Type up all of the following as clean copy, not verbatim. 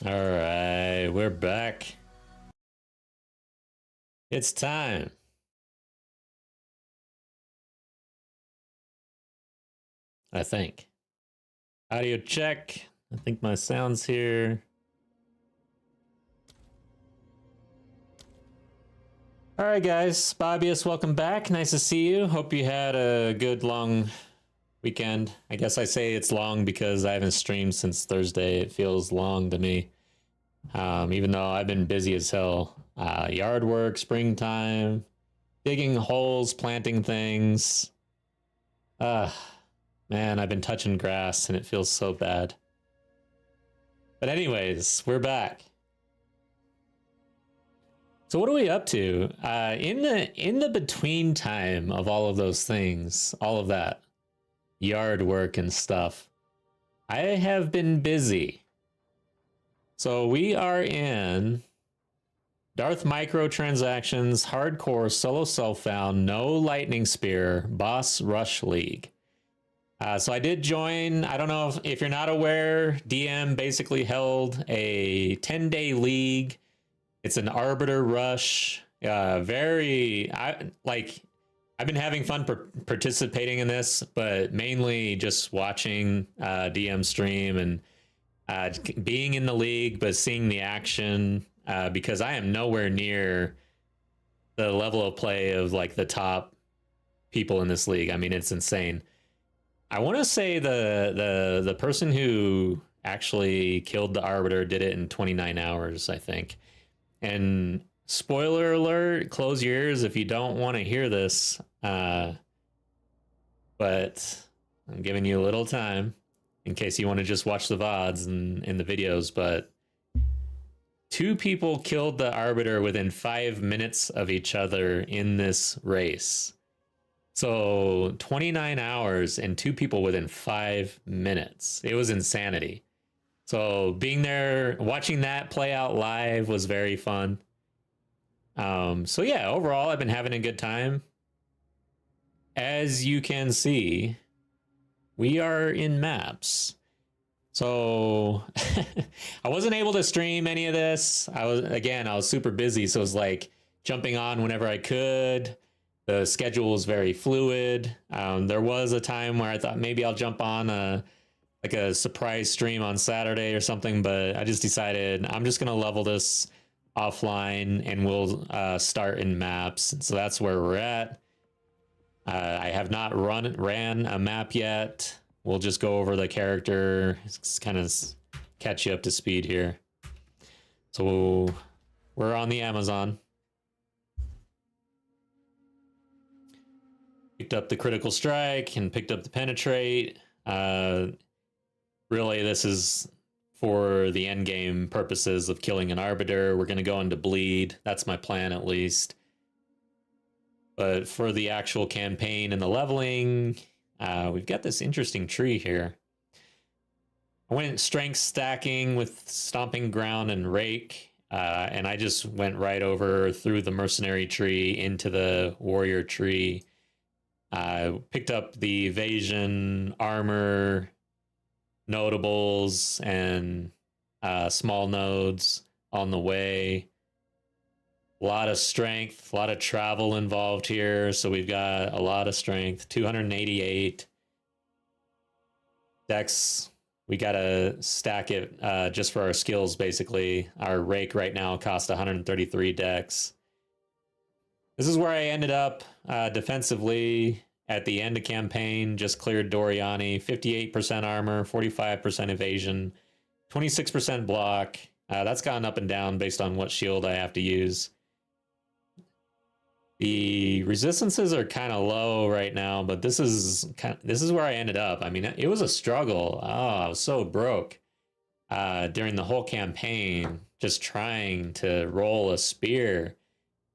Alright, we're back. It's time. I think. Audio check. I think my sound's here. Alright guys, Bobbius, welcome back. Nice to see you. Hope you had a good long weekend. I guess I say it's long because I haven't streamed since Thursday. It feels long to me. Even though I've been busy as hell. Yard work, springtime, digging holes, planting things. Man, I've been touching grass and it feels so bad. But anyways, we're back. So what are we up to? In the between time of all of those things, all of that yard work and stuff, I have been busy. So we are in Darth Microtransactions, Hardcore, Solo Self-Found, No Lightning Spear, Boss Rush League. So I did join. I don't know if you're not aware, DM basically held a 10-day league. It's an Arbiter rush. I've been having fun participating in this, but mainly just watching DM stream and being in the league, but seeing the action because I am nowhere near the level of play of like the top people in this league. I mean, it's insane. I want to say the person who actually killed the Arbiter did it in 29 hours, I think. And spoiler alert, close your ears if you don't want to hear this. But I'm giving you a little time in case you want to just watch the VODs and the videos. But 2 people killed the Arbiter within 5 minutes of each other in this race. So 29 hours and 2 people within 5 minutes. It was insanity. So being there, watching that play out live was very fun. So yeah, overall, I've been having a good time. As you can see, we are in maps. So I wasn't able to stream any of this. I was super busy. So it was like jumping on whenever I could. The schedule was very fluid. There was a time where I thought maybe I'll jump on a surprise stream on Saturday or something, but I just decided I'm just gonna level this offline and we'll start in maps. So that's where we're at. I have not ran a map yet. We'll just go over the character, kind of catch you up to speed here. So we're on the Amazon. Picked up the critical strike and picked up the penetrate. Really, this is for the end game purposes of killing an Arbiter. We're going to go into bleed. That's my plan, at least. But for the actual campaign and the leveling, we've got this interesting tree here. I went strength stacking with Stomping Ground and Rake, and I just went right over through the mercenary tree into the warrior tree. Picked up the evasion, armor, notables, and small nodes on the way. A lot of strength, a lot of travel involved here. So we've got a lot of strength, 288. Dex, we got to stack it just for our skills, basically. Our Rake right now costs 133 Dex. This is where I ended up defensively at the end of campaign. Just cleared Doriani, 58% armor, 45% evasion, 26% block. That's gone up and down based on what shield I have to use. The resistances are kind of low right now, but this is where I ended up. I mean, it was a struggle. Oh, I was so broke during the whole campaign, just trying to roll a spear.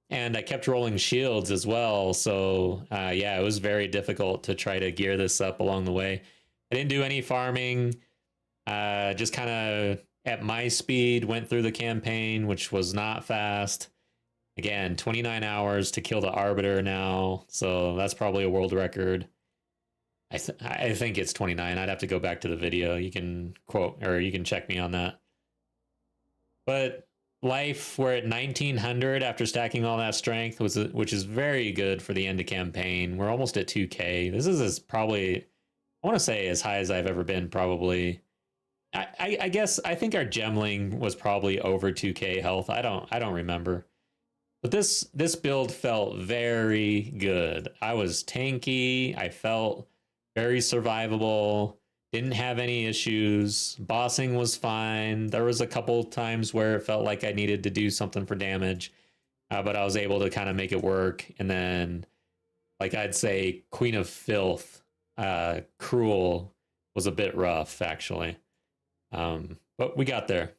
And I kept rolling shields as well. So yeah, it was very difficult to try to gear this up along the way. I didn't do any farming, just kind of at my speed went through the campaign, which was not fast. Again, 29 hours to kill the Arbiter now, so that's probably a world record. I think it's 29. I'd have to go back to the video. You can quote, or you can check me on that. But life, we're at 1900 after stacking all that strength, which is very good for the end of campaign. We're almost at 2k. This is probably, I want to say, as high as I've ever been, probably. I guess I think our gemling was probably over 2k health. I don't remember. But this build felt very good. I was tanky. I felt very survivable. Didn't have any issues. Bossing was fine. There was a couple times where it felt like I needed to do something for damage, but I was able to kind of make it work. And then, like I'd say, Queen of Filth, Cruel was a bit rough, actually. But we got there.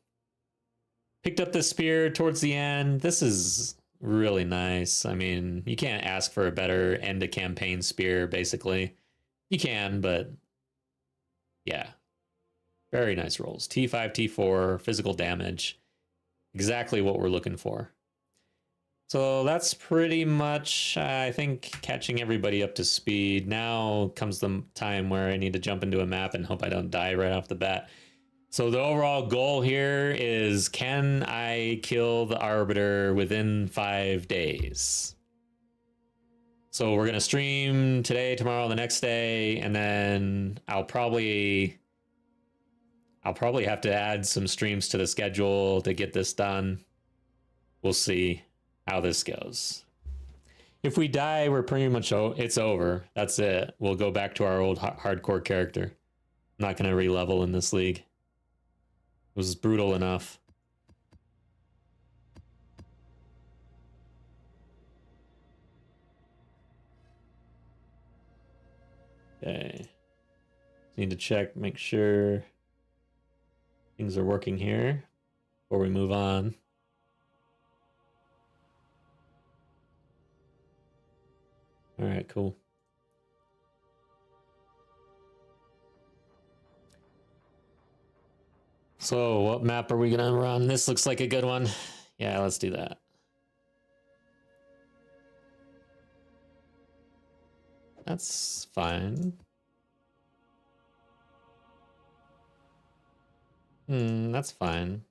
Picked up the spear towards the end. This is really nice. I mean, you can't ask for a better end of campaign spear, basically. You can, but yeah. Very nice rolls. T5, T4, physical damage. Exactly what we're looking for. So that's pretty much, I think, catching everybody up to speed. Now comes the time where I need to jump into a map and hope I don't die right off the bat. So the overall goal here is, can I kill the Arbiter within 5 days? So we're going to stream today, tomorrow, the next day, and then I'll probably have to add some streams to the schedule to get this done. We'll see how this goes. If we die, we're pretty much, it's over. That's it. We'll go back to our old hardcore character. I'm not going to re-level in this league. It was brutal enough. Okay. Need to check, make sure things are working here before we move on. All right, cool. So what map are we gonna run? This looks like a good one. Yeah, let's do that. That's fine. That's fine.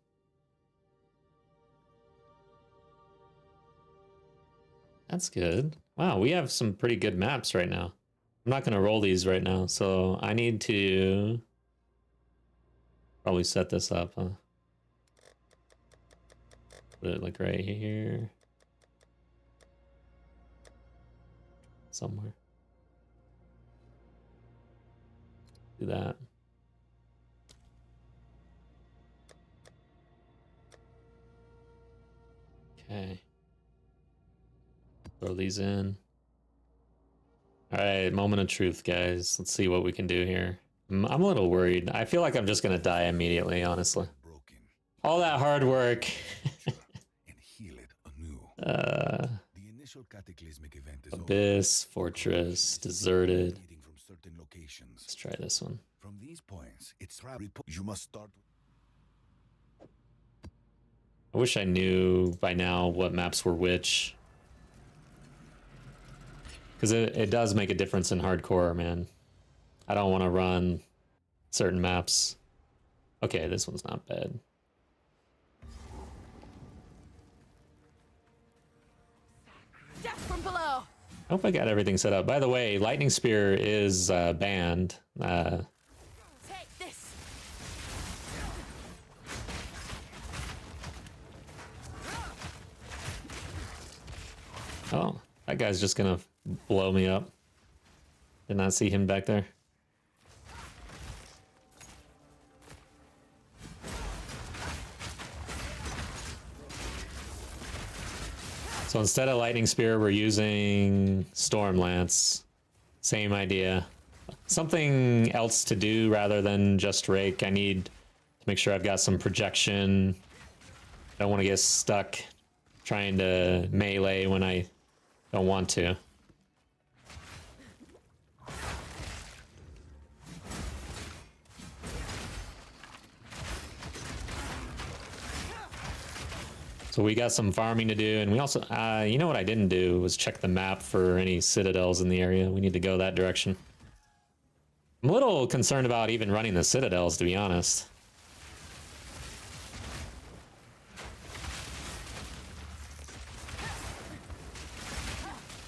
That's good. Wow, we have some pretty good maps right now. I'm not gonna roll these right now, so I need to probably set this up, huh? Put it like right here. Somewhere. Do that. Okay. Throw these in. All right, moment of truth, guys. Let's see what we can do here. I'm a little worried. I feel like I'm just gonna die immediately, honestly. All that hard work. And heal it anew. The initial cataclysmic event is Abyss, Fortress, Deserted. from certain locations. Let's try this one. From these points, it's you must start. I wish I knew by now what maps were which. Because it does make a difference in hardcore, man. I don't want to run certain maps. Okay, this one's not bad. Death from below. I hope I got everything set up. By the way, Lightning Spear is banned. Take this. Oh, that guy's just gonna blow me up. Did not see him back there. So instead of Lightning Spear, we're using Storm Lance. Same idea. Something else to do rather than just Rake. I need to make sure I've got some projection. I don't want to get stuck trying to melee when I don't want to. So we got some farming to do, and we also, you know what I didn't do was check the map for any citadels in the area. We need to go that direction. I'm a little concerned about even running the citadels, to be honest.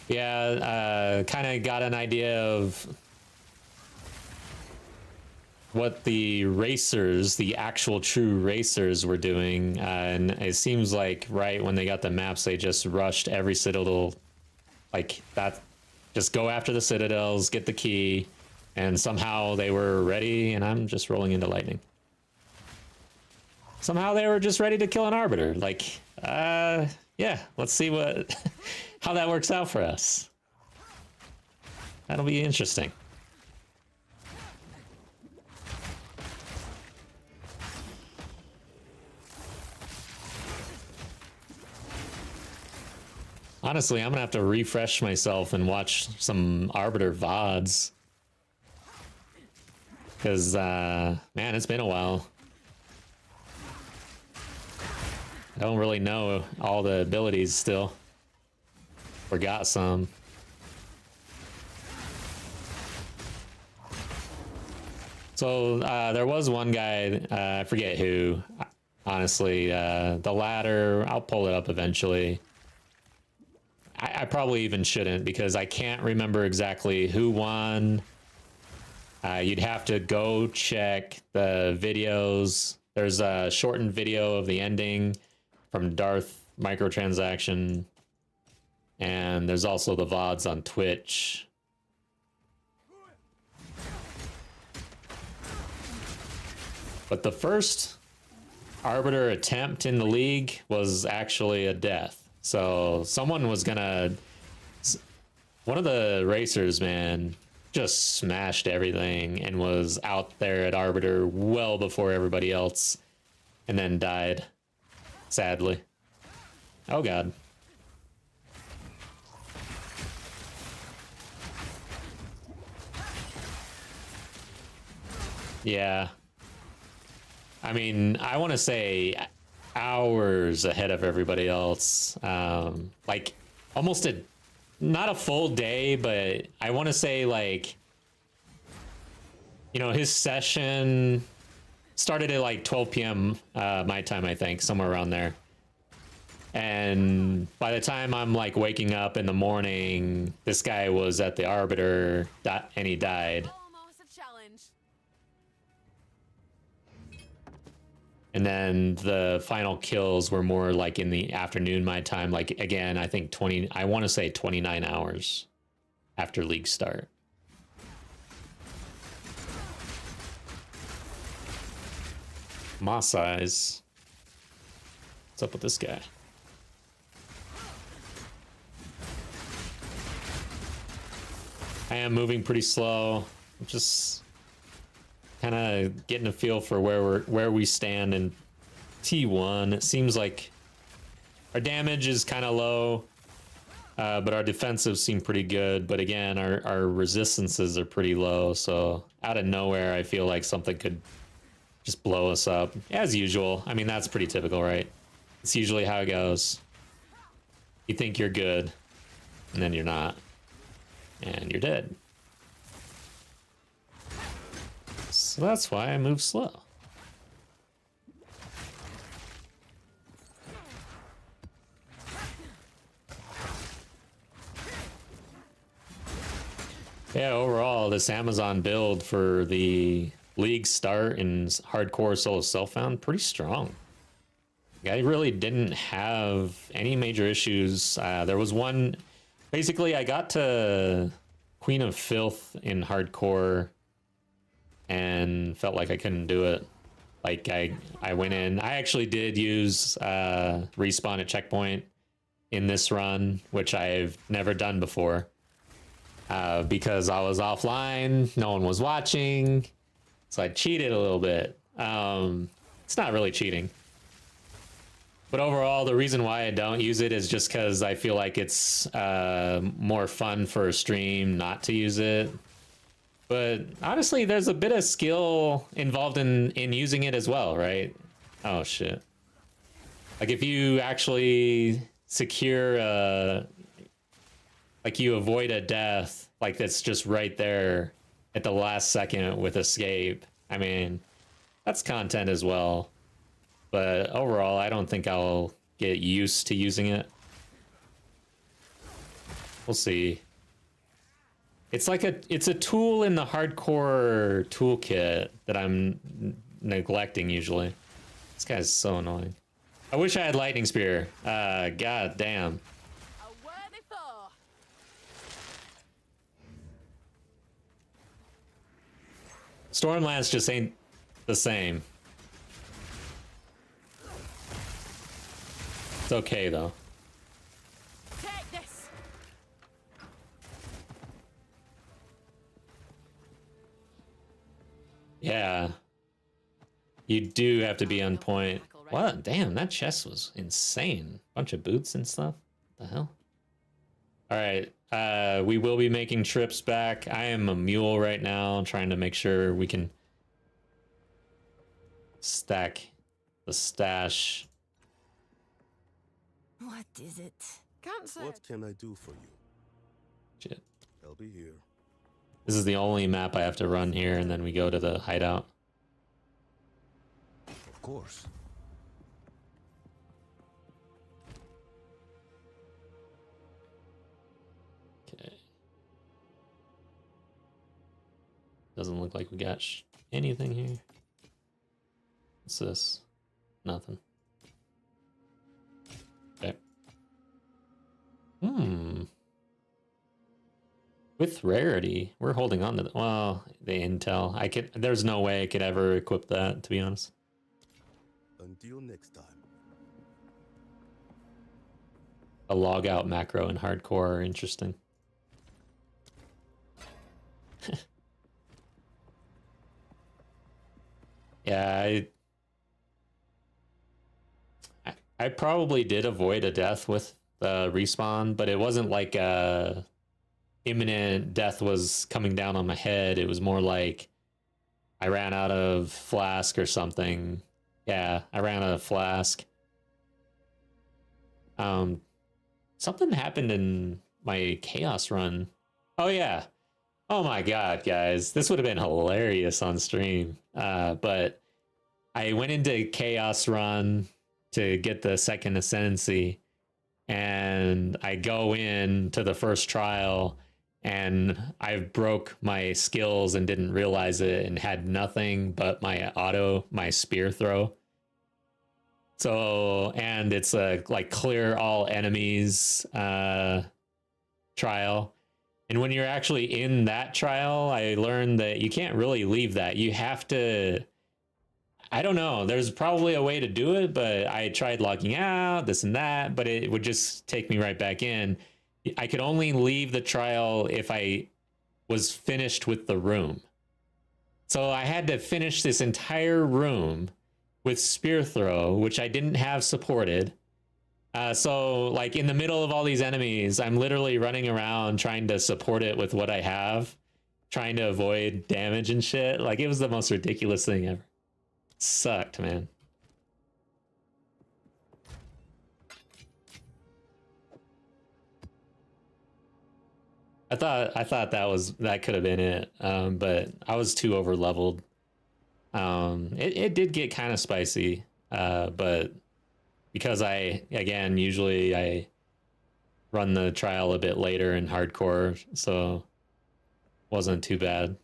Yeah, kind of got an idea of what the racers, the actual true racers, were doing. And it seems like right when they got the maps, they just rushed every citadel like that. Just go after the citadels, get the key, and somehow they were ready. And I'm just rolling into lightning. Somehow they were just ready to kill an arbiter. Like, yeah, let's see what how that works out for us. That'll be interesting. Honestly, I'm gonna have to refresh myself and watch some Arbiter VODs. Because, man, it's been a while. I don't really know all the abilities still. Forgot some. So, there was one guy, I forget who, honestly, the ladder, I'll pull it up eventually. I probably even shouldn't because I can't remember exactly who won. You'd have to go check the videos. There's a shortened video of the ending from Darth microtransaction. And there's also the VODs on Twitch. But the first Arbiter attempt in the league was actually a death. So someone was gonna... One of the racers, man, just smashed everything and was out there at Arbiter well before everybody else. And then died. Sadly. Oh god. Yeah. I mean, I want to say hours ahead of everybody else. Like almost not a full day, but I want to say like, you know, his session started at like 12 p.m. My time, I think, somewhere around there. And by the time I'm like waking up in the morning, this guy was at the Arbiter and he died. Almost a challenge. And then the final kills were more like in the afternoon, my time. Like, again, I think I want to say 29 hours after league start. My size. What's up with this guy? I am moving pretty slow. I'm just kind of getting a feel for where we stand in T1. It seems like our damage is kind of low, but our defensives seem pretty good. But again, our resistances are pretty low. So out of nowhere, I feel like something could just blow us up. As usual. I mean, that's pretty typical, right? It's usually how it goes. You think you're good, and then you're not. And you're dead. So that's why I move slow. Yeah, overall, this Amazon build for the league start and hardcore solo self-found, pretty strong. I really didn't have any major issues. There was one... Basically, I got to Queen of Filth in hardcore and felt like I couldn't do it. Like, I went in... I actually did use respawn at checkpoint in this run, which I've never done before. Because I was offline, no one was watching, so I cheated a little bit. It's not really cheating. But overall, the reason why I don't use it is just because I feel like it's more fun for a stream not to use it. But honestly, there's a bit of skill involved in using it as well, right? Oh, shit. Like, if you actually secure like, you avoid a death, like, that's just right there at the last second with escape. I mean, that's content as well. But overall, I don't think I'll get used to using it. We'll see. It's like it's a tool in the hardcore toolkit that I'm neglecting usually. This guy's so annoying. I wish I had lightning spear. God damn. A worthy foe. Stormlance just ain't the same. It's okay though. Take this. Yeah. You do have to be on point. What? Damn, that chest was insane. Bunch of boots and stuff. What the hell? Alright, we will be making trips back. I am a mule right now, trying to make sure we can stack the stash. What is it? Can't say. What can I do for you? Shit. I'll be here. This is the only map I have to run here, and then we go to the hideout. Of course. Okay. Doesn't look like we got anything here. What's this? Nothing. Okay. With rarity, we're holding on to the, well, the intel. There's no way I could ever equip that, to be honest. Until next time. A log out macro in hardcore are interesting. Yeah, I probably did avoid a death with the respawn, but it wasn't like imminent death was coming down on my head. It was more like I ran out of flask or something. Yeah, I ran out of flask. Something happened in my chaos run. Oh yeah. Oh my god, guys. This would have been hilarious on stream. But I went into chaos run to get the second ascendancy, and I go in to the first trial, and I broke my skills and didn't realize it and had nothing but my spear throw. So, and it's a like clear all enemies trial. And when you're actually in that trial, I learned that you can't really leave that. You have to, I don't know, there's probably a way to do it, but I tried logging out, this and that, but it would just take me right back in. I could only leave the trial if I was finished with the room. So I had to finish this entire room with spear throw, which I didn't have supported. So like in the middle of all these enemies, I'm literally running around trying to support it with what I have, trying to avoid damage and shit. Like it was the most ridiculous thing ever. Sucked, man. I thought that could have been it, but I was too over leveled. It did get kind of spicy, but because usually I run the trial a bit later in hardcore, so wasn't too bad.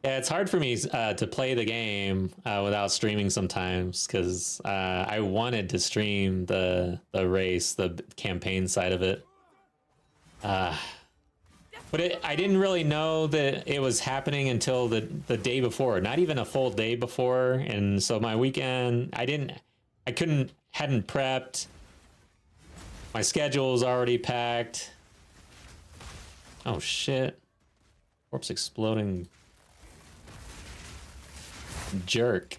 Yeah, it's hard for me to play the game without streaming sometimes, because I wanted to stream the race, the campaign side of it. But I didn't really know that it was happening until the day before, not even a full day before. And so my weekend, hadn't prepped. My schedule was already packed. Oh shit. Corpse exploding. Jerk.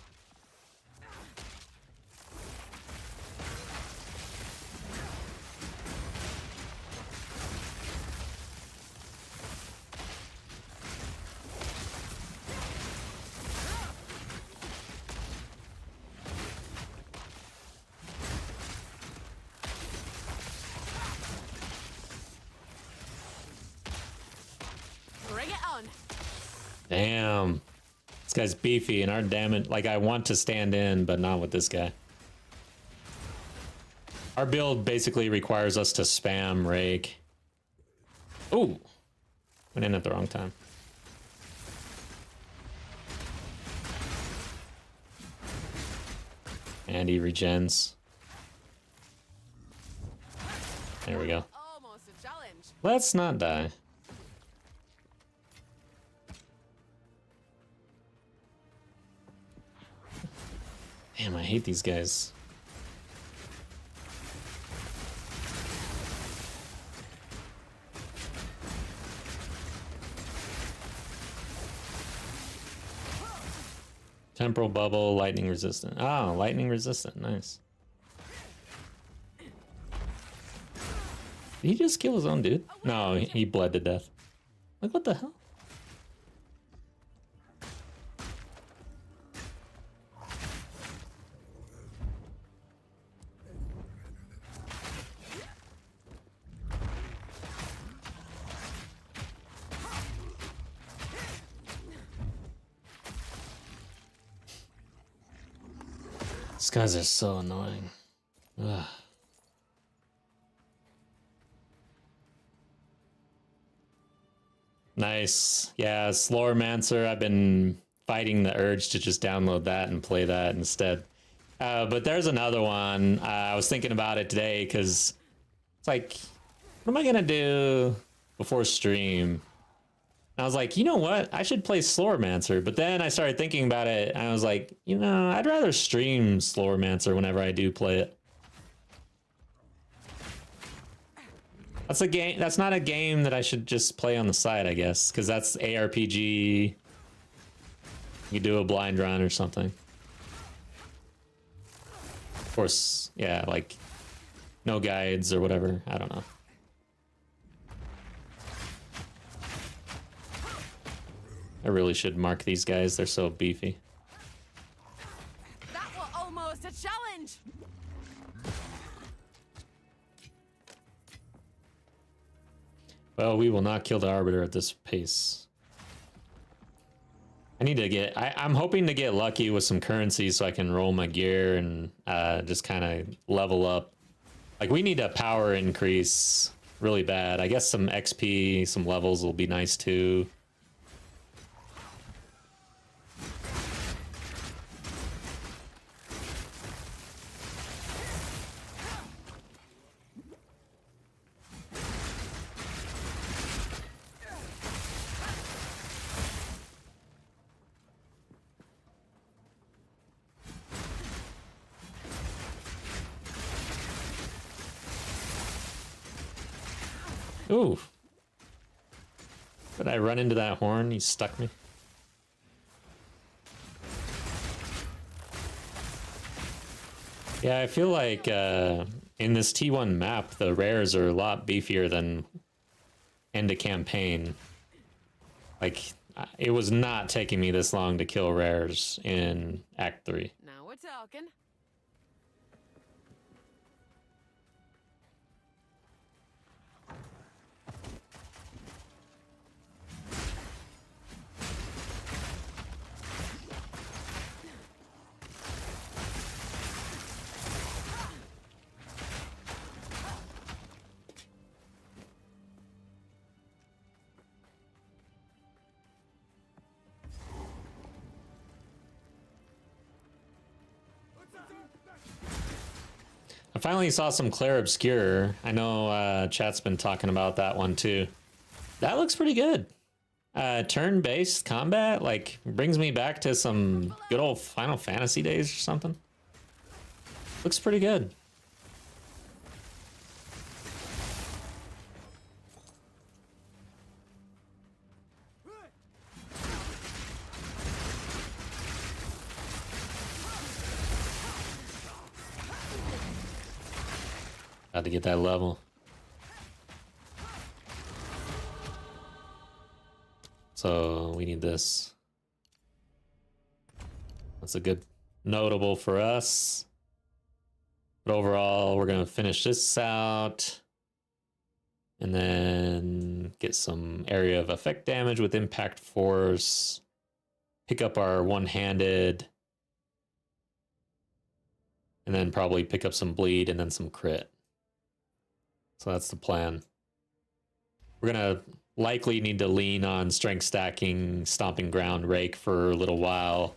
Bring it on. Damn. This guy's beefy, and our damage, like I want to stand in, but not with this guy. Our build basically requires us to spam rake. Ooh, went in at the wrong time. And he regens. There we go. Almost a challenge. Let's not die. Damn, I hate these guys. Temporal bubble, lightning resistant. Ah, lightning resistant. Nice. Did he just kill his own dude? No, he bled to death. Like, what the hell? These guys are so annoying. Ugh. Nice. Yeah, Slowromancer. I've been fighting the urge to just download that and play that instead. But there's another one. I was thinking about it today because it's like, what am I going to do before stream? And I was like, you know what? I should play Slowromancer. But then I started thinking about it, and I was like, you know, I'd rather stream Slowromancer whenever I do play it. That's a game. That's not a game that I should just play on the side, I guess, because that's ARPG. You do a blind run or something. Of course, yeah, like no guides or whatever. I don't know. I really should mark these guys. They're so beefy. That was almost a challenge. Well, we will not kill the Arbiter at this pace. I need to get... I'm hoping to get lucky with some currency so I can roll my gear and just kind of level up. Like, we need a power increase really bad. I guess some XP, some levels will be nice too. Ooh. Did I run into that horn? He stuck me. Yeah, I feel like in this T1 map, the rares are a lot beefier than end of campaign. Like, it was not taking me this long to kill rares in Act 3. Now we're talking. I finally saw some Clair Obscure. I know chat's been talking about that one too. That looks pretty good. Turn-based combat, like, brings me back to some good old Final Fantasy days or something. Looks pretty good. Got to get that level. So we need this. That's a good notable for us. But overall, we're going to finish this out. And then get some area of effect damage with impact force. Pick up our one-handed. and then probably pick up some bleed and then some crit. So that's the plan. We're gonna likely need to lean on strength stacking, stomping ground, rake for a little while.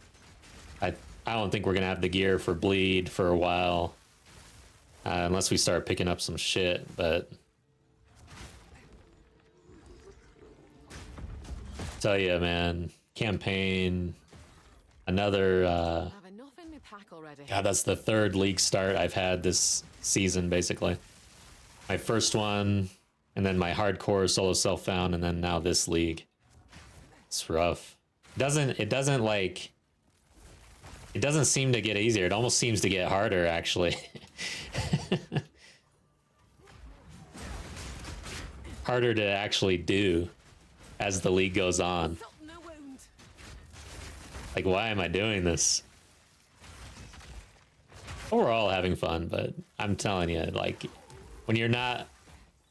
I don't think we're gonna have the gear for bleed for a while, unless we start picking up some shit. But tell you, man, campaign, another. I have enough in my pack already. God, that's the third league start I've had this season, basically. My first one, and then my hardcore solo self-found, and then now this league. It's rough. It doesn't seem to get easier. It almost seems to get harder, actually. Harder to actually do as the league goes on. Something a wound. Like, why am I doing this? Well, we're all having fun, but I'm telling you, like, when you're not...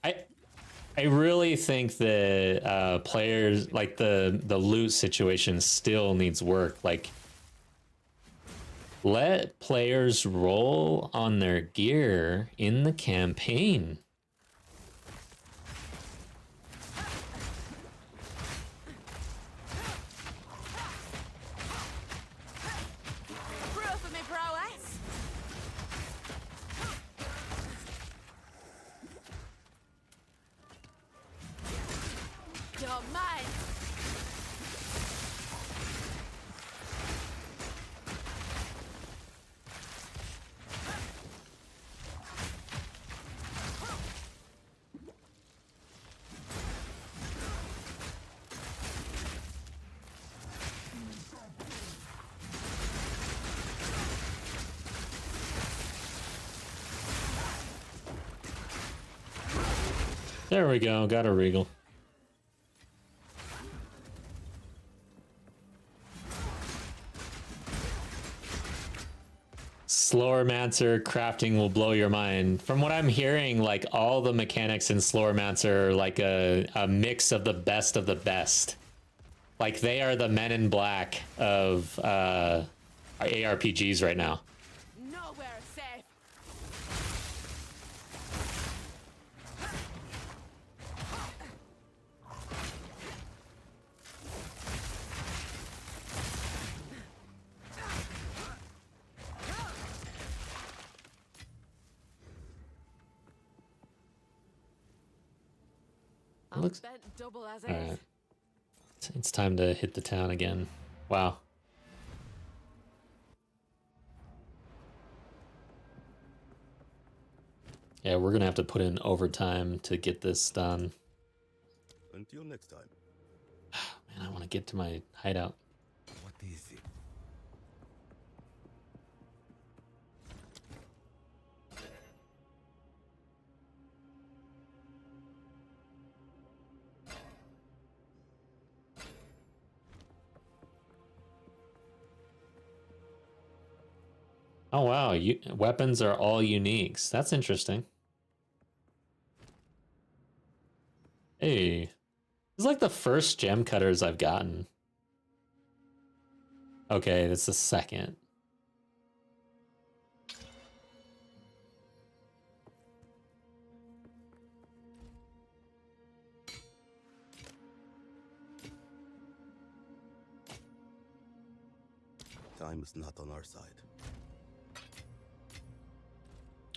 I really think that players, like, the loot situation still needs work. Like, let players roll on their gear in the campaign. Proof of me prowess. You're mine. There we go, got a regal. Slowermancer crafting will blow your mind. From what I'm hearing, like, all the mechanics in Slowermancer are like a mix of the best. Like, they are the Men in Black of ARPGs right now. Nowhere safe. I'm Looks- bent double as All is. right. It's time to hit the town again. Wow. Yeah, we're gonna have to put in overtime to get this done. Until next time. Man, I want to get to my hideout. What is it? Oh wow, weapons are all uniques. That's interesting. Hey, this is like the first gem cutters I've gotten. Okay, that's the second. Time is not on our side.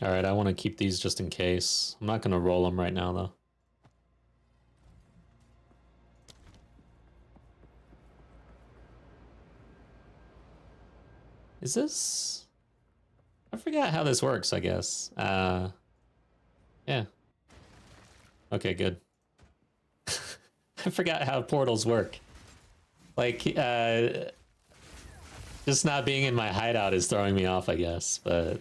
All right, I want to keep these just in case. I'm not going to roll them right now, though. Is this... I forgot how this works, I guess. Yeah. Okay, good. I forgot how portals work. Like, just not being in my hideout is throwing me off, I guess, but...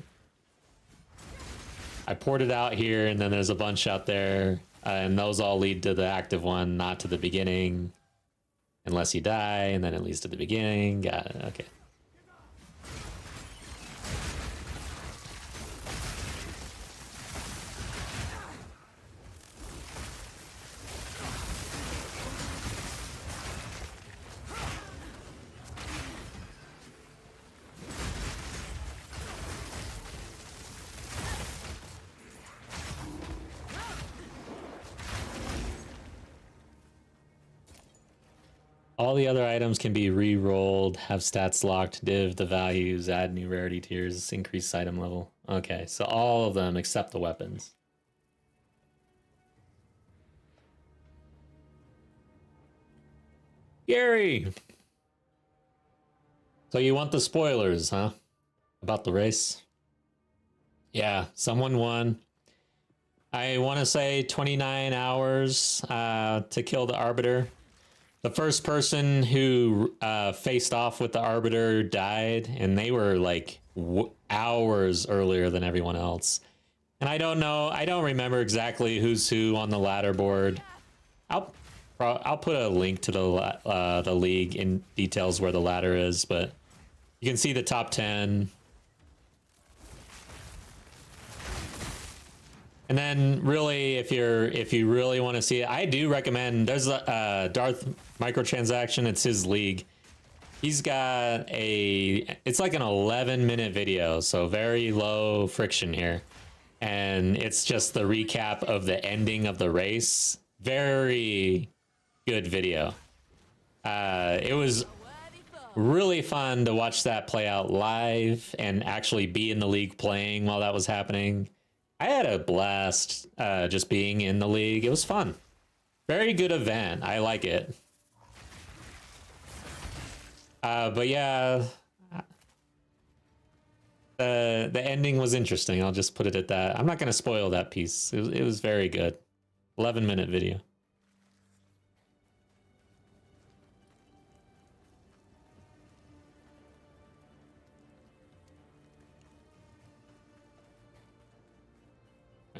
I ported out here, and then there's a bunch out there, and those all lead to the active one, not to the beginning. Unless you die, and then it leads to the beginning. Got it, okay. all the other items can be re-rolled, have stats locked, div the values, add new rarity tiers, increase item level. Okay, so all of them except the weapons. Gary! So you want the spoilers, huh? About the race? Yeah, someone won. I want to say 29 hours to kill the Arbiter. The first person who faced off with the Arbiter died, and they were like hours earlier than everyone else. And I don't know, I don't remember exactly who's who on the ladder board. I'll put a link to the league in details where the ladder is, but you can see the top 10. And then really, if you really want to see it, I do recommend, there's a Darth microtransaction. It's his league. He's got it's like an 11-minute video, so very low friction here. And it's just the recap of the ending of the race. Very good video. It was really fun to watch that play out live and actually be in the league playing while that was happening. I had a blast just being in the league. It was fun. Very good event. I like it. But yeah, the ending was interesting. I'll just put it at that. I'm not going to spoil that piece. It was very good. 11-minute video.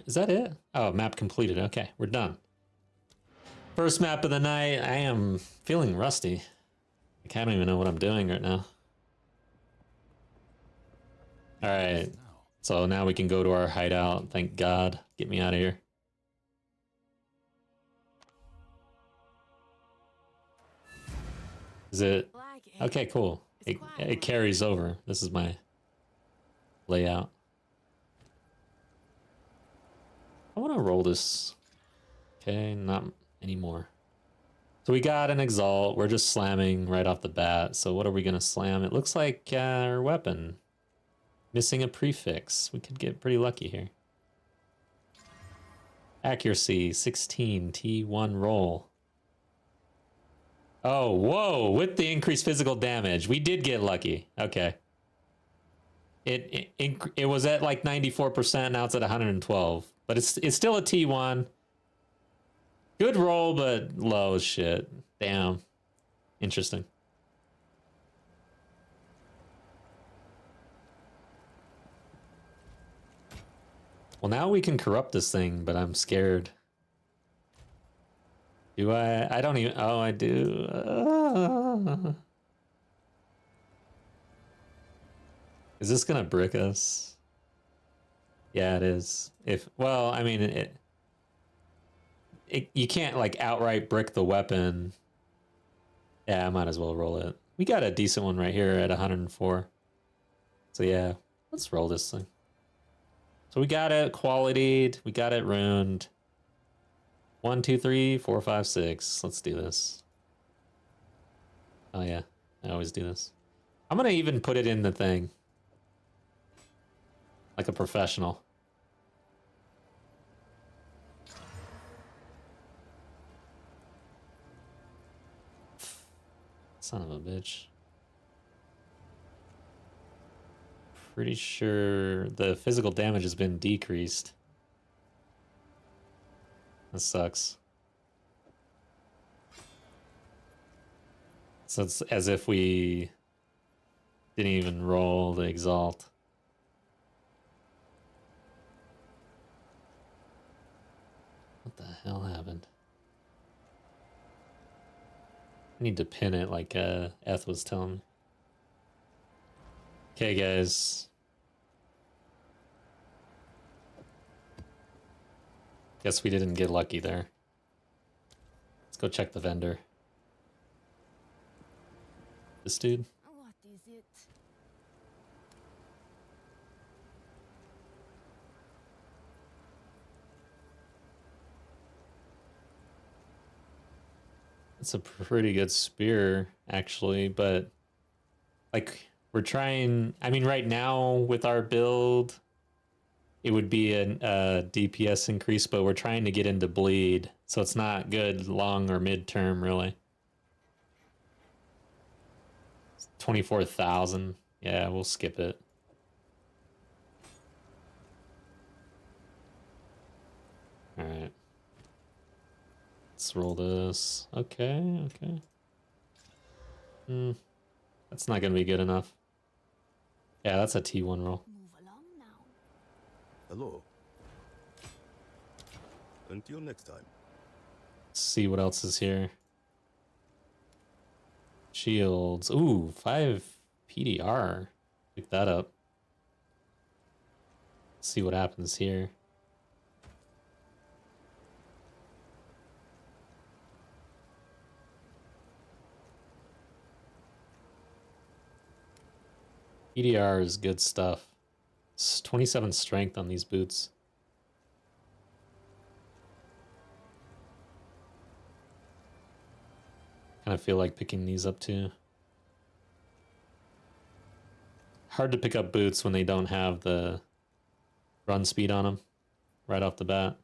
Is that it? Oh, map completed. Okay, we're done. First map of the night. I am feeling rusty. I don't even know what I'm doing right now. All right. So now we can go to our hideout. Thank God. Get me out of here. Is it? Okay, cool. It carries over. This is my layout. I want to roll this. Okay, not anymore. So we got an Exalt. We're just slamming right off the bat. So what are we going to slam? It looks like our weapon. Missing a prefix. We could get pretty lucky here. Accuracy, 16, T1 roll. Oh, whoa, with the increased physical damage. We did get lucky. Okay. It was at like 94%, now it's at 112. But it's still a T1. Good roll, but low as shit. Damn. Interesting. Well, now we can corrupt this thing, but I'm scared. Do I? I don't even... Oh, I do. Is this gonna brick us? Yeah, it is. Well, I mean, you can't like outright brick the weapon. Yeah, I might as well roll it. We got a decent one right here at 104. So yeah, let's roll this thing. So we got it qualitied. We got it ruined. 1, 2, 3, 4, 5, 6. Let's do this. Oh yeah, I always do this. I'm gonna even put it in the thing. Like a professional. Son of a bitch. Pretty sure the physical damage has been decreased. That sucks. So it's as if we didn't even roll the Exalt. What the hell happened? I need to pin it like Eth was telling me. Okay, guys. Guess we didn't get lucky there. Let's go check the vendor. This dude? What is it? It's a pretty good spear, actually, but like we're trying. I mean, right now with our build, it would be a DPS increase, but we're trying to get into bleed, so it's not good long or mid-term, really. 24,000. Yeah, we'll skip it. All right. Let's roll this. Okay, okay. That's not gonna be good enough. Yeah, that's a T1 roll. Move along now. Hello. Until next time. Let's see what else is here. Shields. Ooh, 5 PDR. Pick that up. Let's see what happens here. PDR is good stuff. It's 27 strength on these boots. Kind of feel like picking these up too. Hard to pick up boots when they don't have the run speed on them right off the bat.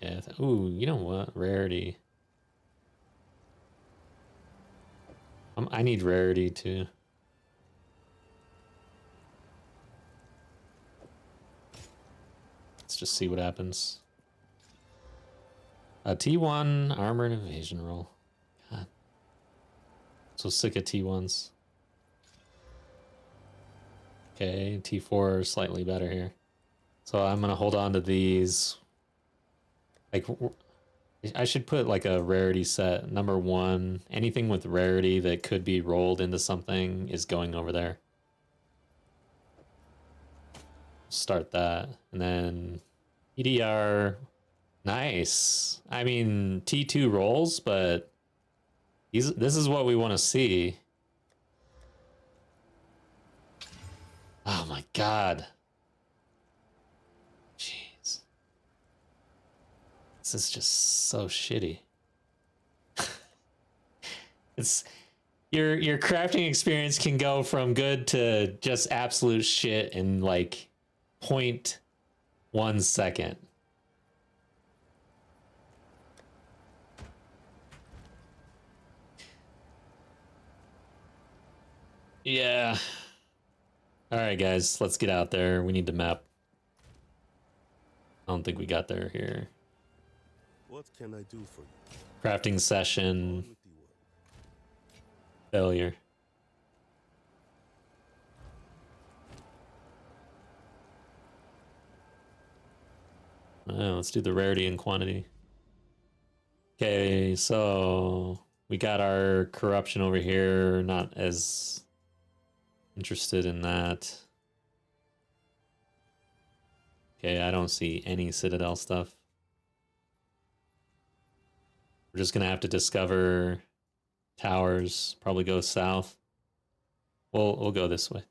Yeah. Ooh, you know what? Rarity. I need rarity too. Let's just see what happens. A T1 armor and evasion roll. God. So sick of T1s. Okay, T4 slightly better here. So I'm gonna hold on to these. Like, I should put like a rarity set. Number 1, anything with rarity that could be rolled into something is going over there. Start that. And then EDR. Nice. I mean, T2 rolls, but this is what we want to see. Oh my god. Jeez. This is just so shitty. It's your crafting experience can go from good to just absolute shit in like 0.1 second. Yeah. All right, guys, let's get out there. We need to map. I don't think we got there here. What can I do for you? Crafting session On with the work. failure. Let's do the rarity and quantity. Okay, so we got our corruption over here. Not as interested in that. Okay, I don't see any Citadel stuff. We're just gonna have to discover towers. Probably go south. We'll go this way.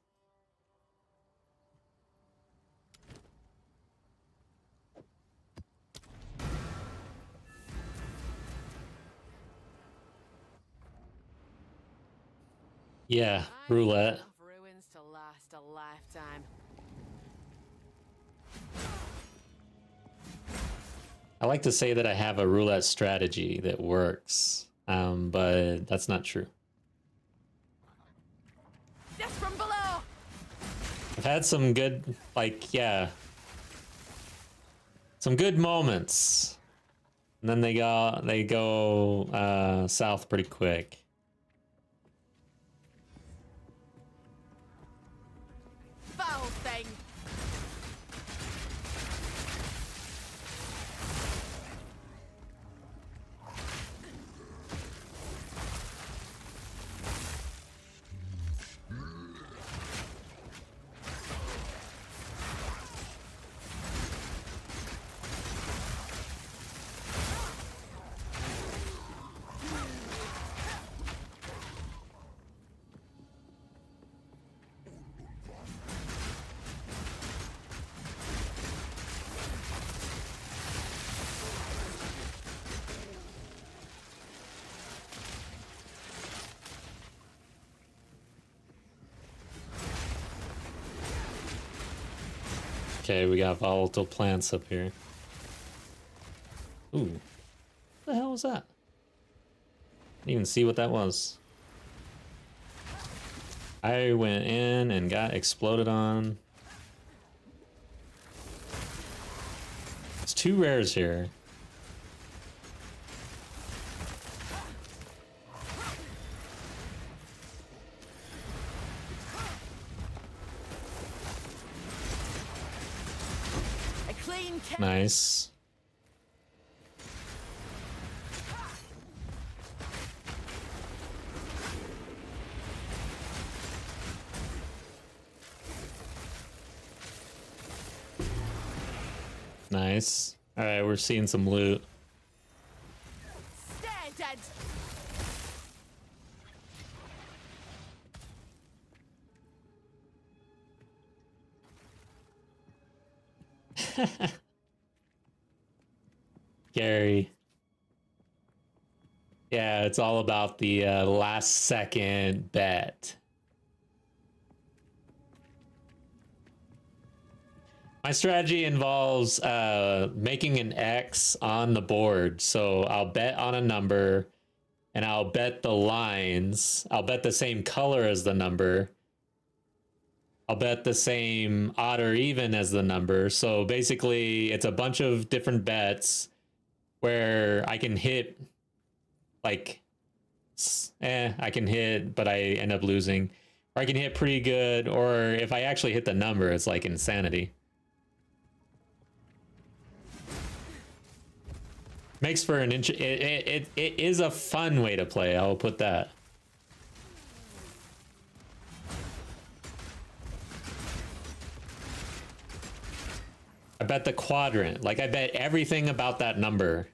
Yeah, roulette. Enough ruins to last a lifetime. I like to say that I have a roulette strategy that works, but that's not true. Just from below. I've had some good, like, yeah, some good moments, and then they go south pretty quick. Foul thing. Okay, we got volatile plants up here. Ooh. What the hell was that? Didn't even see what that was. I went in and got exploded on. There's 2 rares here. A clean kill. Nice. Nice. All right, we're seeing some loot. Stay dead. Gary. Yeah, it's all about the last second bet. My strategy involves making an X on the board. So I'll bet on a number and I'll bet the lines. I'll bet the same color as the number. I'll bet the same odd or even as the number. So basically, it's a bunch of different bets where I can hit, like, I can hit, but I end up losing. Or I can hit pretty good, or if I actually hit the number, it's like insanity. Makes for an it is a fun way to play, I'll put that. I bet the quadrant. Like, I bet everything about that number.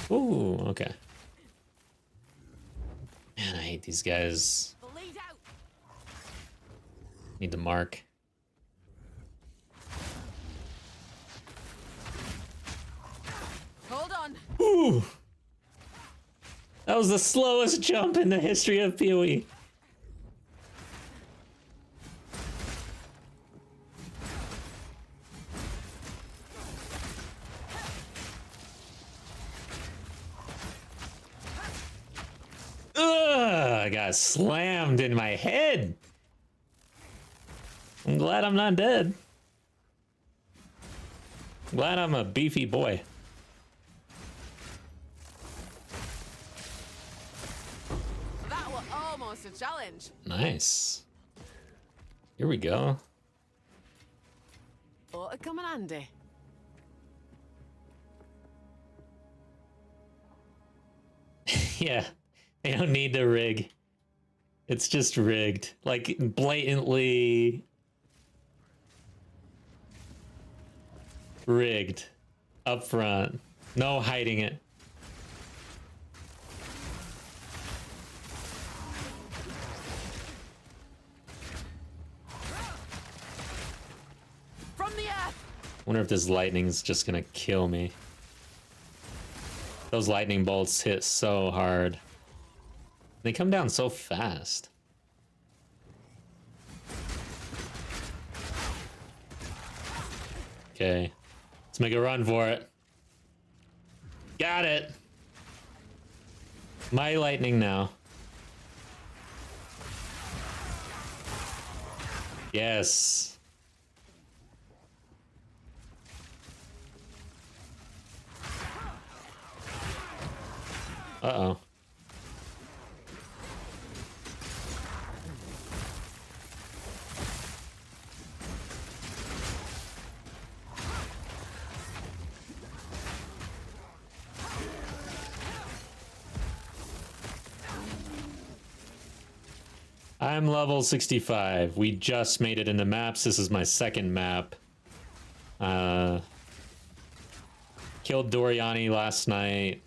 Ooh, okay. Man, I hate these guys. Bleed out. Need to mark. Hold on. Ooh! That was the slowest jump in the history of PoE. Ugh! I got slammed in my head. I'm glad I'm not dead. Glad I'm a beefy boy. That was almost a challenge. Nice. Here we go. Ought to come in handy. Yeah, they don't need to rig. It's just rigged. Like, blatantly rigged. Up front. No hiding it. From the earth. Wonder if this lightning's just gonna kill me. Those lightning bolts hit so hard. They come down so fast. Okay. Let's make a run for it. Got it. My lightning now. Yes. Uh-oh. I'm level 65. We just made it into maps. This is my second map. Killed Doriani last night.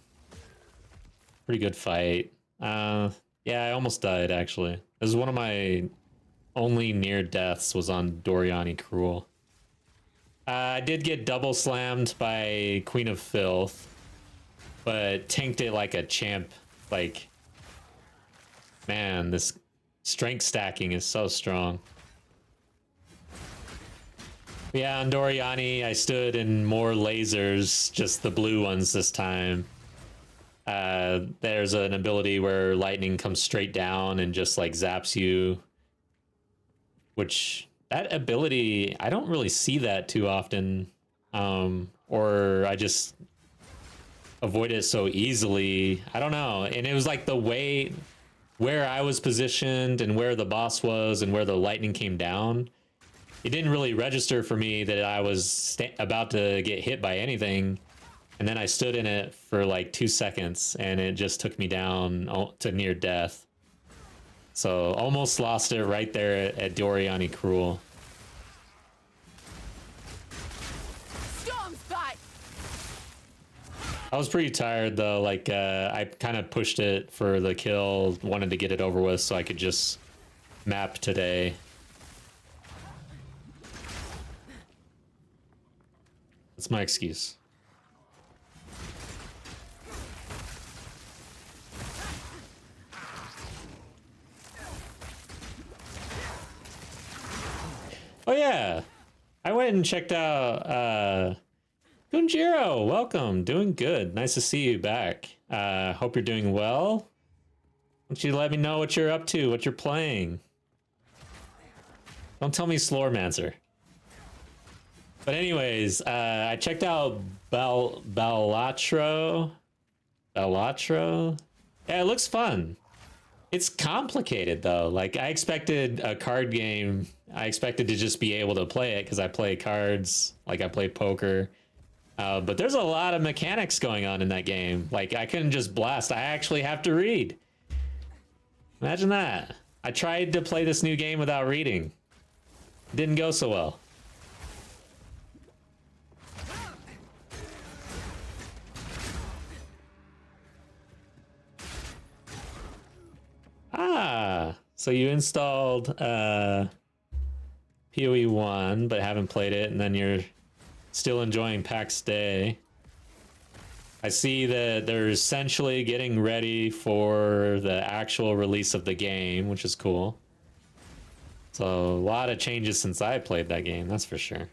Pretty good fight. Yeah, I almost died, actually. This is one of my only near deaths was on Doriani Cruel. I did get double slammed by Queen of Filth, but tanked it like a champ Like, man, this strength stacking is so strong. Yeah, on Doriani, I stood in more lasers, just the blue ones this time. There's an ability where lightning comes straight down and just like zaps you. Which, that ability, I don't really see that too often. Or I just avoid it so easily. I don't know. And it was like the way where I was positioned and where the boss was and where the lightning came down. It didn't really register for me that I was about to get hit by anything. And then I stood in it for like 2 seconds and it just took me down to near death. So almost lost it right there at Doriani Cruel. Storm's back. I was pretty tired though. Like I kind of pushed it for the kill, wanted to get it over with so I could just map today. That's my excuse. Oh yeah, I went and checked out Gunjiro. Welcome, doing good. Nice to see you back. Hope you're doing well. Why don't you let me know what you're up to, what you're playing? Don't tell me Slormancer. But anyways, I checked out Balatro. Balatro? Yeah, it looks fun. It's complicated though. Like I expected a card game. I expected to just be able to play it because I play cards, like I play poker. But there's a lot of mechanics going on in that game. Like I couldn't just blast. I actually have to read. Imagine that. I tried to play this new game without reading. Didn't go so well. Ah, so you installed PoE 1 but haven't played it, and then you're still enjoying PAX Day. I see that they're essentially getting ready for the actual release of the game, which is cool. So a lot of changes since I played that game, that's for sure.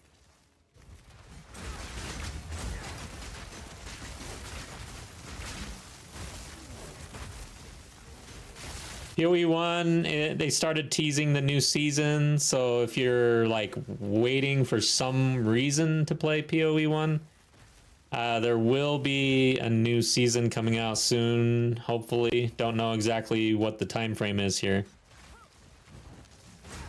PoE 1, they started teasing the new season, so if you're like waiting for some reason to play PoE 1, there will be a new season coming out soon, hopefully. Don't know exactly what the time frame is here.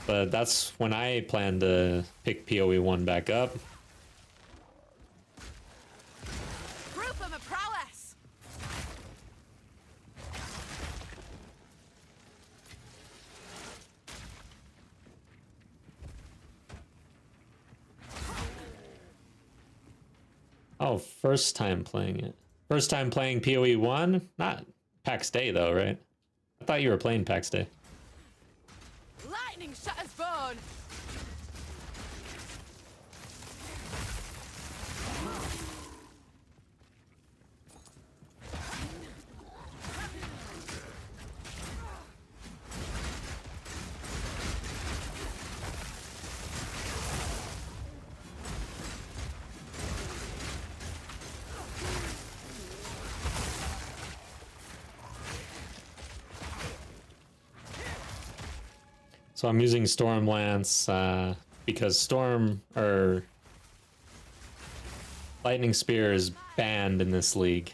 But that's when I plan to pick PoE 1 back up. Proof of a prowess. Oh, first time playing it. First time playing PoE 1? Not PAX Day though, right? I thought you were playing PAX Day. Lightning shatters bone. So I'm using Storm Lance because Storm or Lightning Spear is banned in this league.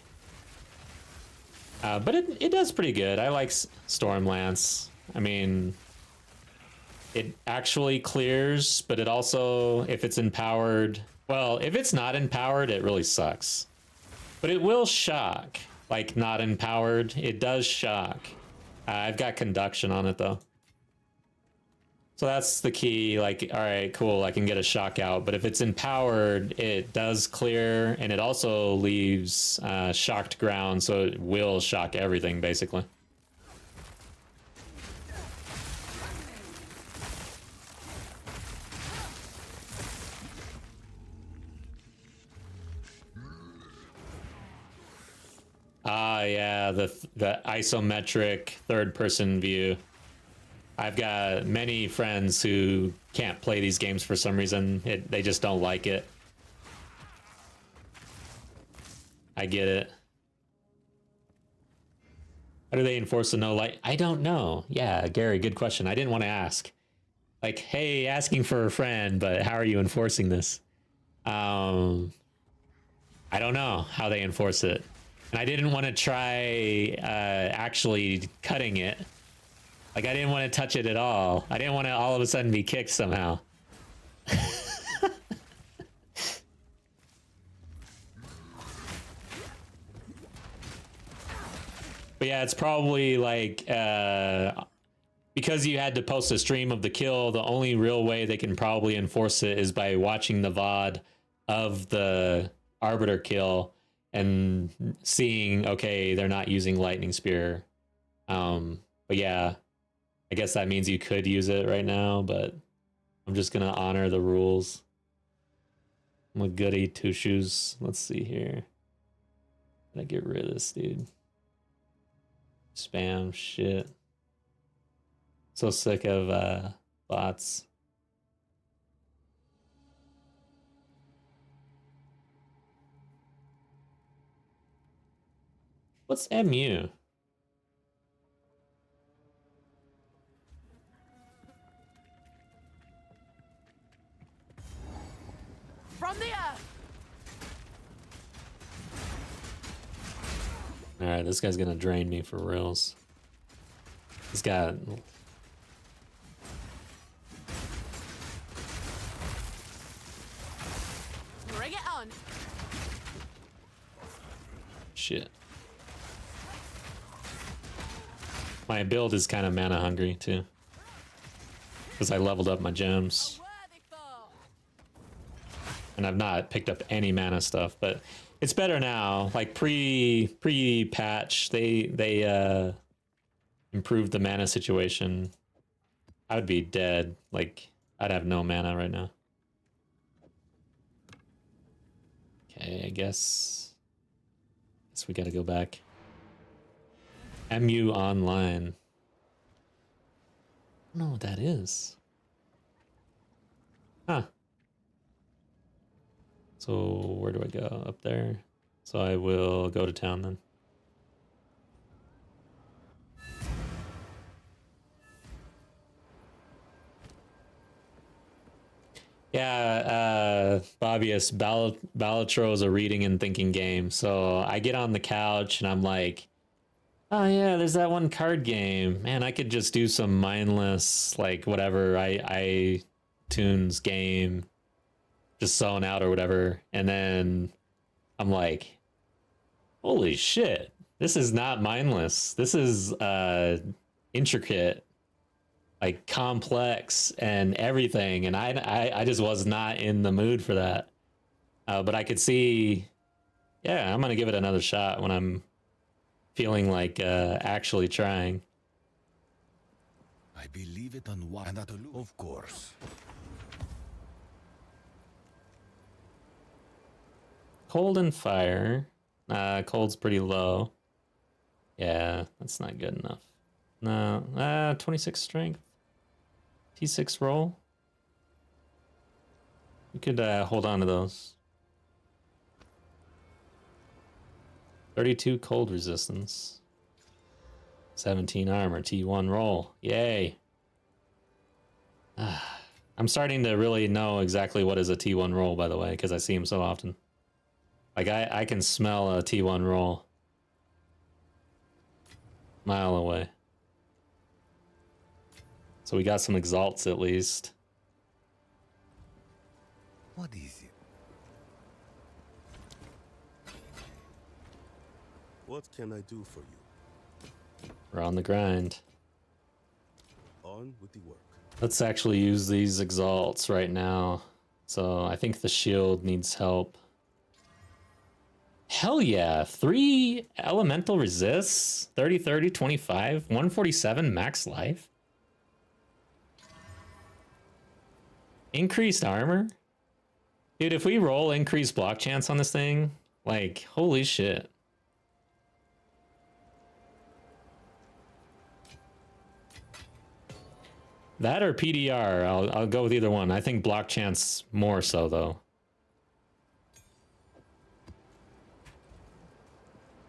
But it does pretty good. I like Storm Lance. I mean, it actually clears, but it also, if it's empowered, well, if it's not empowered, it really sucks. But it will shock. Like, not empowered, it does shock. I've got conduction on it, though. So that's the key, like, all right, cool, I can get a shock out. But if it's empowered, it does clear, and it also leaves shocked ground, so it will shock everything, basically. Ah, yeah, the isometric third person view. I've got many friends who can't play these games for some reason. They just don't like it. I get it. How do they enforce the no light? I don't know. Yeah, Gary, good question. I didn't want to ask. Like, hey, asking for a friend, but how are you enforcing this? I don't know how they enforce it. And I didn't want to try actually cutting it. Like, I didn't want to touch it at all. I didn't want to all of a sudden be kicked somehow. But yeah, it's probably like because you had to post a stream of the kill, the only real way they can probably enforce it is by watching the VOD of the Arbiter kill and seeing, okay, they're not using Lightning Spear. But yeah, I guess that means you could use it right now, but I'm just gonna honor the rules. I'm a goody two shoes. Let's see here. Gotta get rid of this dude. Spam shit. So sick of bots. What's MU? From the earth. All right, this guy's gonna drain me for reals. He's got Bring it on. shit. My build is kind of mana hungry too, because I leveled up my gems, Worthy foe. and I've not picked up any mana stuff, but it's better now. Like pre patch, they improved the mana situation. I would be dead. Like, I'd have no mana right now. Okay, I guess we gotta go back. MU online. I don't know what that is. Huh. So where do I go? Up there. So I will go to town then. Yeah, Bobbius, Balatro is a reading and thinking game. So I get on the couch and I'm like, oh yeah, there's that one card game. Man, I could just do some mindless, like whatever, I tunes game, just zone out or whatever. And then I'm like, holy shit, this is not mindless. This is intricate, like complex and everything. And I just was not in the mood for that. But I could see, yeah, I'm gonna give it another shot when I'm feeling like actually trying. I believe it on what? And that of course. Cold and fire. Cold's pretty low. Yeah, that's not good enough. No, 26 strength. T6 roll. You could hold on to those. 32 cold resistance. 17 armor, T1 roll. Yay. I'm starting to really know exactly what is a T1 roll, by the way, because I see them so often. Like, I can smell a T1 roll. Mile away. So we got some exalts at least. What is it? What can I do for you? We're on the grind. On with the work. Let's actually use these exalts right now. So I think the shield needs help. Hell yeah, 3 elemental resists, 30, 30, 25, 147 max life. Increased armor? Dude, if we roll increased block chance on this thing, like, holy shit. That or PDR. I'll go with either one. I think block chance more so though.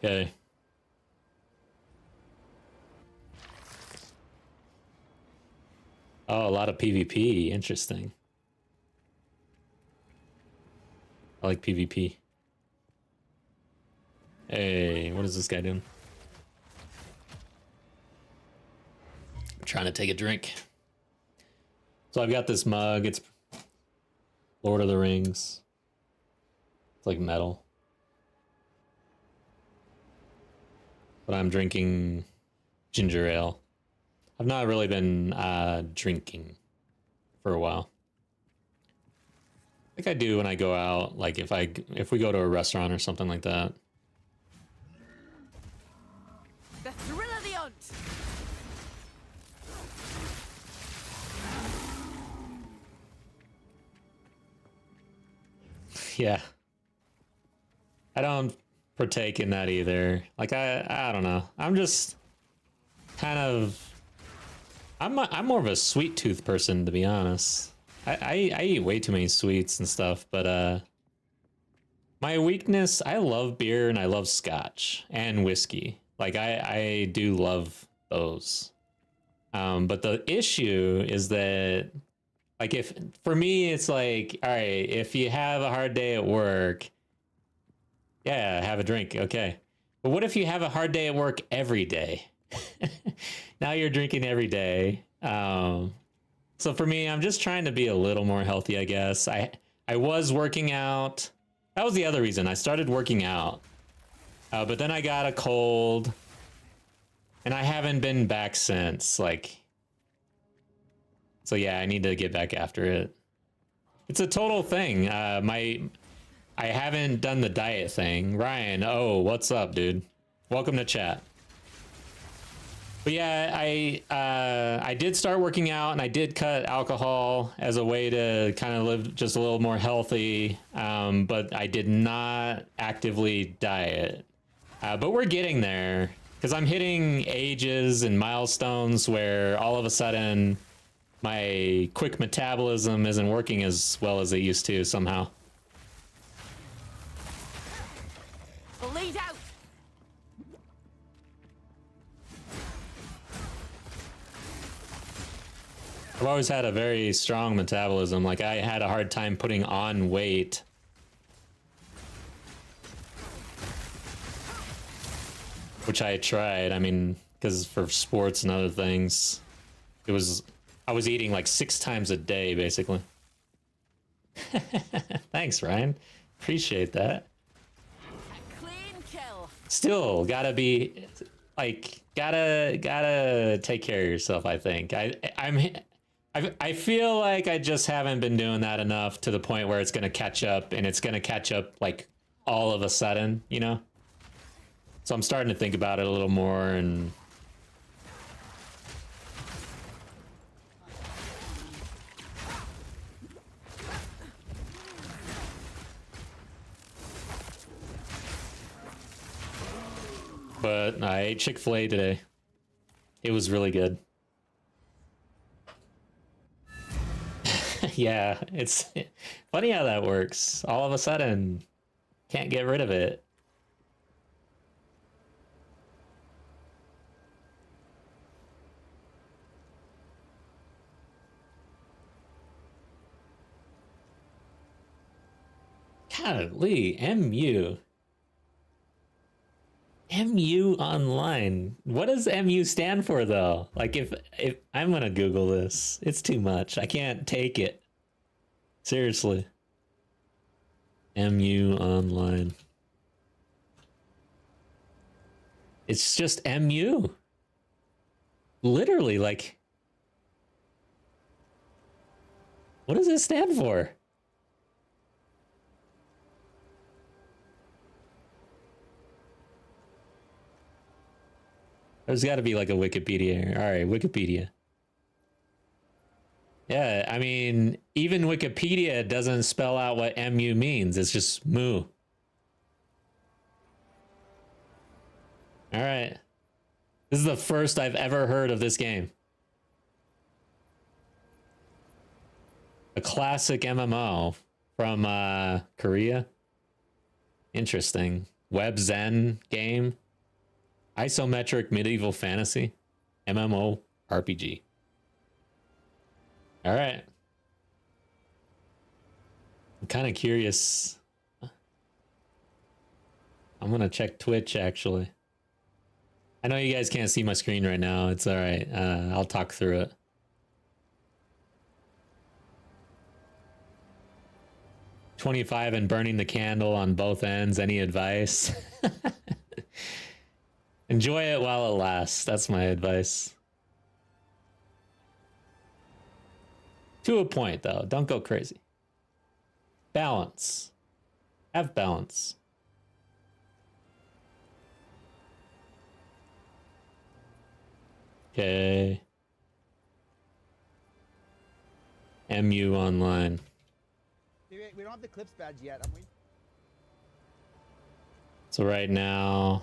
Okay. Oh, a lot of PvP. Interesting. I like PvP. Hey, what is this guy doing? I'm trying to take a drink. So I've got this mug. It's Lord of the Rings. It's like metal. But I'm drinking ginger ale. I've not really been drinking for a while. I think I do when I go out, like if we go to a restaurant or something like that. The thrill of the hunt. Yeah. I don't partake in that either. Like I don't know. I'm just kind of I'm more of a sweet tooth person, to be honest. I eat way too many sweets and stuff, but my weakness, I love beer and I love scotch and whiskey. Like I do love those. But the issue is that like if for me it's like, all right, if you have a hard day at work, yeah, have a drink, okay. But what if you have a hard day at work every day? Now you're drinking every day. So for me, I'm just trying to be a little more healthy, I guess. I was working out. That was the other reason. I started working out. But then I got a cold. And I haven't been back since. Like, so yeah, I need to get back after it. It's a total thing. I haven't done the diet thing. Ryan, oh, what's up, dude? Welcome to chat. But yeah, I did start working out and I did cut alcohol as a way to kind of live just a little more healthy. But I did not actively diet. But we're getting there because I'm hitting ages and milestones where all of a sudden my quick metabolism isn't working as well as it used to somehow. Bleed out. I've always had a very strong metabolism. Like I had a hard time putting on weight. Which I tried. I mean, because for sports and other things, I was eating like 6 times a day, basically. Thanks, Ryan. Appreciate that. A clean kill. Still gotta be like gotta take care of yourself. I think I feel like I just haven't been doing that enough to the point where it's gonna catch up, and it's gonna catch up like all of a sudden, you know. So I'm starting to think about it a little more, and but I ate Chick-fil-A today. It was really good. Yeah, it's funny how that works. All of a sudden, can't get rid of it. Golly, MU. MU online. What does MU stand for though? Like if I'm gonna Google this, it's too much. I can't take it. Seriously. MU online. It's just MU. Literally, like, what does it stand for? There's got to be like a Wikipedia. All right, Wikipedia. Yeah, I mean, even Wikipedia doesn't spell out what MU means. It's just moo. All right. This is the first I've ever heard of this game. A classic MMO from Korea. Interesting. Web Zen game. Isometric medieval fantasy. MMO RPG. All right. I'm kind of curious. I'm gonna check Twitch actually. I know you guys can't see my screen right now. It's all right. I'll talk through it. $25 and burning the candle on both ends. Any advice? Enjoy it while it lasts. That's my advice. To a point, though. Don't go crazy. Balance. Have balance. Okay. MU online. We don't have the clips badge yet. I'm waiting. So right now,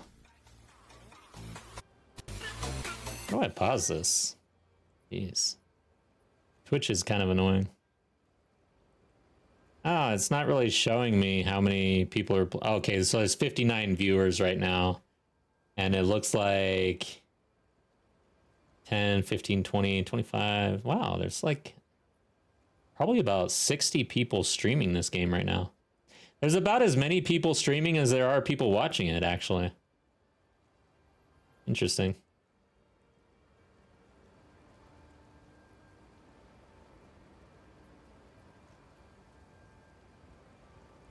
how do I pause this? Jeez. Twitch is kind of annoying. Ah, it's not really showing me how many people are... Okay, so there's 59 viewers right now. And it looks like 10, 15, 20, 25. Wow, there's like probably about 60 people streaming this game right now. There's about as many people streaming as there are people watching it, actually. Interesting.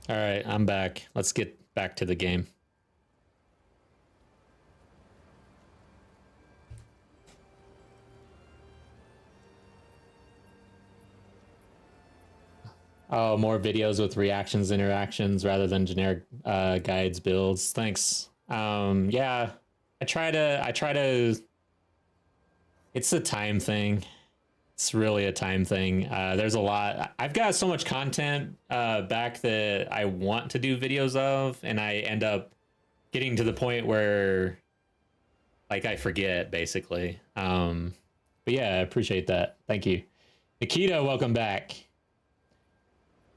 All right, I'm back. Let's get back to the game. Oh, more videos with reactions, interactions rather than generic guides, builds. Thanks. Yeah, I try to. It's a time thing. It's really a time thing. There's a lot. I've got so much content back that I want to do videos of, and I end up getting to the point where, like, I forget basically. But yeah, I appreciate that. Thank you, Nikita. Welcome back.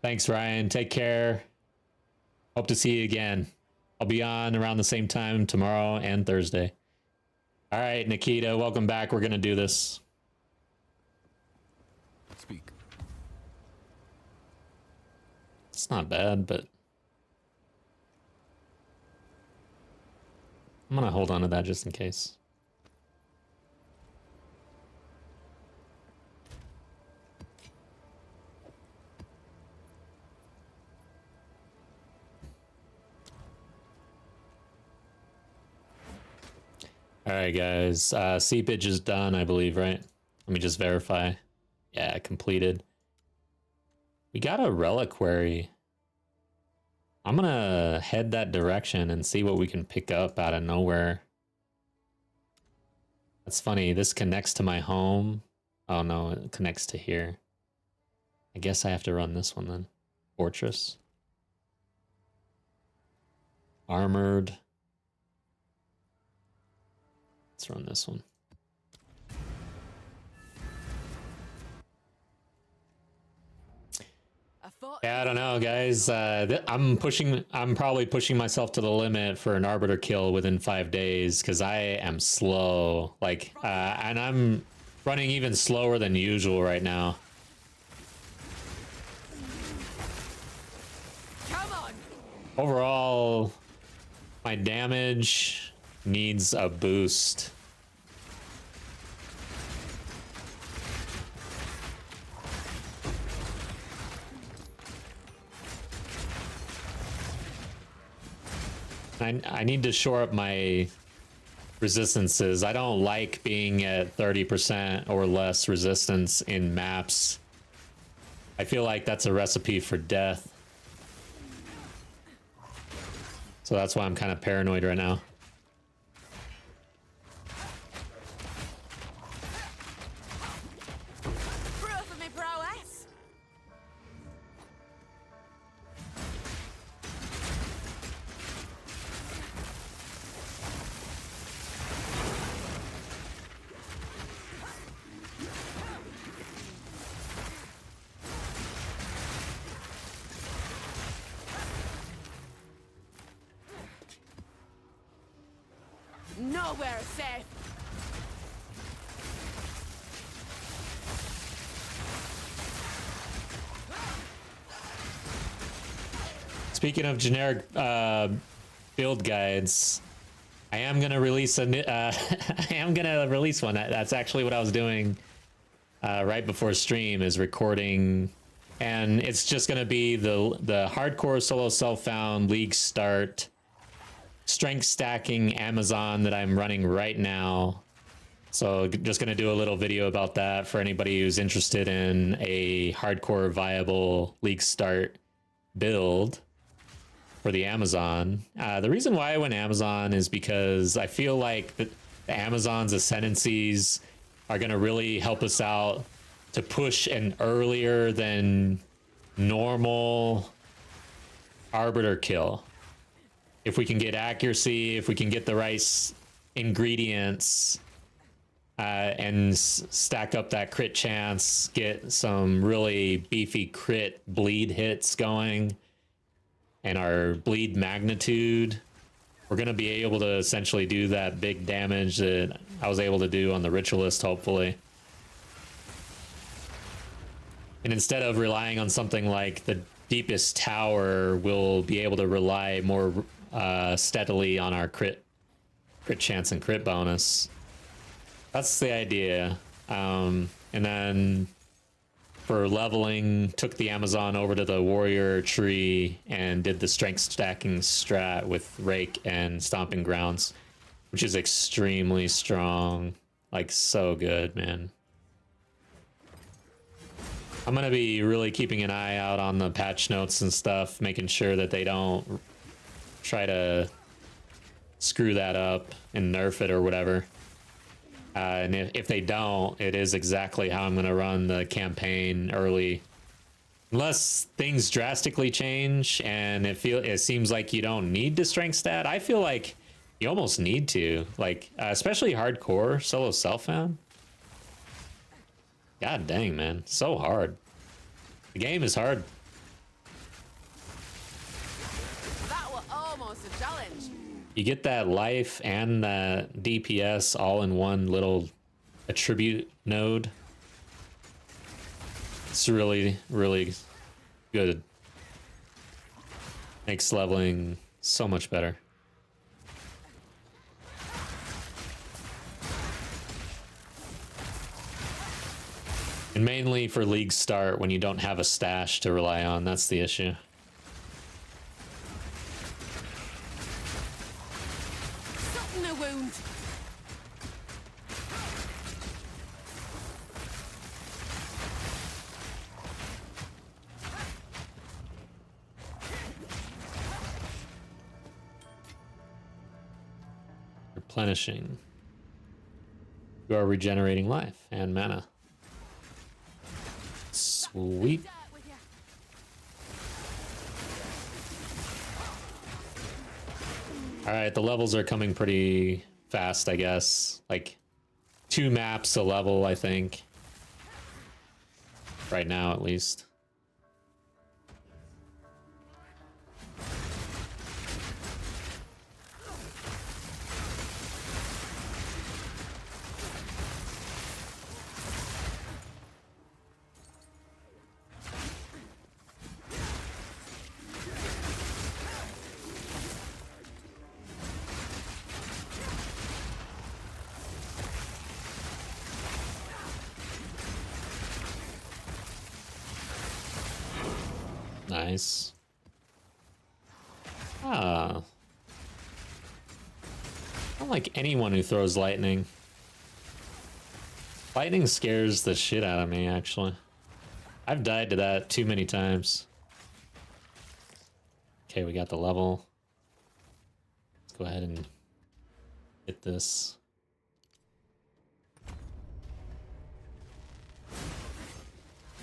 Thanks, Ryan. Take care. Hope to see you again. I'll be on around the same time tomorrow and Thursday. All right, Nikita, welcome back. We're going to do this. Speak. It's not bad, but I'm going to hold on to that just in case. All right, guys. Seepage is done, I believe, right? Let me just verify. Yeah, completed. We got a reliquary. I'm gonna head that direction and see what we can pick up out of nowhere. That's funny. This connects to my home. Oh no, it connects to here. I guess I have to run this one then. Fortress. Armored. Let's run this one. Yeah, I don't know, guys. I'm probably pushing myself to the limit for an Arbiter kill within 5 days because I am slow. Like, and I'm running even slower than usual right now. Come on. Overall, my damage needs a boost. I need to shore up my resistances. I don't like being at 30% or less resistance in maps. I feel like that's a recipe for death. So that's why I'm kind of paranoid right now. Proof of me prowess. Nowhere safe. Speaking of generic build guides, I am gonna release I am gonna release one. That's actually what I was doing right before stream, is recording, and it's just gonna be the hardcore solo self-found league start strength stacking Amazon that I'm running right now. So just gonna do a little video about that for anybody who's interested in a hardcore viable league start build for the Amazon. The reason why I went Amazon is because I feel like the Amazon's ascendancies are going to really help us out to push an earlier than normal Arbiter kill. If we can get accuracy, if we can get the right ingredients, and stack up that crit chance, get some really beefy crit bleed hits going, and our bleed magnitude, we're going to be able to essentially do that big damage that I was able to do on the Ritualist, hopefully. And instead of relying on something like the Deepest Tower, we'll be able to rely more steadily on our crit chance and crit bonus. That's the idea. And then for leveling, took the Amazon over to the warrior tree and did the strength stacking strat with Rake and Stomping Grounds, which is extremely strong. Like, so good, man. I'm going to be really keeping an eye out on the patch notes and stuff, making sure that they don't try to screw that up and nerf it or whatever. And if they don't, it is exactly how I'm going to run the campaign early. Unless things drastically change and it seems like you don't need to strength stat. I feel like you almost need to. Like, especially hardcore solo self-found. God dang, man. So hard. The game is hard. That was almost a challenge. You get that life and that DPS all in one little attribute node. It's really, really good. Makes leveling so much better. And mainly for league start, when you don't have a stash to rely on, that's the issue. Something a wound. Replenishing. You are regenerating life and mana. Sweet. Dirt with ya. Alright, the levels are coming pretty fast, I guess. Like 2 maps a level, I think. Right now, at least. Nice. Ah. I don't like anyone who throws lightning. Lightning scares the shit out of me, actually. I've died to that too many times. Okay, we got the level. Let's go ahead and hit this.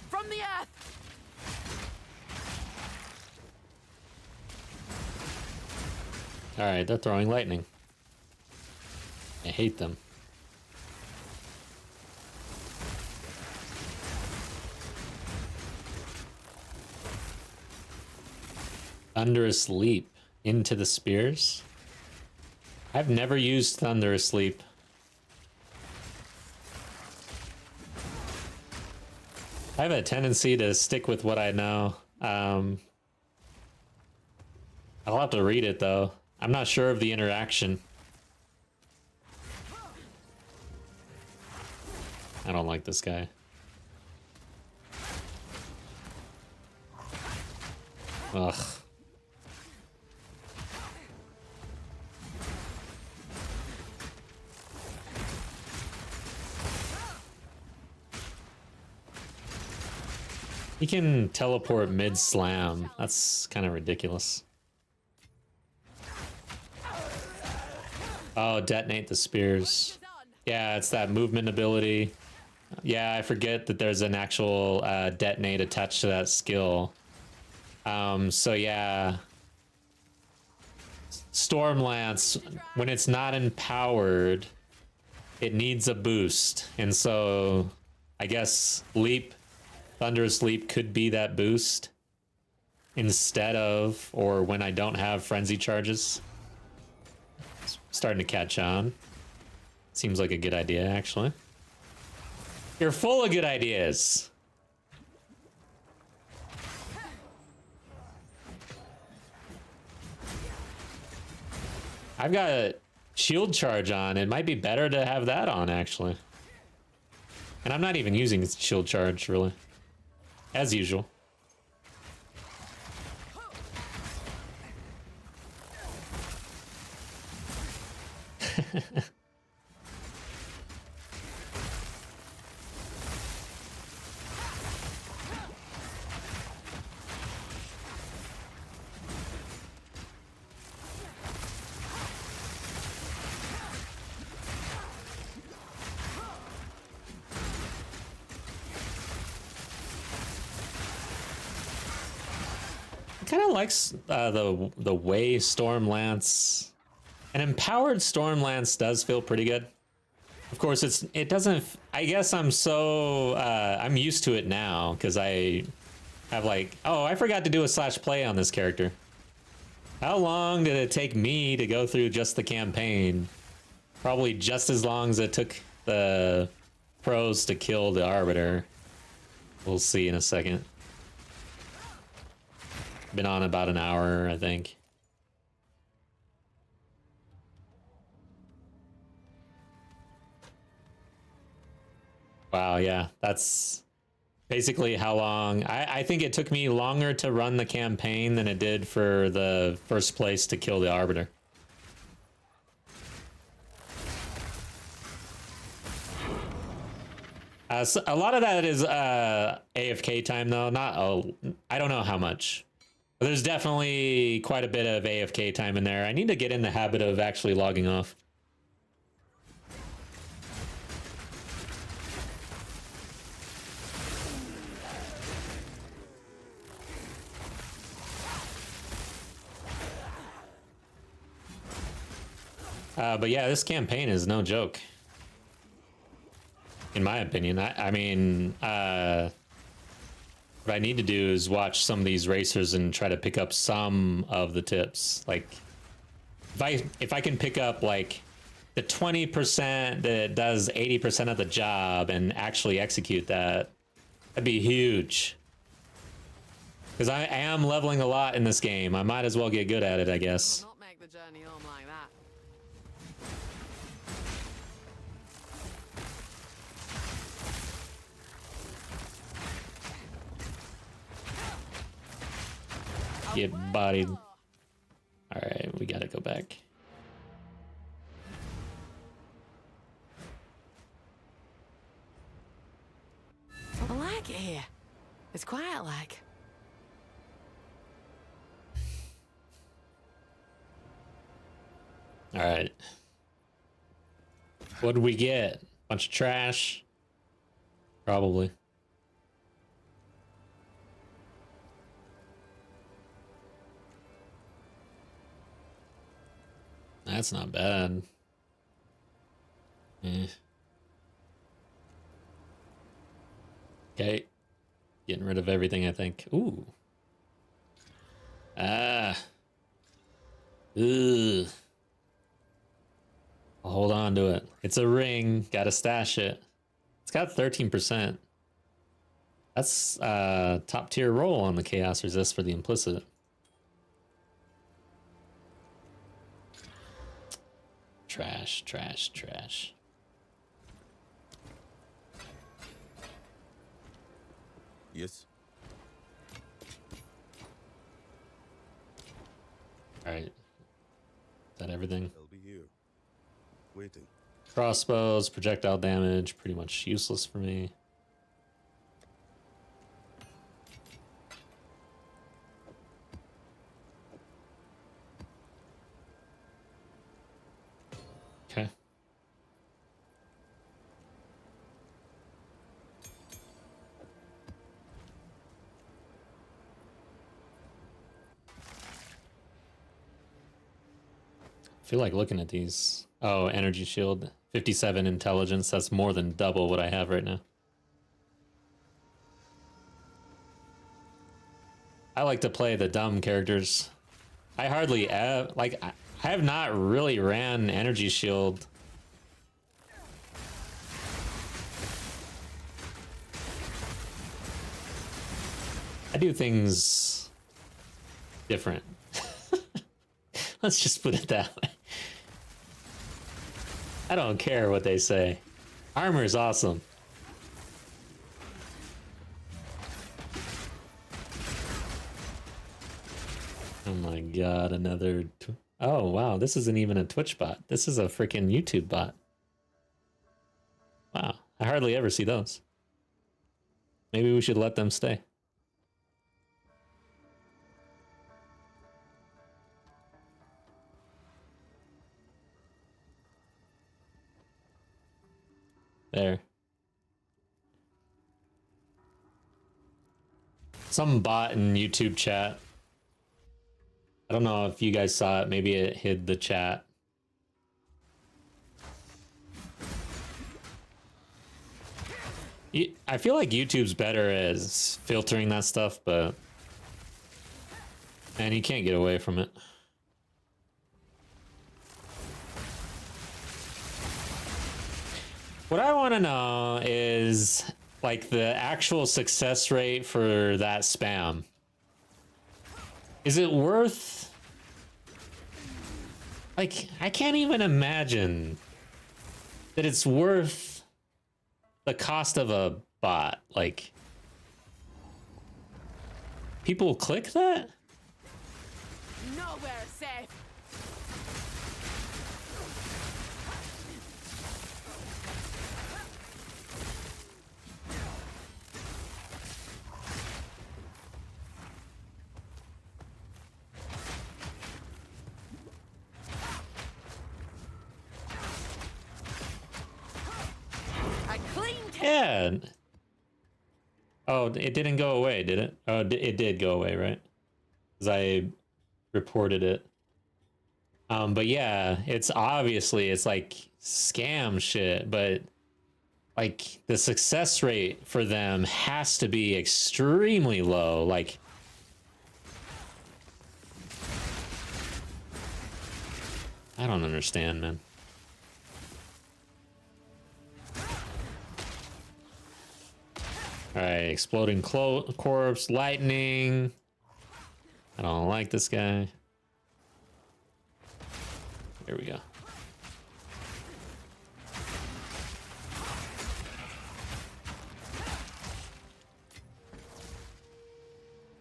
From the earth. Alright, they're throwing lightning. I hate them. Thunderous leap into the spears. I've never used Thunder Asleep. I have a tendency to stick with what I know. I'll have to read it though. I'm not sure of the interaction. I don't like this guy. Ugh. He can teleport mid-slam. That's kind of ridiculous. Oh, detonate the spears. Yeah, it's that movement ability. Yeah, I forget that there's an actual detonate attached to that skill. So yeah. Stormlance, when it's not empowered, it needs a boost. And so I guess Thunderous Leap could be that boost instead of, or when I don't have frenzy charges. It's starting to catch on. Seems like a good idea, actually. You're full of good ideas. I've got a shield charge on. It might be better to have that on, actually. And I'm not even using shield charge, really. As usual. Kind of likes the way Stormlance, an empowered Stormlance does feel pretty good. Of course, it doesn't. I guess I'm used to it now because I have like, oh, I forgot to do a slash play on this character. How long did it take me to go through just the campaign? Probably just as long as it took the pros to kill the Arbiter. We'll see in a second. Been on about an hour, I think. Wow, yeah, that's basically how long. I think it took me longer to run the campaign than it did for the first place to kill the Arbiter. So a lot of that is AFK time, though. I don't know how much. But there's definitely quite a bit of AFK time in there. I need to get in the habit of actually logging off. But yeah, this campaign is no joke. In my opinion. I mean, what I need to do is watch some of these racers and try to pick up some of the tips. Like, if I can pick up like the 20% that does 80% of the job and actually execute that, that'd be huge. Because I am leveling a lot in this game. I might as well get good at it, I guess. Not make the journey home like that. Get bodied. Alright, we gotta go back. I like it here. It's quiet like. Alright. What did we get? Bunch of trash? Probably. That's not bad. Okay. Getting rid of everything, I think. Ooh. Ah. Ugh. hold on to it. It's a ring. Gotta stash it. It's got 13%. That's top tier roll on the Chaos Resist for the implicit. Trash, trash, trash. Yes. Alright. Is that everything? I'll be here. Waiting. Crossbows, projectile damage, pretty much useless for me. Okay. I feel like looking at these. Oh, energy shield. 57 intelligence. That's more than double what I have right now. I like to play the dumb characters. I hardly like I have not really ran energy shield. I do things different. Let's just put it that way. I don't care what they say. Armor is awesome. Oh my god, another... Oh wow, this isn't even a Twitch bot. This is a freaking YouTube bot. Wow, I hardly ever see those. Maybe we should let them stay. There. Some bot in YouTube chat. I don't know if you guys saw it. Maybe it hid the chat. I feel like YouTube's better at filtering that stuff, but... And you can't get away from it. What I want to know is, like, the actual success rate for that spam. Is it worth... Like, I can't even imagine that it's worth the cost of a bot. Like, people click that? Nowhere safe. I cleaned it. Yeah. Oh, it didn't go away, did it? Oh, it did go away, right? Because I reported it. But yeah, it's obviously, it's like scam shit, but like the success rate for them has to be extremely low. Like, I don't understand, man. All right, exploding corpse, lightning. I don't like this guy. Here we go.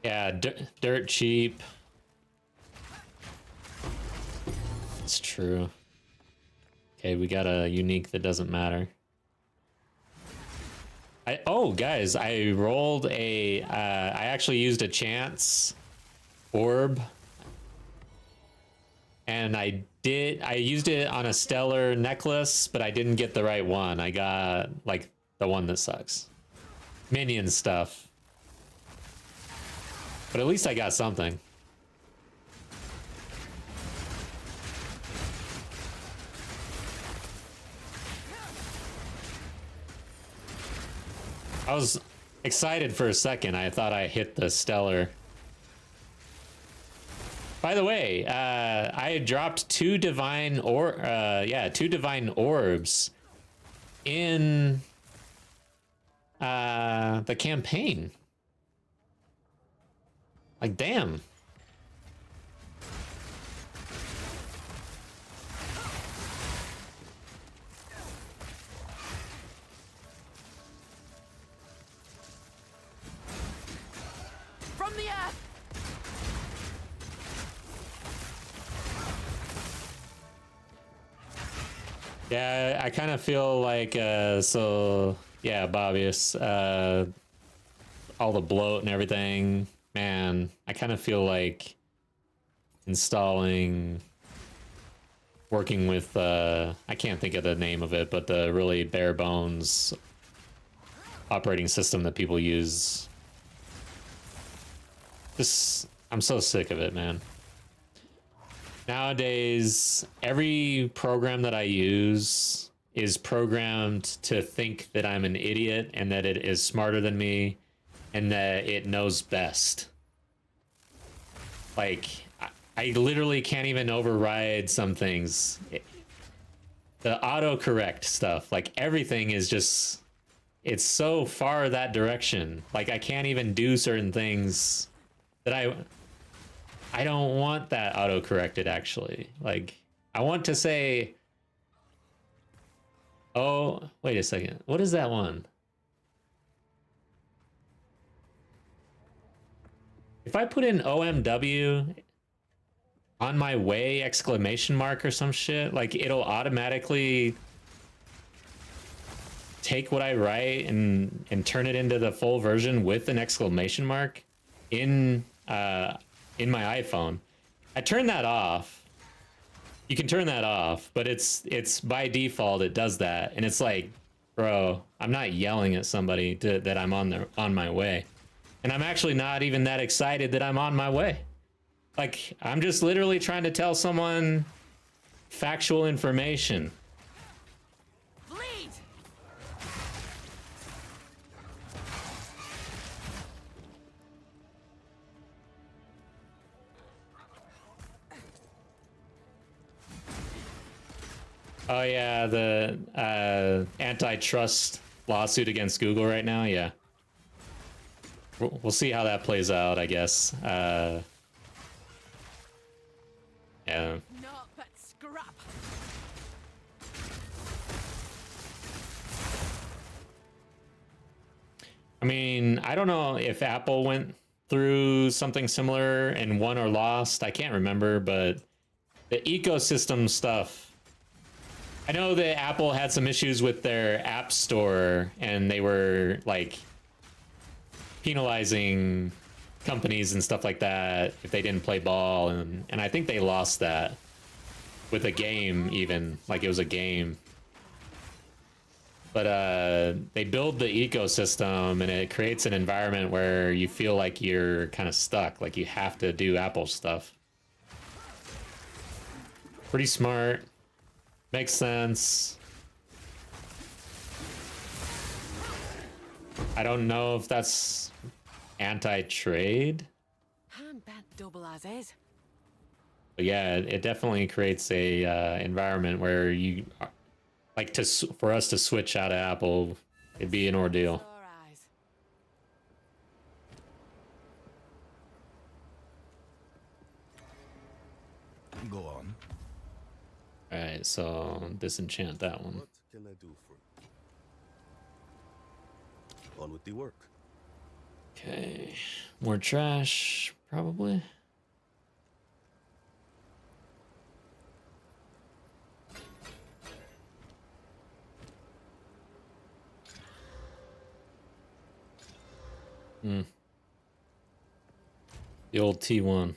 Yeah, dirt cheap. It's true. Okay, we got a unique that doesn't matter. Oh, guys, I rolled a... I actually used a chance orb. And I used it on a stellar necklace, but I didn't get the right one. I got, like, the one that sucks. Minion stuff. But at least I got something. I was excited for a second. I thought I hit the stellar. By the way, I had dropped two divine orbs in the campaign. Like, damn. From the earth! Yeah, I kind of feel like, so, yeah, Bobbius, all the bloat and everything, man, I kind of feel like installing, working with, I can't think of the name of it, but the really bare bones operating system that people use. I'm so sick of it, man. Nowadays, every program that I use is programmed to think that I'm an idiot and that it is smarter than me and that it knows best. Like, I literally can't even override some things. The autocorrect stuff, like everything is just, it's so far that direction. Like, I can't even do certain things that I don't want that auto-corrected, actually. Like, I want to say, oh, wait a second. What is that one? If I put in OMW on my way exclamation mark or some shit, like, it'll automatically take what I write and turn it into the full version with an exclamation mark in my iPhone. I turned that off. You can turn that off, but it's by default it does that, and it's like, bro, I'm not yelling at somebody that I'm on my way, and I'm actually not even that excited that I'm on my way. Like, I'm just literally trying to tell someone factual information. Bleed! Oh yeah, the antitrust lawsuit against Google right now. Yeah, we'll see how that plays out, I guess. Yeah. Not but scrap! I mean, I don't know if Apple went through something similar and won or lost. I can't remember, but the ecosystem stuff. I know that Apple had some issues with their App Store, and they were like penalizing companies and stuff like that if they didn't play ball, and I think they lost that with a game, even like it was a game. But they build the ecosystem, and it creates an environment where you feel like you're kind of stuck, like you have to do Apple stuff. Pretty smart. Makes sense. I don't know if that's anti-trade. Hand bent double as is. But yeah, it definitely creates a environment where you like for us to switch out of Apple, it'd be an ordeal. Sore eyes. Go on. All right, so disenchant that one. What can I do for you? On with the work. Okay, more trash, probably. The old T1.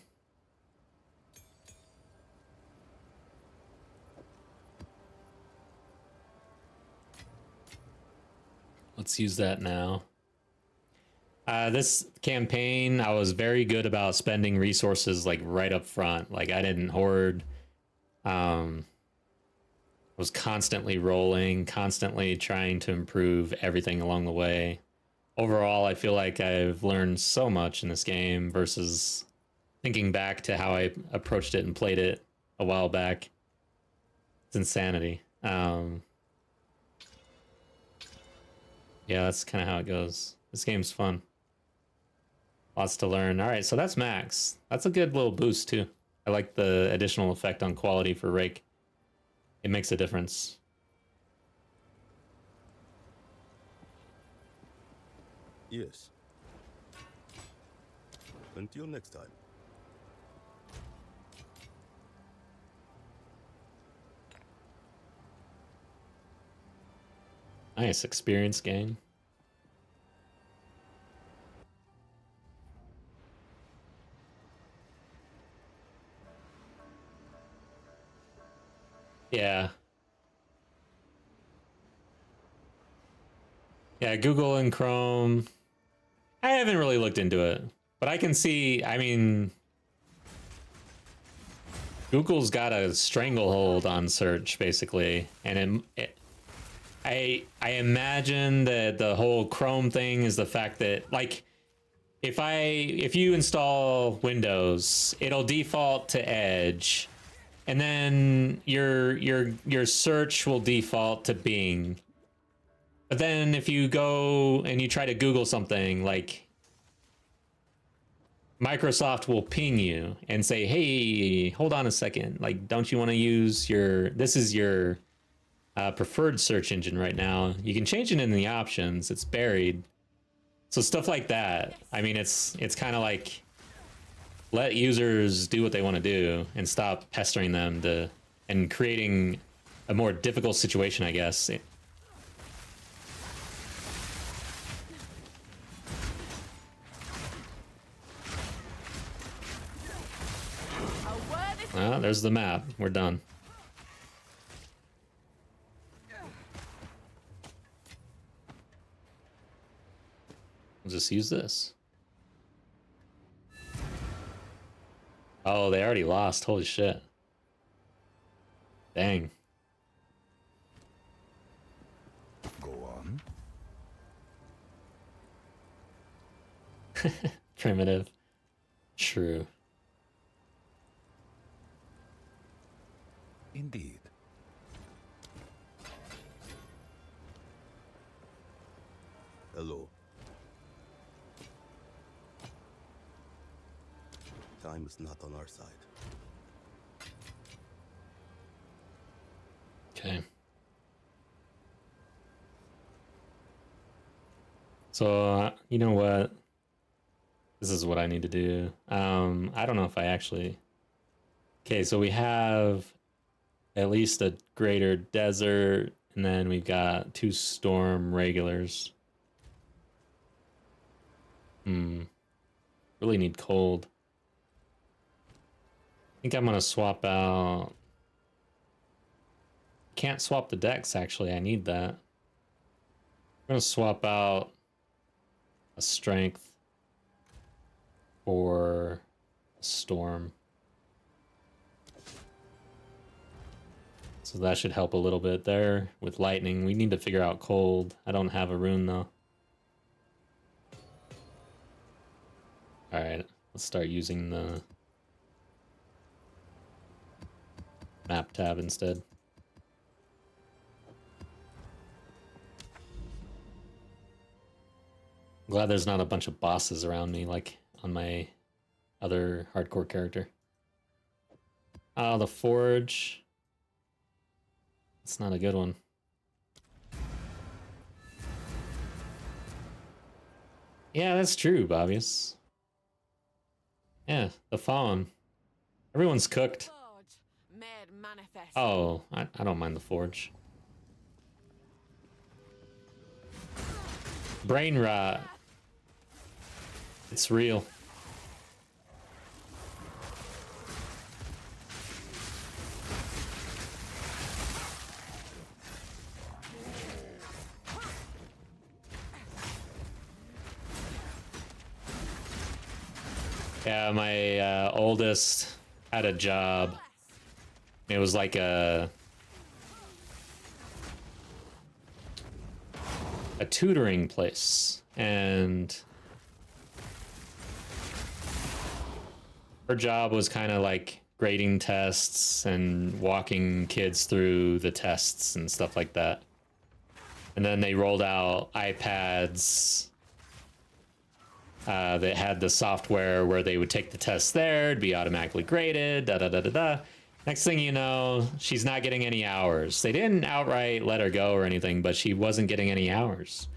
Let's use that now. This campaign, I was very good about spending resources like right up front. Like, I didn't hoard. I was constantly rolling, constantly trying to improve everything along the way. Overall, I feel like I've learned so much in this game versus thinking back to how I approached it and played it a while back. It's insanity. Yeah, that's kind of how it goes. This game's fun. Lots to learn. All right, so that's max. That's a good little boost too. I like the additional effect on quality for Rake. It makes a difference. Yes. Until next time. Nice experience gain. Yeah. Yeah, Google and Chrome. I haven't really looked into it, but I can see, I mean, Google's got a stranglehold on search basically, and I imagine that the whole Chrome thing is the fact that, like, if you install Windows, it'll default to Edge, and then your search will default to Bing. But then if you go and you try to Google something, like, Microsoft will ping you and say, "Hey, hold on a second. Like, don't you want to use this is your preferred search engine right now. You can change it in the options. It's buried." So stuff like that. I mean, it's kind of like, let users do what they want to do and stop pestering them and creating a more difficult situation, I guess. Well, there's the map. We're done. We'll just use this. Oh, they already lost. Holy shit. Dang. Go on. Primitive. True. Indeed. Hello. Time is not on our side. Okay. So, you know what? This is what I need to do. I don't know if I actually... Okay, so we have at least a greater desert, and then we've got 2 storm regulars. Really need cold. I think I'm gonna swap out... Can't swap the decks, actually. I need that. I'm gonna swap out a strength for a storm. So that should help a little bit there with lightning. We need to figure out cold. I don't have a rune though. Alright, let's start using the map tab instead. I'm glad there's not a bunch of bosses around me like on my other hardcore character. Oh, the forge. It's not a good one. Yeah, that's true, Bobbius. Yeah, the fawn. Everyone's cooked. Forge, made manifest. Oh, I don't mind the forge. Brain rot. It's real. Yeah, my oldest had a job. It was like a tutoring place, and her job was kind of like grading tests and walking kids through the tests and stuff like that. And then they rolled out iPads that had the software where they would take the test there, it'd be automatically graded, da da da da da. Next thing you know, she's not getting any hours. They didn't outright let her go or anything, but she wasn't getting any hours.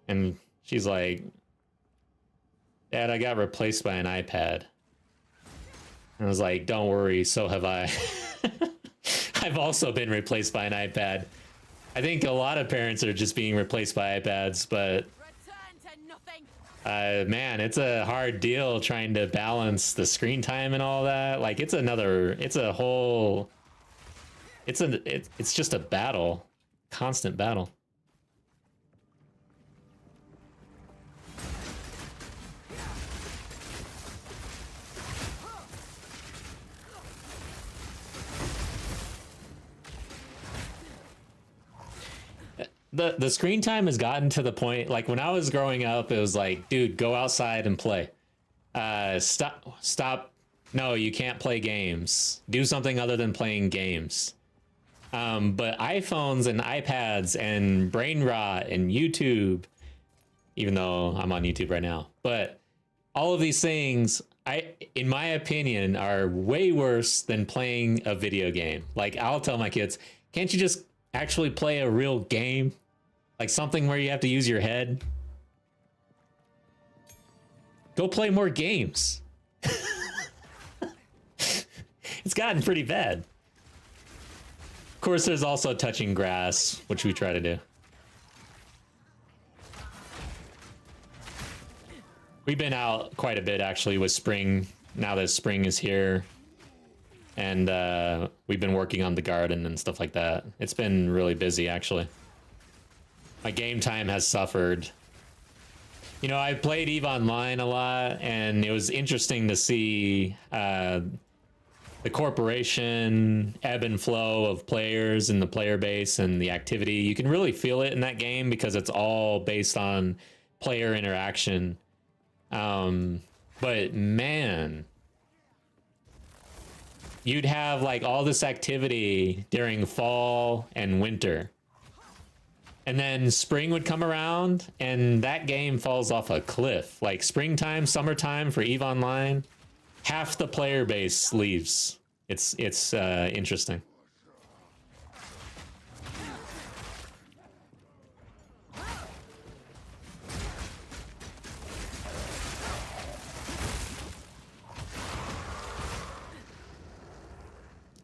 And she's like, Dad, I got replaced by an iPad. And I was like, don't worry, so have I. I've also been replaced by an iPad. I think a lot of parents are just being replaced by iPads, but man, it's a hard deal trying to balance the screen time and all that. Like, it's just a battle, constant battle. The screen time has gotten to the point, like when I was growing up, it was like, dude, go outside and play. Stop. No, you can't play games. Do something other than playing games. But iPhones and iPads and brain rot and YouTube, even though I'm on YouTube right now, but all of these things, in my opinion, are way worse than playing a video game. Like, I'll tell my kids, can't you just actually play a real game? Like something where you have to use your head? Go play more games. It's gotten pretty bad. Of course, there's also touching grass, which we try to do. We've been out quite a bit, actually, with spring, now that spring is here. And we've been working on the garden and stuff like that. It's been really busy, actually. My game time has suffered. You know, I played EVE Online a lot, and it was interesting to see the corporation ebb and flow of players and the player base and the activity. You can really feel it in that game because it's all based on player interaction. But man, you'd have like all this activity during fall and winter. And then spring would come around and that game falls off a cliff. Like springtime, summertime for EVE Online, half the player base leaves. It's interesting.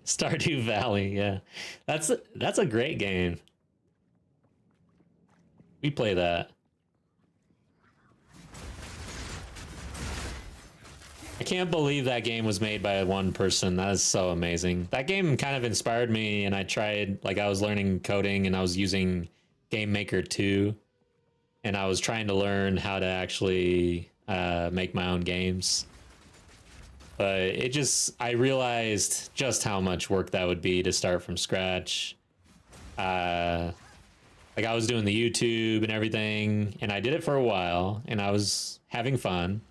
Stardew Valley, yeah. That's a great game. We play that. I can't believe that game was made by one person. That is so amazing. That game kind of inspired me, and I tried, like, I was learning coding and I was using Game Maker 2, and I was trying to learn how to actually make my own games. But I realized just how much work that would be to start from scratch. Like, I was doing the YouTube and everything, and I did it for a while, and I was having fun.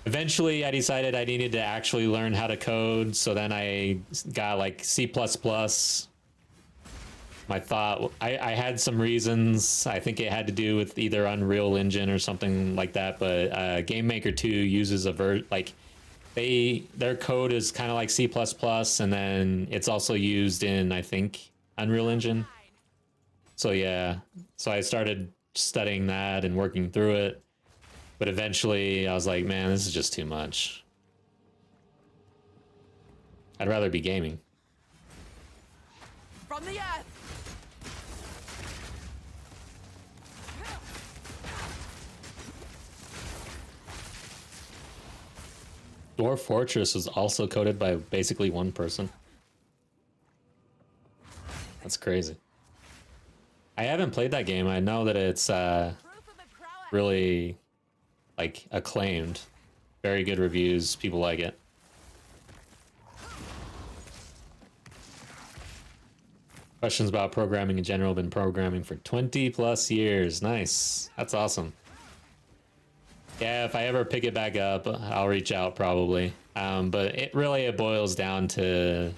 Eventually, I decided I needed to actually learn how to code, so then I got, like, C++. My thought, I had some reasons. I think it had to do with either Unreal Engine or something like that, but Game Maker 2 uses their code is kind of like C++, and then it's also used in, I think, Unreal Engine. So yeah, so I started studying that and working through it. But eventually I was like, man, this is just too much. I'd rather be gaming. From the earth. Dwarf Fortress was also coded by basically one person. That's crazy. I haven't played that game. I know that it's really, like, acclaimed. Very good reviews. People like it. Questions about programming in general. Been programming for 20 plus years. Nice. That's awesome. Yeah, if I ever pick it back up, I'll reach out probably. But it boils down to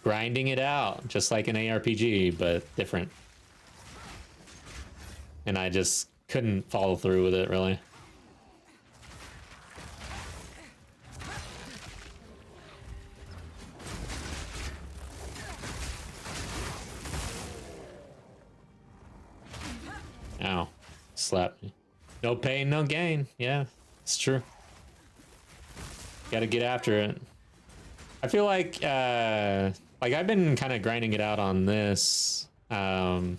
grinding it out, just like an ARPG, but different. And I just couldn't follow through with it, really. Ow. Slapped me. No pain, no gain. Yeah, it's true. Gotta get after it. I feel like I've been kind of grinding it out on this. Of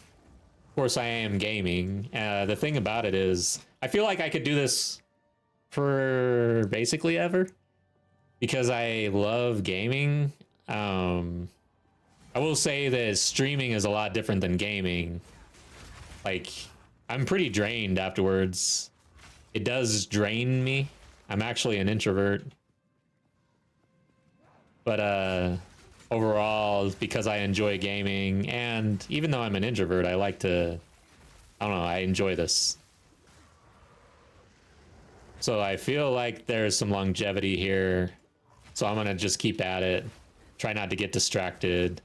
course, I am gaming. The thing about it is, I feel like I could do this for basically ever because I love gaming. I will say that streaming is a lot different than gaming. Like, I'm pretty drained afterwards. It does drain me. I'm actually an introvert. But overall, because I enjoy gaming, and even though I'm an introvert, I like to, I don't know, I enjoy this. So I feel like there's some longevity here. So I'm gonna just keep at it. Try not to get distracted.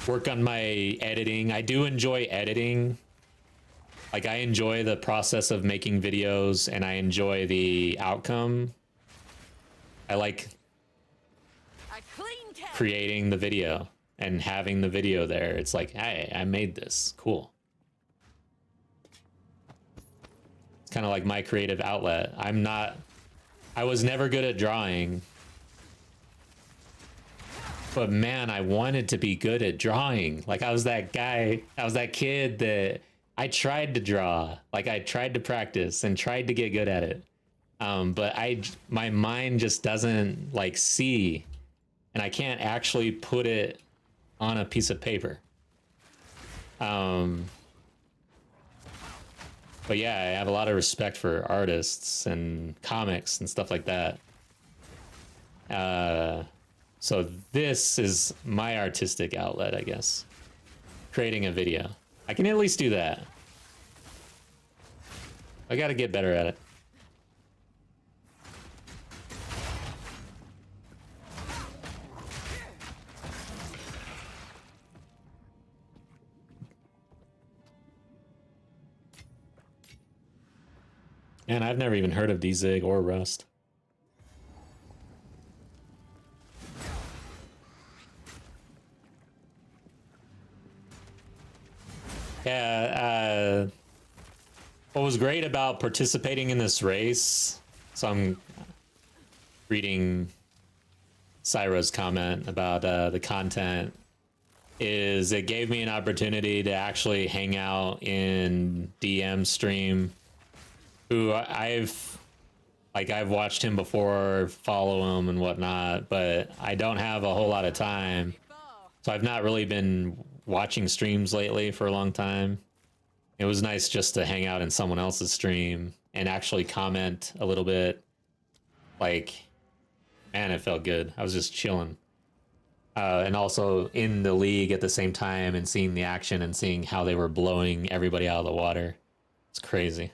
Work on my editing. I do enjoy editing. Like, I enjoy the process of making videos and I enjoy the outcome. I like creating the video and having the video there. It's like, hey, I made this. Cool. It's kind of like my creative outlet. I was never good at drawing. But man, I wanted to be good at drawing. Like, I was that guy, I was that kid that I tried to draw. Like, I tried to practice and tried to get good at it. But my mind just doesn't like see, and I can't actually put it on a piece of paper. But yeah, I have a lot of respect for artists and comics and stuff like that. So this is my artistic outlet, I guess. Creating a video. I can at least do that. I gotta get better at it. And I've never even heard of D-Zig or Rust. Yeah, what was great about participating in this race, so I'm reading Syra's comment about the content, is it gave me an opportunity to actually hang out in DM stream, who I've watched him before, follow him and whatnot, but I don't have a whole lot of time. So I've not really been watching streams lately for a long time. It was nice just to hang out in someone else's stream and actually comment a little bit. Like, man, it felt good. I was just chilling. And also in the league at the same time and seeing the action and seeing how they were blowing everybody out of the water. It's crazy.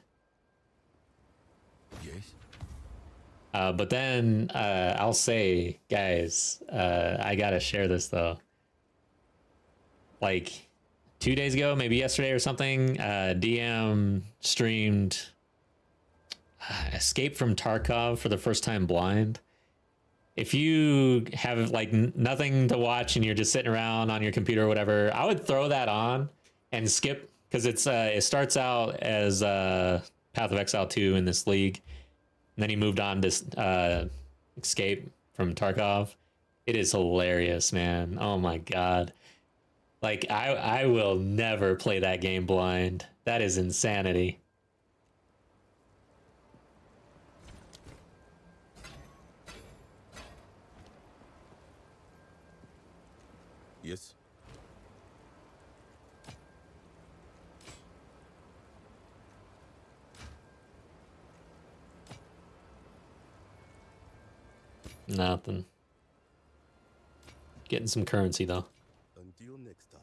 Yes. But then I'll say, guys, I gotta share this though. Like 2 days ago, maybe yesterday or something, DM streamed Escape from Tarkov for the first time blind. If you have like nothing to watch and you're just sitting around on your computer or whatever, I would throw that on and skip, because it starts out as Path of Exile 2 in this league, and then he moved on to Escape from Tarkov. It is hilarious, man. Oh my god. Like, I will never play that game blind. That is insanity. Yes. Nothing. Getting some currency though. Until next time.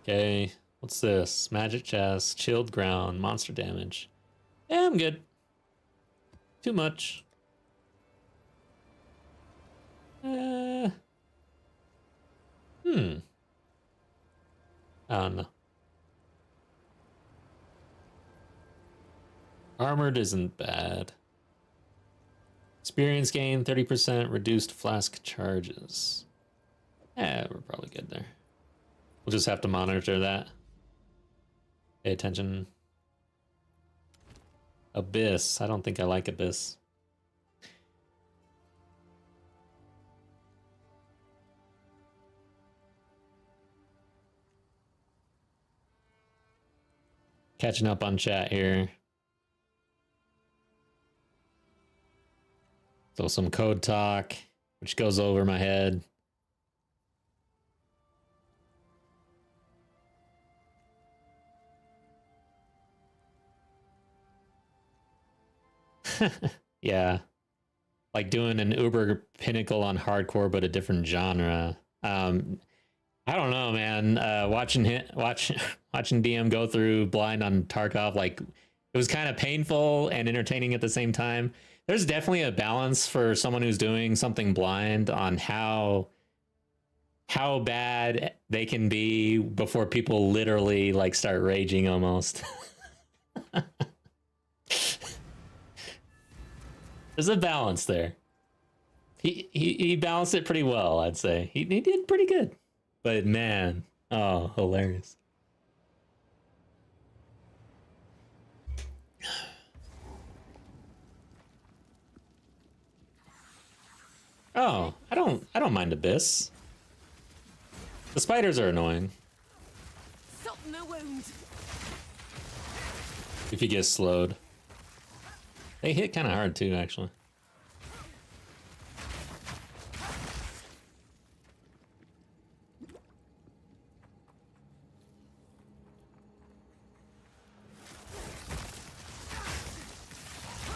Okay, what's this? Magic chest, chilled ground, monster damage. Yeah, I'm good. Too much. I don't know. Armored isn't bad. Experience gain 30%, reduced flask charges. Yeah, we're probably good there. We'll just have to monitor that. Pay attention. Abyss. I don't think I like Abyss. Catching up on chat here. So some code talk, which goes over my head. Yeah. Like doing an Uber Pinnacle on hardcore, but a different genre. I don't know, man. Watching DM go through blind on Tarkov, like it was kind of painful and entertaining at the same time. There's definitely a balance for someone who's doing something blind on how bad they can be before people literally like start raging almost. There's a balance there. He balanced it pretty well, I'd say. He did pretty good. But man, oh, hilarious. Oh, I don't mind Abyss. The spiders are annoying Something a wound. if you get slowed. They hit kind of hard too, actually.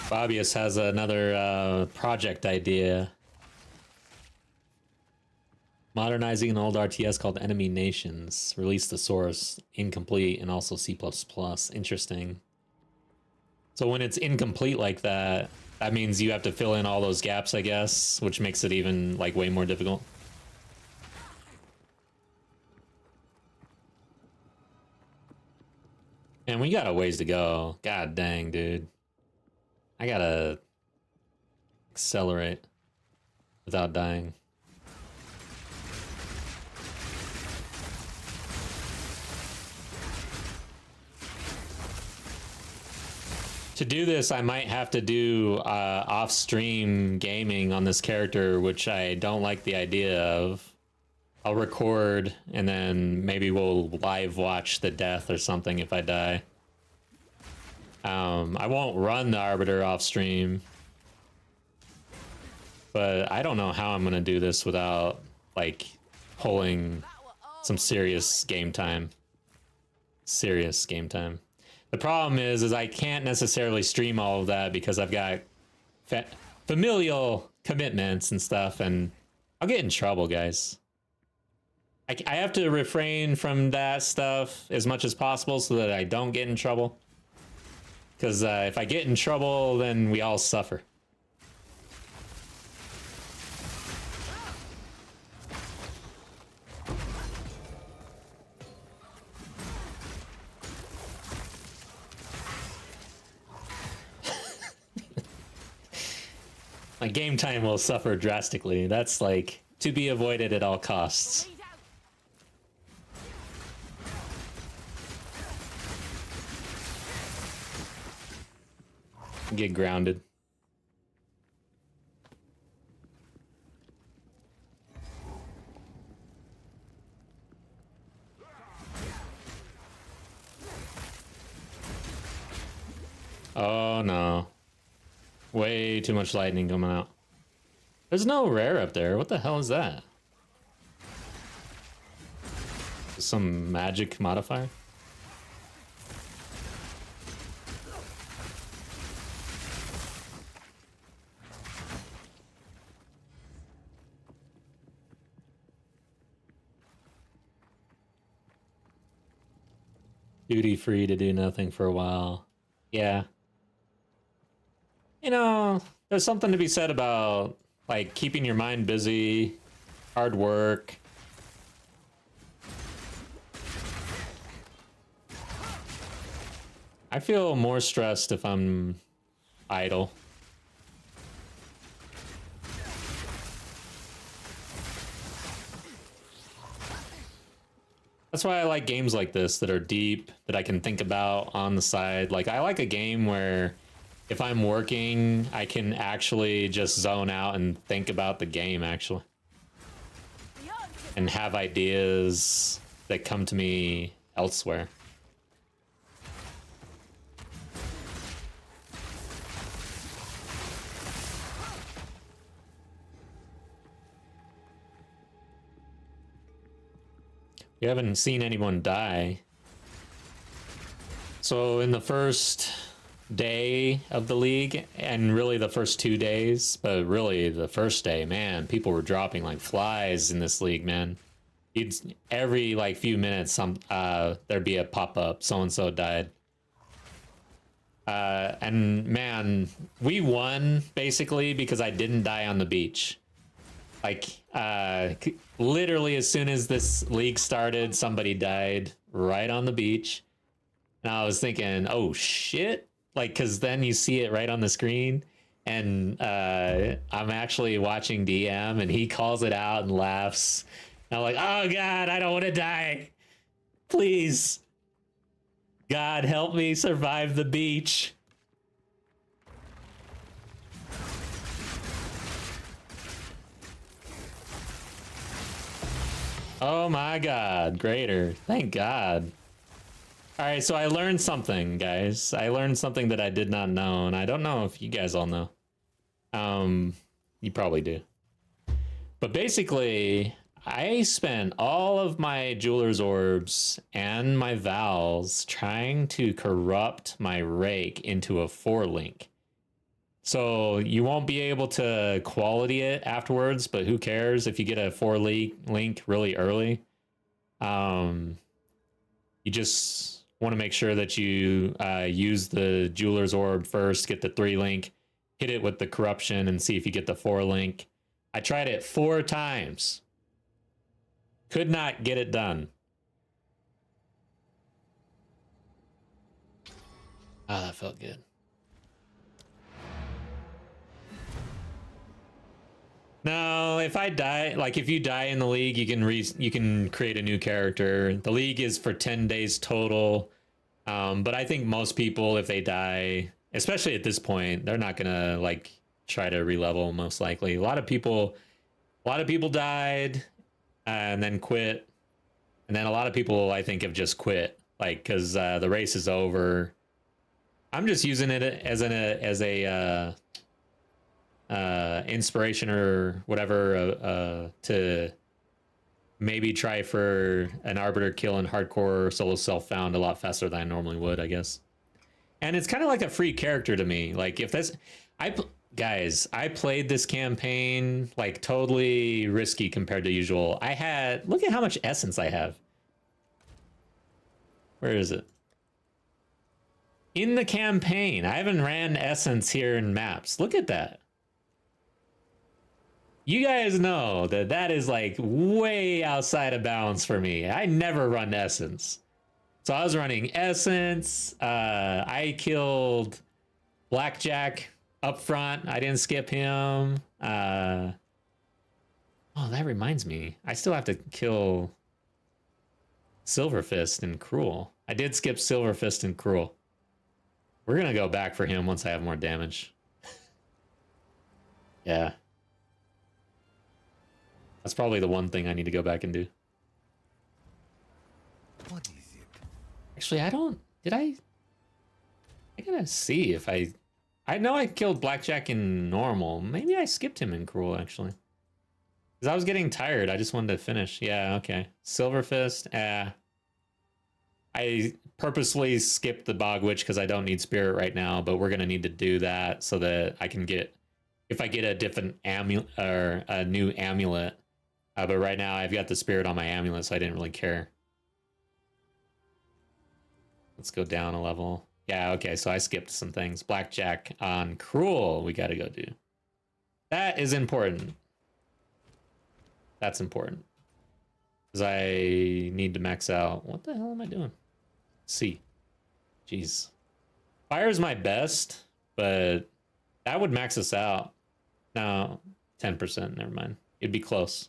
Fabius has another project idea. Modernizing an old RTS called Enemy Nations. Release the source, incomplete, and also C++. Interesting. So when it's incomplete like that, that means you have to fill in all those gaps, I guess, which makes it even like way more difficult. And we got a ways to go. God dang, dude. I gotta accelerate without dying. To do this, I might have to do off-stream gaming on this character, which I don't like the idea of. I'll record, and then maybe we'll live watch the death or something if I die. I won't run the Arbiter off-stream, but I don't know how I'm going to do this without, like, pulling some serious game time. Serious game time. The problem is I can't necessarily stream all of that because I've got familial commitments and stuff, and I'll get in trouble, guys. I have to refrain from that stuff as much as possible so that I don't get in trouble. Because if I get in trouble, then we all suffer. My game time will suffer drastically. That's like to be avoided at all costs. Get grounded. Oh no. Way too much lightning coming out. There's no rare up there. What the hell is that? Some magic modifier? Duty free to do nothing for a while. Yeah. You know, there's something to be said about like keeping your mind busy, hard work. I feel more stressed if I'm idle. That's why I like games like this that are deep, that I can think about on the side. Like, I like a game where if I'm working, I can actually just zone out and think about the game, actually. And have ideas that come to me elsewhere. We haven't seen anyone die. So in the first day of the league, and really the first 2 days, but really the first day, man, people were dropping like flies in this league, man. Every like few minutes, there'd be a pop-up, so-and-so died. And man, we won basically because I didn't die on the beach. Like, literally as soon as this league started, somebody died right on the beach. And I was thinking, oh shit. Like, cause then you see it right on the screen. And I'm actually watching DM and he calls it out and laughs. And I'm like, oh God, I don't want to die. Please. God, help me survive the beach. Oh my God, greater. Thank God. All right, so I learned something, guys. I learned something that I did not know, and I don't know if you guys all know. You probably do. But basically, I spent all of my jeweler's orbs and my vowels trying to corrupt my rake into a 4-link. So you won't be able to quality it afterwards, but who cares if you get a 4-link really early? You just want to make sure that you use the jeweler's orb first, get the 3-link, hit it with the corruption, and see if you get the 4-link. I tried it 4 times. Could not get it done. Ah, that felt good. No, if I die, like if you die in the league, you can create a new character. The league is for 10 days total. But I think most people, if they die, especially at this point, they're not gonna like try to relevel most likely. A lot of people died and then quit. And then a lot of people I think have just quit, like, cause the race is over. I'm just using it as a inspiration or whatever to maybe try for an Arbiter kill in hardcore solo self-found a lot faster than I normally would, I guess. And it's kind of like a free character to me. Like if that's, guys, I played this campaign like totally risky compared to usual. Look at how much essence I have. Where is it? In the campaign, I haven't ran essence here in maps. Look at that. You guys know that that is like way outside of bounds for me. I never run essence. So I was running essence. I killed Blackjack up front. I didn't skip him. Oh, that reminds me. I still have to kill Silverfist and Cruel. I did skip Silverfist and Cruel. We're going to go back for him once I have more damage. Yeah. That's probably the one thing I need to go back and do. What is it? Actually, I gotta see if I know I killed Blackjack in normal. Maybe I skipped him in Cruel, actually. Because I was getting tired. I just wanted to finish. Yeah, okay. Silverfist, I purposely skipped the Bog Witch because I don't need Spirit right now, but we're gonna need to do that so that I can get, if I get a different amulet, or a new amulet. But right now I've got the Spirit on my amulet, so I didn't really care. Let's go down a level. Yeah, okay, so I skipped some things. Blackjack on Cruel, we gotta go do. That is important. That's important. Because I need to max out. What the hell am I doing? C. Jeez. Fire is my best, but that would max us out. No, 10%, never mind. It'd be close.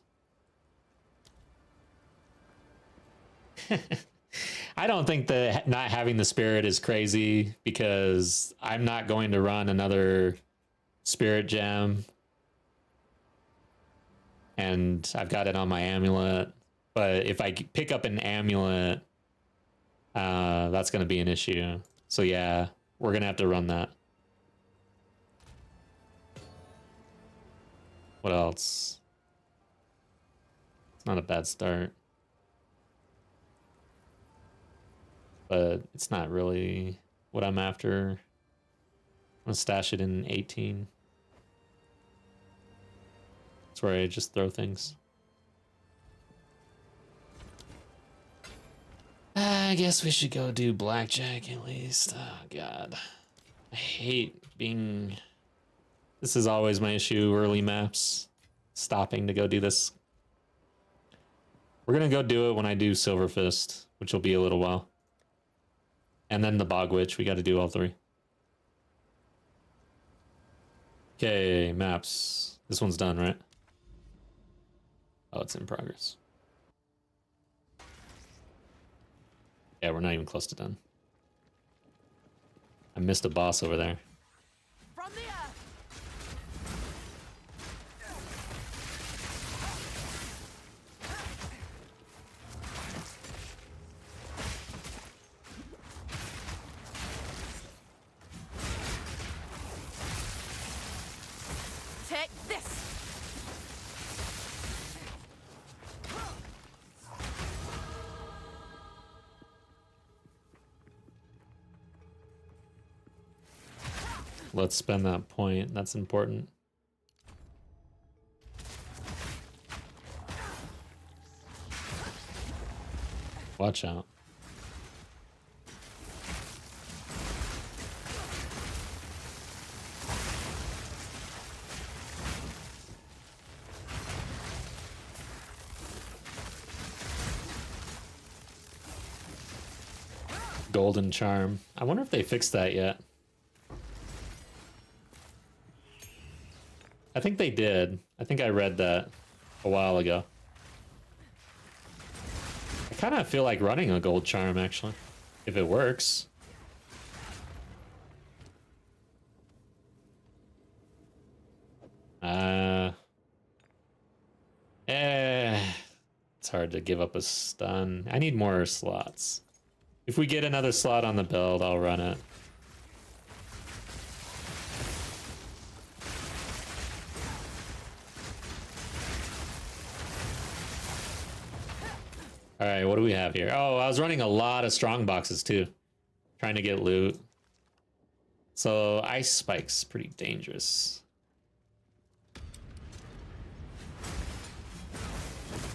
I don't think that not having the spirit is crazy because I'm not going to run another spirit gem. And I've got it on my amulet. But if I pick up an amulet, that's going to be an issue. So yeah, we're going to have to run that. What else? It's not a bad start. But it's not really what I'm after. I'm gonna stash it in 18. That's where I just throw things. I guess we should go do blackjack at least. Oh god. I hate being... This is always my issue, early maps. Stopping to go do this. We're gonna go do it when I do Silver Fist, which will be a little while. And then the Bog Witch, we gotta do all three. Okay, maps. This one's done, right? Oh, it's in progress. Yeah, we're not even close to done. I missed a boss over there. From the earth. Take this. Let's spend that point. That's important. Watch out. Golden Charm. I wonder if they fixed that yet. I think they did. I think I read that a while ago. I kind of feel like running a gold charm, actually, if it works. It's hard to give up a stun. I need more slots. If we get another slot on the build, I'll run it. All right, what do we have here? Oh, I was running a lot of strong boxes too, trying to get loot. So ice spike's pretty dangerous.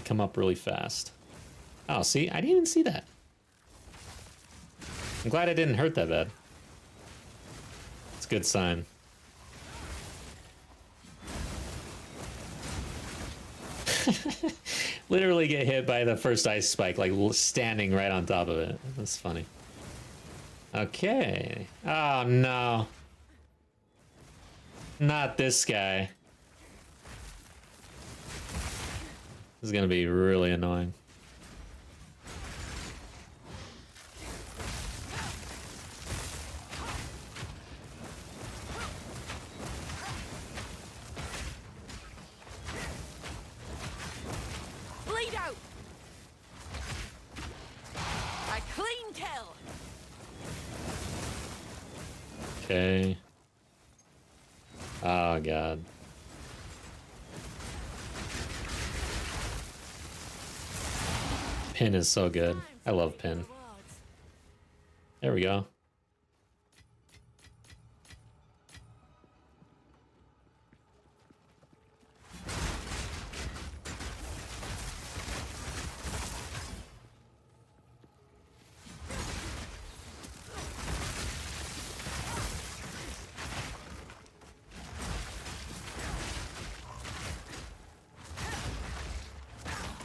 Come up really fast. Oh, see, I didn't even see that. I'm glad I didn't hurt that bad. It's a good sign. Literally get hit by the first ice spike, like standing right on top of it. That's funny. Okay. Oh no. Not this guy. This is gonna be really annoying. Bleed out. A clean kill. Okay. Oh god. Pin is so good. I love Pin. There we go.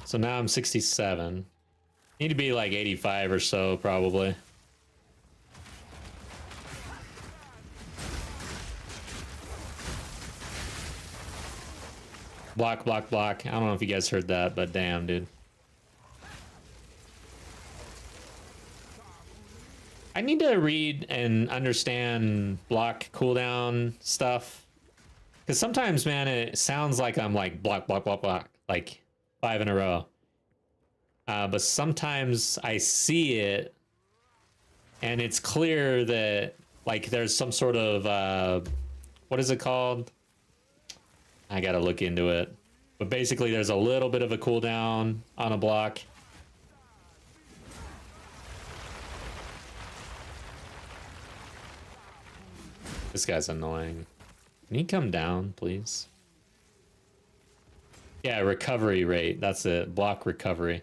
So now I'm 67. Need to be like 85 or so, probably. Block, block, block. I don't know if you guys heard that, but damn, dude. I need to read and understand block cooldown stuff. Because sometimes, man, it sounds like I'm like block, block, block, block. Like 5 in a row. But sometimes I see it and it's clear that like there's some sort of what is it called? I gotta look into it. But basically there's a little bit of a cooldown on a block. This guy's annoying. Can he come down, please? Yeah, recovery rate. That's it. Block recovery.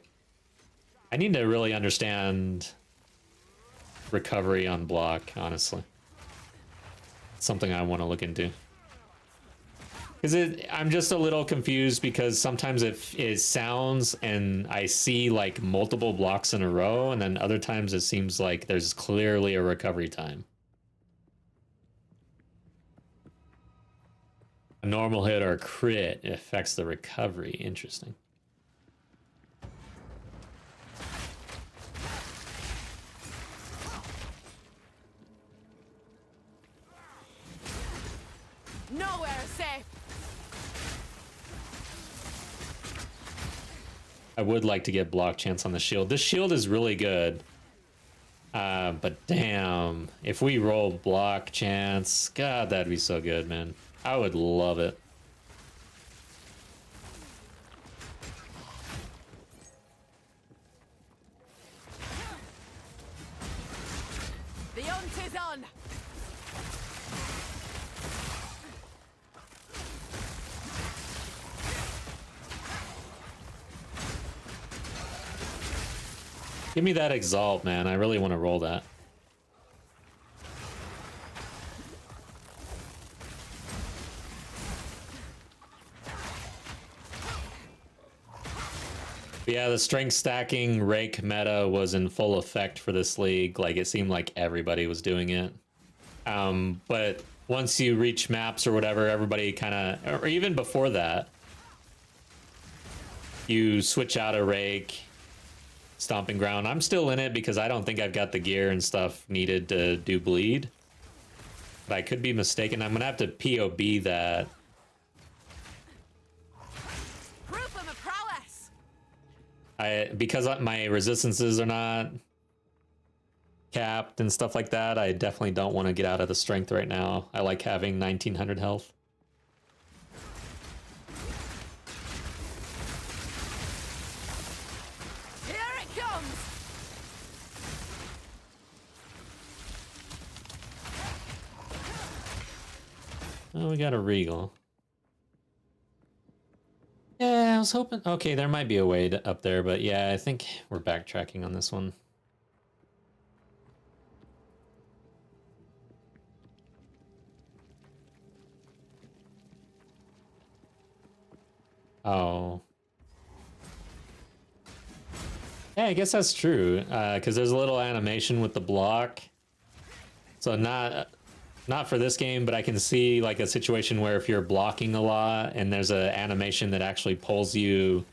I need to really understand recovery on block, honestly. It's something I want to look into. Because I'm just a little confused because sometimes it sounds and I see like multiple blocks in a row, and then other times it seems like there's clearly a recovery time. A normal hit or a crit affects the recovery. Interesting. Nowhere safe. I would like to get block chance on the shield. This shield is really good. But damn, if we roll block chance, God, that'd be so good, man. I would love it. The hunt is on. Give me that exalt, man. I really want to roll that. But yeah, the strength stacking rake meta was in full effect for this league. Like, it seemed like everybody was doing it. But once you reach maps or whatever, everybody kind of, or even before that, you switch out a rake, stomping ground. I'm still in it because I don't think I've got the gear and stuff needed to do bleed. But I could be mistaken. I'm gonna have to POB that. Proof of a prowess. Because my resistances are not capped and stuff like that, I definitely don't want to get out of the strength right now. I like having 1900 health. Here it comes. Oh, we got a regal. Yeah, I was hoping. Okay, there might be a way to, up there, but yeah, I think we're backtracking on this one. Oh. Yeah, I guess that's true. Because there's a little animation with the block. So not for this game, but I can see like a situation where if you're blocking a lot and there's an animation that actually pulls you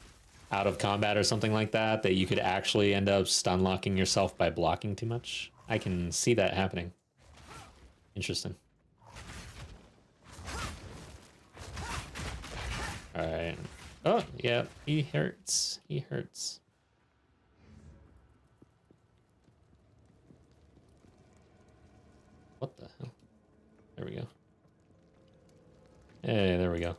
out of combat or something like that, that you could actually end up stun locking yourself by blocking too much. I can see that happening. Interesting. All right. Oh, yeah, he hurts. He hurts. What the hell? There we go. Hey, there we go.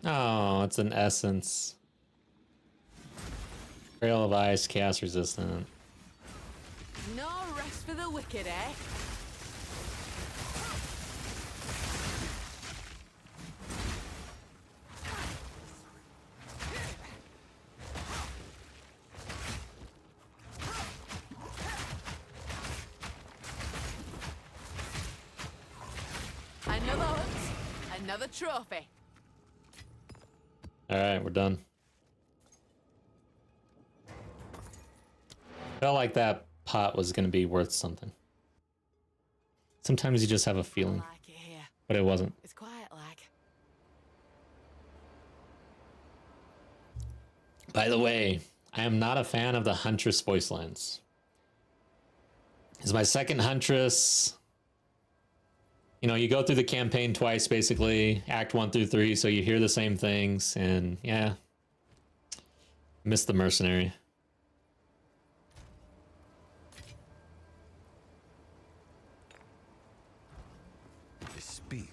Oh, it's an essence. Trail of Ice, chaos resistant. No rest for the wicked, eh? Another trophy. All right, we're done. Felt like that pot was gonna be worth something. Sometimes you just have a I feeling, like it here. but it wasn't. It's quiet like. By the way, I am not a fan of the Huntress voice lines. It's my second Huntress. You know, you go through the campaign twice, basically, Act 1 through 3, so you hear the same things, and yeah. Miss the mercenary. Speak.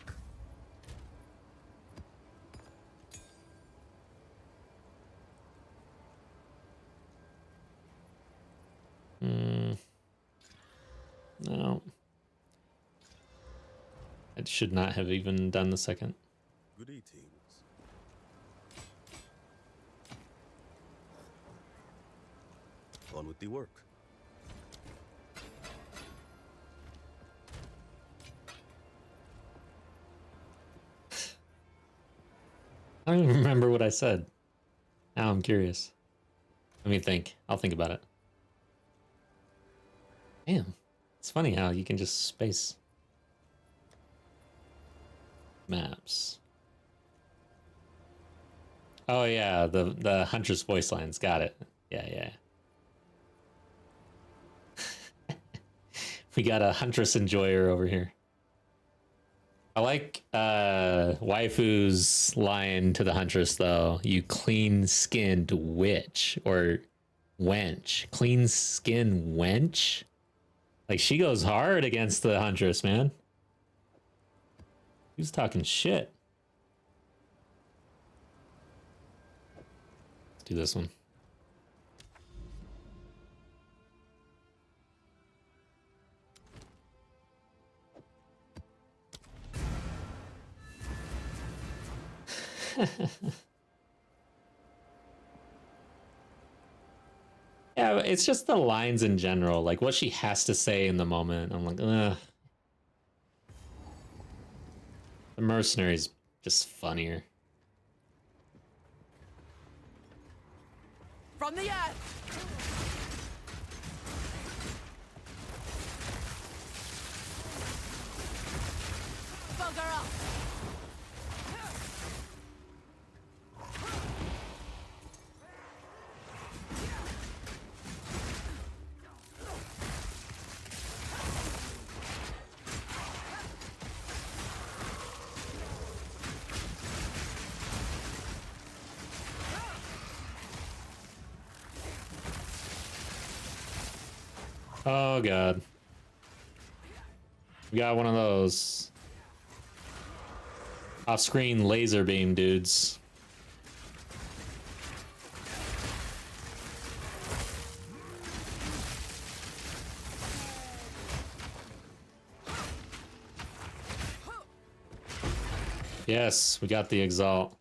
No. I should not have even done the second. Good evenings. On with the work. I don't even remember what I said. Now I'm curious. Let me think. I'll think about it. Damn. It's funny how you can just space maps. Oh yeah, the Huntress voice lines. Got it. Yeah, yeah. We got a Huntress enjoyer over here. I like Waifu's line to the Huntress though. You clean-skinned witch or wench. Clean-skinned wench? Like she goes hard against the Huntress, man. He's talking shit. Let's do this one. Yeah, it's just the lines in general, like what she has to say in the moment. I'm like, ugh. The mercenary's just funnier. From the earth. Bugger up. Oh god. We got one of those off-screen laser beam dudes. Yes, we got the Exalt.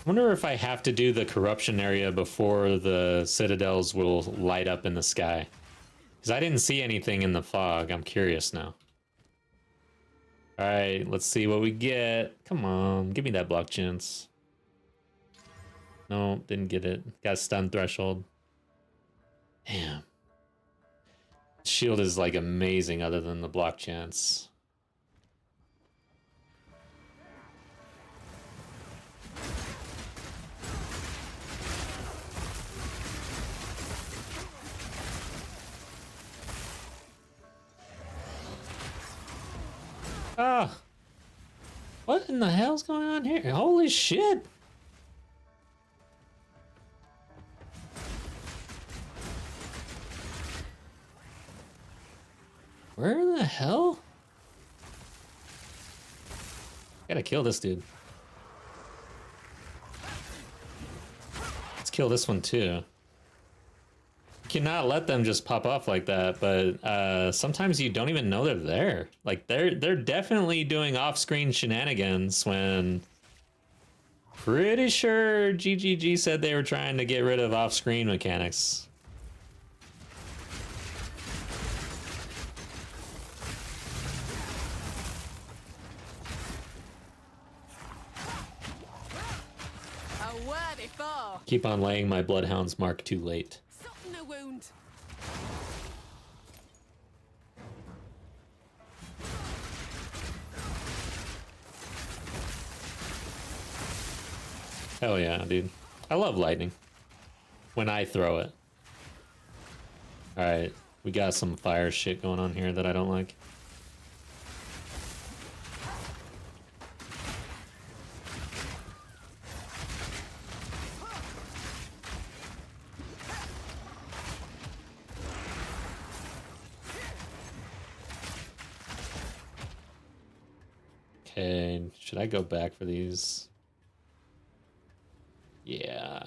I wonder if I have to do the corruption area before the citadels will light up in the sky. Because I didn't see anything in the fog. I'm curious now. Alright, let's see what we get. Come on, give me that block chance. No, didn't get it. Got stun threshold. Damn. Shield is like amazing other than the block chance. Ah! What in the hell's going on here? Holy shit! Where the hell? Gotta kill this dude. Let's kill this one too. cannot let them just pop off like that, but sometimes you don't even know they're there. Like they're definitely doing off-screen shenanigans when pretty sure GGG said they were trying to get rid of off-screen mechanics. A worthy foe. Keep on laying my bloodhound's mark too late. Soften the wound. Hell yeah, dude. I love lightning. When I throw it. Alright, we got some fire shit going on here that I don't like. Okay, should I go back for these? Yeah.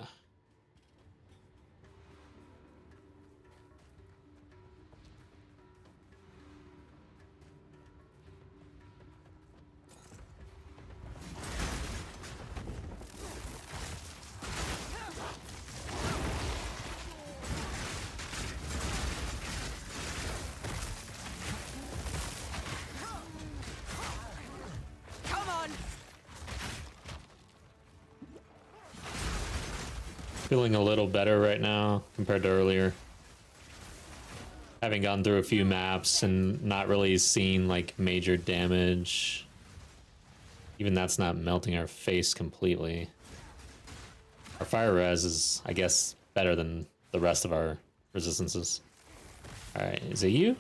Come on. Feeling a little better right now compared to earlier. Having gone through a few maps and not really seen like major damage. Even that's not melting our face completely. Our fire res is, I guess, better than the rest of our resistances. Alright, is it you?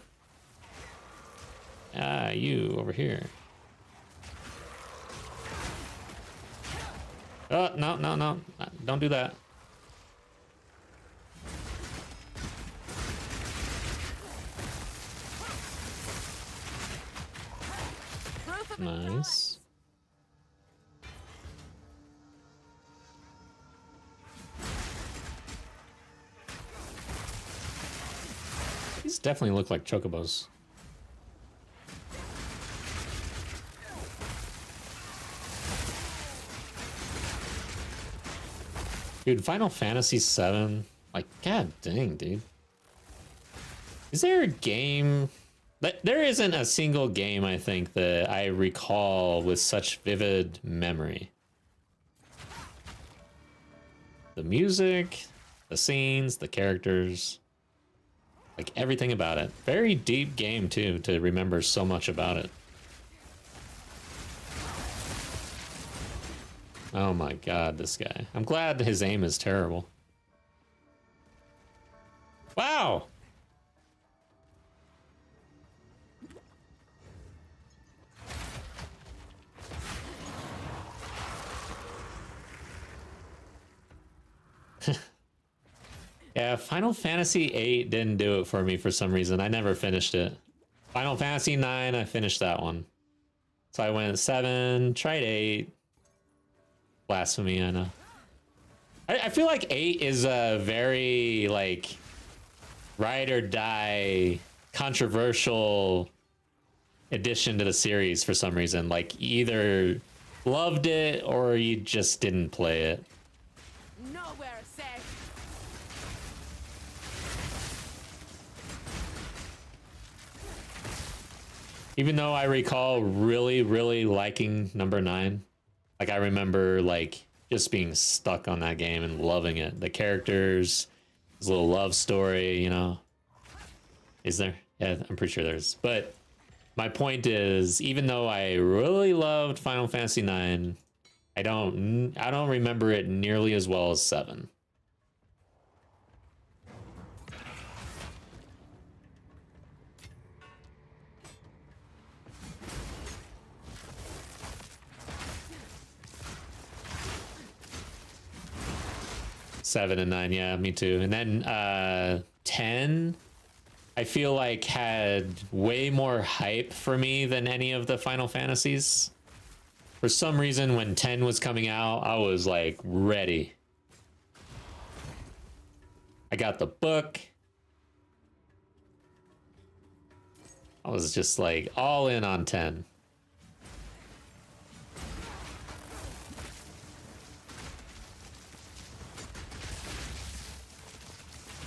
Ah, you over here. Oh, no, no, no. Don't do that. Proof of Nice. These definitely look like chocobos. Dude, Final Fantasy VII, like, god dang, dude. Is there a game? There isn't a single game, I think, that I recall with such vivid memory. The music, the scenes, the characters, like everything about it. Very deep game, too, to remember so much about it. Oh my god, this guy. I'm glad his aim is terrible. Wow! Yeah, Final Fantasy VIII didn't do it for me for some reason. I never finished it. Final Fantasy IX, I finished that one. So I went 7, tried 8. Blasphemy, I know. I feel like 8 is a very, like, ride or die, controversial addition to the series for some reason. Like, you either loved it or you just didn't play it. nowhere safe. Even though I recall really, really liking number 9. Like, I remember, like, just being stuck on that game and loving it. The characters, his little love story, you know. Is there? Yeah, I'm pretty sure there's. But my point is, even though I really loved Final Fantasy IX, I don't remember it nearly as well as 7. Seven and 9, yeah, me too. And then 10, I feel like had way more hype for me than any of the Final Fantasies. For some reason, when 10 was coming out, I was like ready. I got the book. I was just like all in on 10.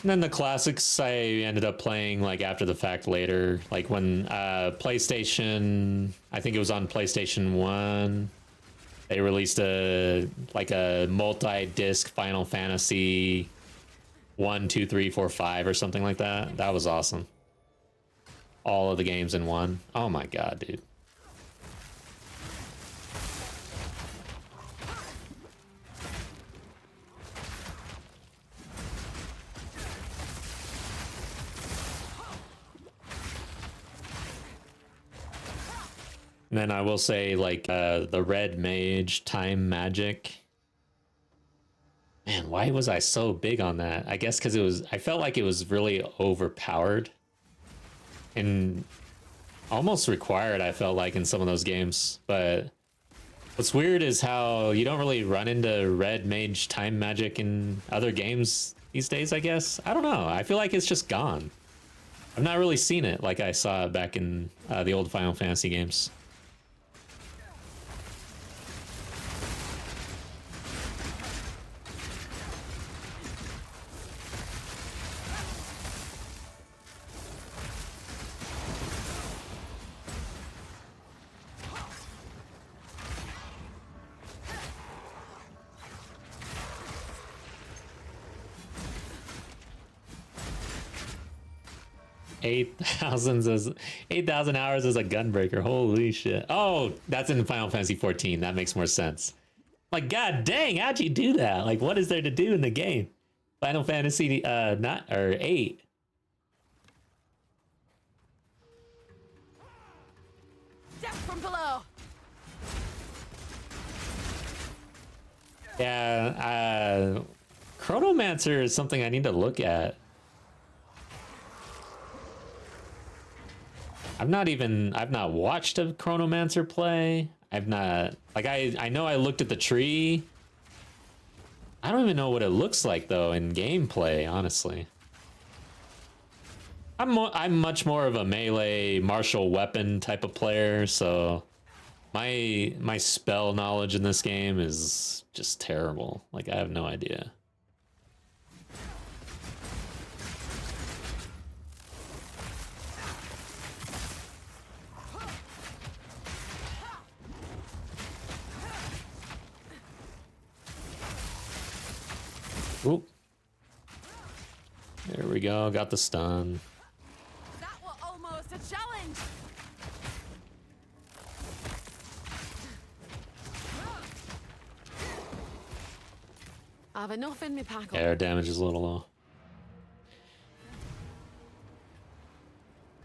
And then the classics I ended up playing like after the fact later, like when PlayStation, I think it was on PlayStation 1, they released a multi-disc Final Fantasy 1, 2, 3, 4, 5 or something like that. That was awesome. All of the games in one. Oh my god, dude. And then I will say, like, the Red Mage Time Magic. Man, why was I so big on that? I guess because I felt like it was really overpowered. And almost required, I felt like, in some of those games. But what's weird is how you don't really run into Red Mage Time Magic in other games these days, I guess. I don't know. I feel like it's just gone. I've not really seen it like I saw it back in the old Final Fantasy games. Eight thousand hours as a gunbreaker. Holy shit. Oh, that's in Final Fantasy 14. That makes more sense. Like, god dang, how'd you do that? Like, what is there to do in the game? Final Fantasy 8. Death from below. Yeah, Chronomancer is something I need to look at. I've not watched a Chronomancer play. I've not, like, I know I looked at the tree. I don't even know what it looks like though in gameplay, honestly. I'm much more of a melee martial weapon type of player, so my spell knowledge in this game is just terrible. Like, I have no idea. Oop. There we go, got the stun. That was almost a challenge. I have enough in me pack. Air damage is a little low.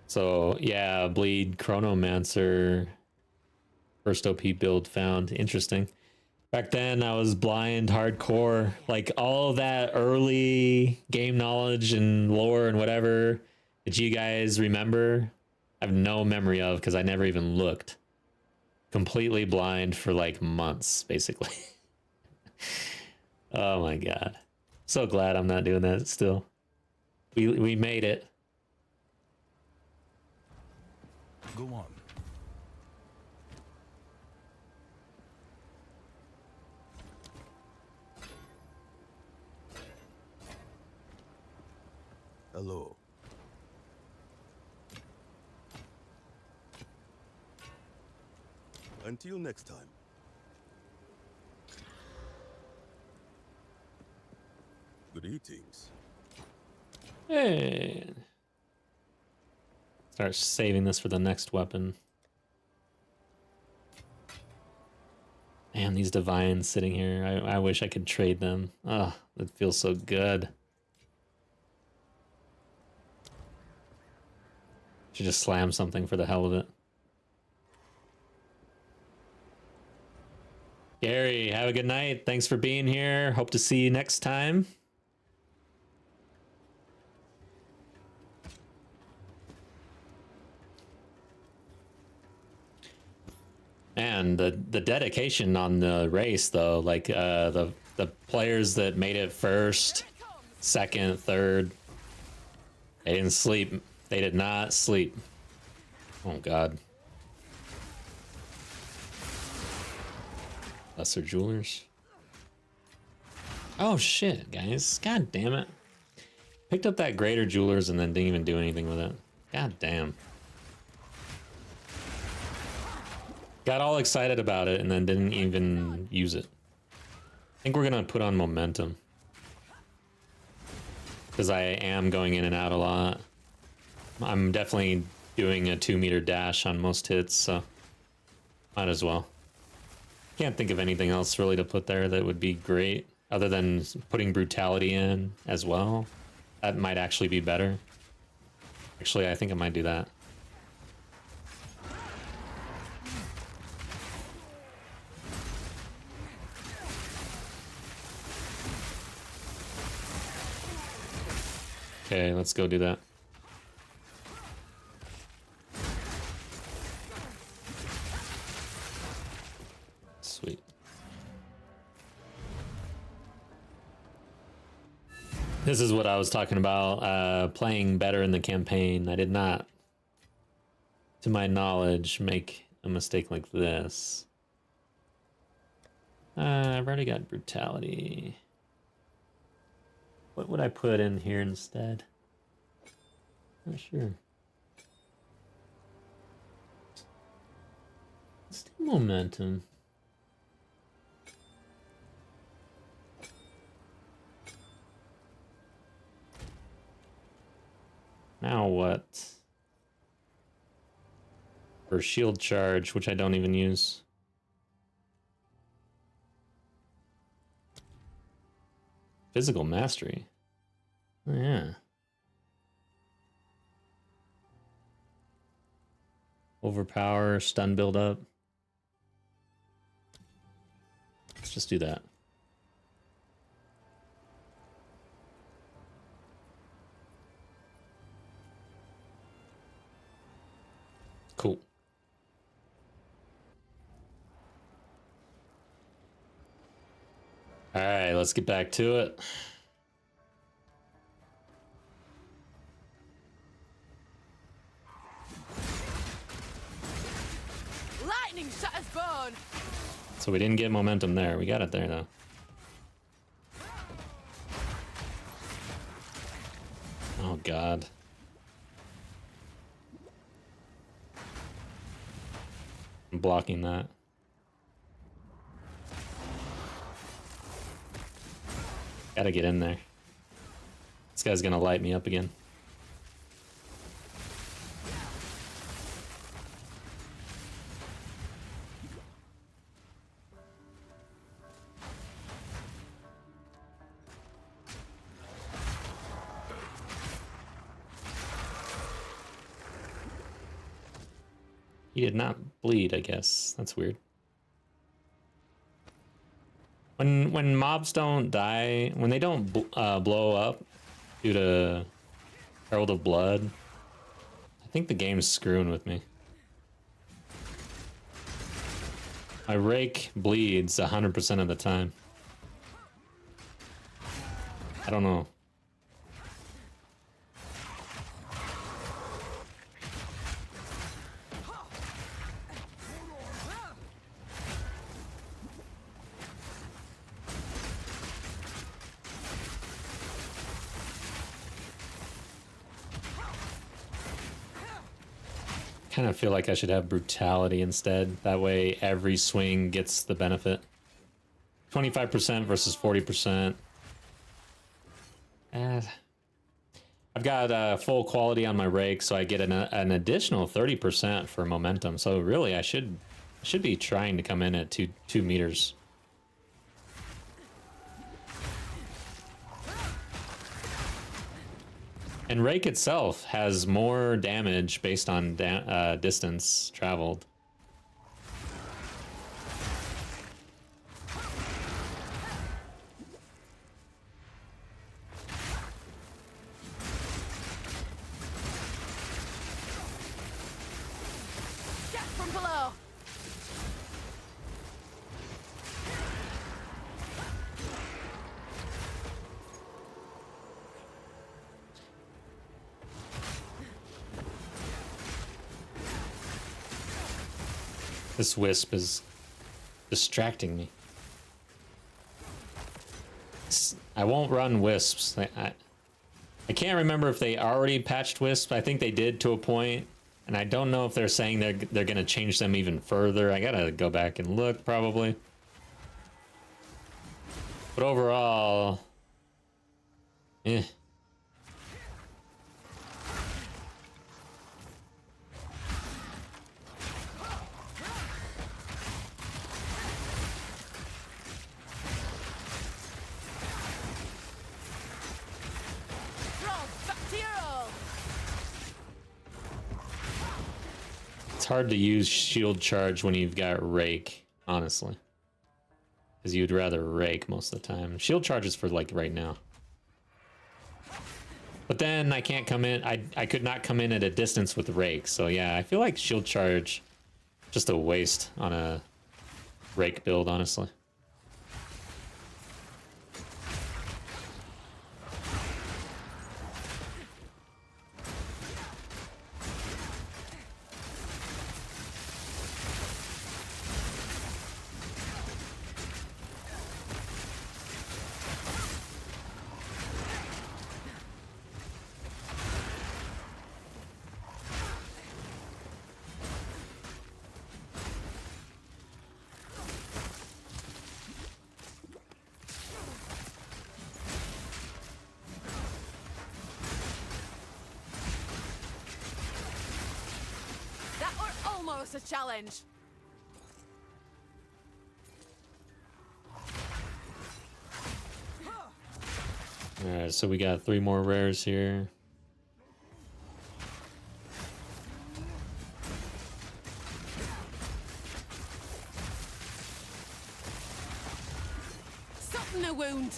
So yeah, bleed Chronomancer. First OP build found. Interesting. Back then I was blind hardcore. Like, all of that early game knowledge and lore and whatever that you guys remember, I have no memory of because I never even looked. Completely blind for like months, basically. Oh my god. So glad I'm not doing that still. We made it. Go on. Hello. Until next time. Greetings. Hey. Start saving this for the next weapon. Man, these divines sitting here. I wish I could trade them. Oh, it feels so good. Should just slam something for the hell of it. Gary, have a good night. Thanks for being here. Hope to see you next time. And the dedication on the race, though, like the players that made it first, second, third, they didn't sleep. They did not sleep. Oh god. Lesser jewelers. Oh shit, guys. God damn it. Picked up that greater jewelers and then didn't even do anything with it. God damn. Got all excited about it and then didn't even use it. I think we're gonna put on momentum. Because I am going in and out a lot. I'm definitely doing a 2-meter dash on most hits, so might as well. Can't think of anything else really to put there that would be great, other than putting brutality in as well. That might actually be better. Actually, I think I might do that. Okay, let's go do that. Sweet. This is what I was talking about, playing better in the campaign. I did not, to my knowledge, make a mistake like this. I've already got brutality. What would I put in here instead? Not sure. Let's do momentum. Now what? For shield charge, which I don't even use. Physical mastery. Oh, yeah. Overpower, stun build up. Let's just do that. Cool. All right, let's get back to it. Lightning shatters bone. So we didn't get momentum there. We got it there, though. Oh, God. I'm blocking that. Gotta get in there. This guy's gonna light me up again. He did not bleed, I guess. That's weird. When mobs don't die, when they don't blow up due to Herald of Blood, I think the game's screwing with me. My rake bleeds 100% of the time. I don't know. Kind of feel like I should have brutality instead. That way every swing gets the benefit. 25% versus 40%. I've got full quality on my rake, so I get an additional 30% for momentum. So really, I should be trying to come in at 2 meters. And rake itself has more damage based on distance traveled. Get from below. This wisp is distracting me. I won't run wisps. I can't remember if they already patched wisps. I think they did to a point, and I don't know if they're saying they're gonna change them even further. I gotta go back and look probably. But overall, eh. It's hard to use shield charge when you've got rake, honestly. Because you'd rather rake most of the time. Shield charge is for like right now. But then I can't come in, I could not come in at a distance with rake. So yeah, I feel like shield charge just a waste on a rake build, honestly. A challenge. Alright, so we got 3 more rares here. Something a wound.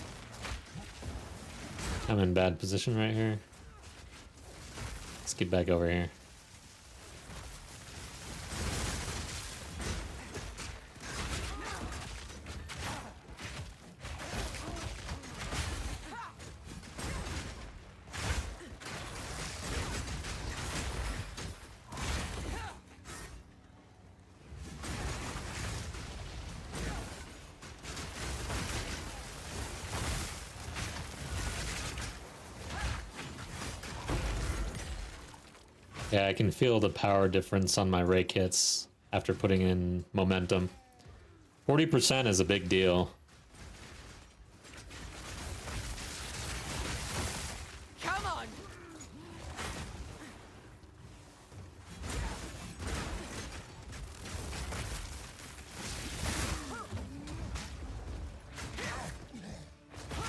I'm in bad position right here. Let's get back over here. Yeah, I can feel the power difference on my rake hits after putting in momentum. 40% is a big deal. Come on.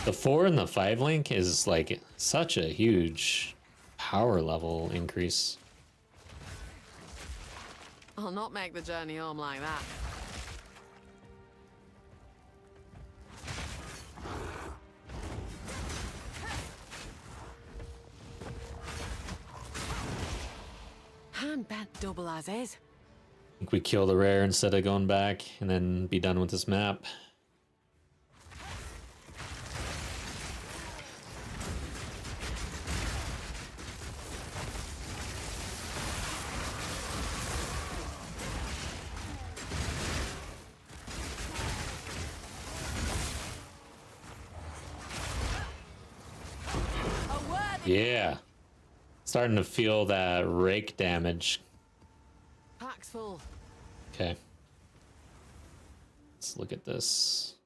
The 4 and the 5 link is like such a huge power level increase. I'll not make the journey home like that. Hand bent double as is. I think we kill the rare instead of going back and then be done with this map. Yeah. Starting to feel that rake damage. Pack's full. Okay. Let's look at this.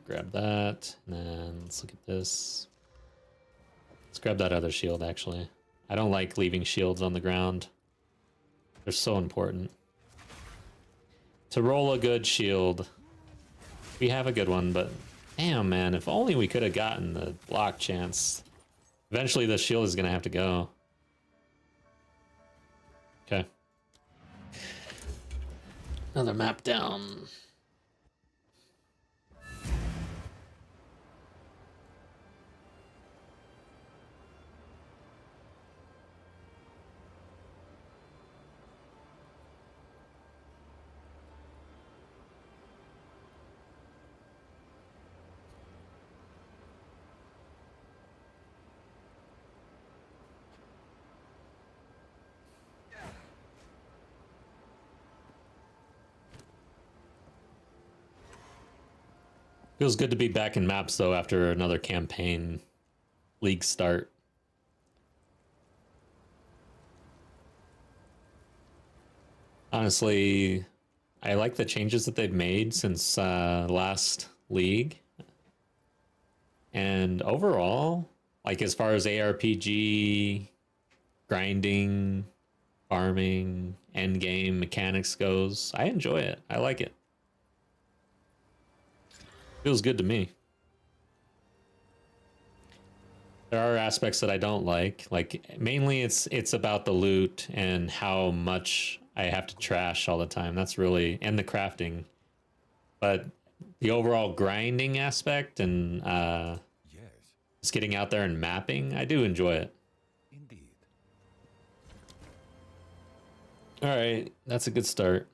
Grab that. And then let's look at this. Let's grab that other shield, actually. I don't like leaving shields on the ground. They're so important. To roll a good shield. We have a good one, but damn, man, if only we could have gotten the block chance. Eventually the shield is going to have to go. Okay. Another map down. Feels good to be back in maps though after another campaign league start. Honestly, I like the changes that they've made since last league. And overall, like as far as ARPG, grinding, farming, end game mechanics goes, I enjoy it. I like it. Feels good to me. There are aspects that I don't like mainly it's about the loot and how much I have to trash all the time. That's really, and the crafting. But the overall grinding aspect and Yes, just getting out there and mapping, I do enjoy it. indeed. All right, that's a good start.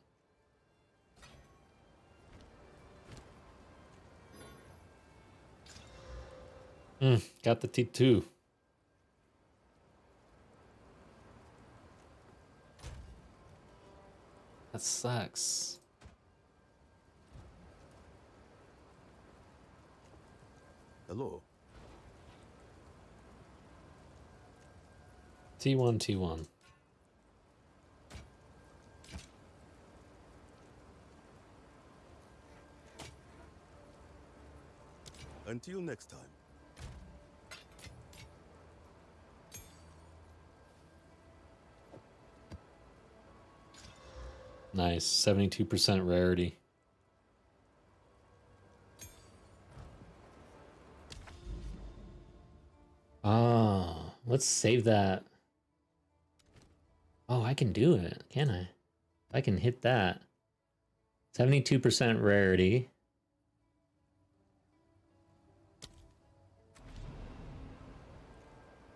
Got the T2. That sucks. Hello. T1, T1. Until next time. Nice, 72% rarity. Oh, let's save that. Oh, I can do it, can I? I can hit that. 72% rarity.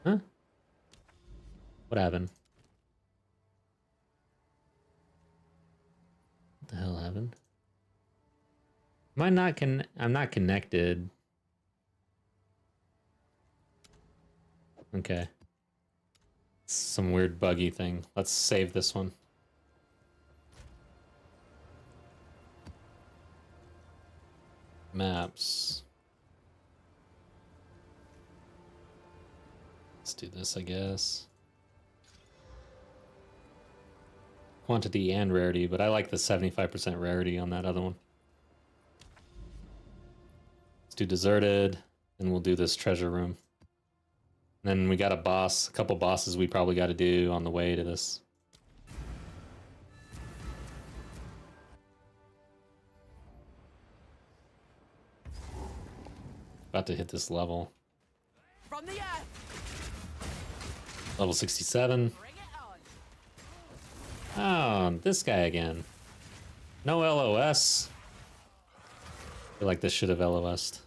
Huh? What happened? What the hell happened? Am I not I'm not connected. Okay. Some weird buggy thing. Let's save this one. Maps. Let's do this, I guess. Quantity and rarity, but I like the 75% rarity on that other one. Let's do deserted, and we'll do this treasure room. Then we got a couple bosses we probably got to do on the way to this. About to hit this level. From the earth. Level 67. Bring it on. Oh, this guy again. No LOS. I feel like this should have LOS'd.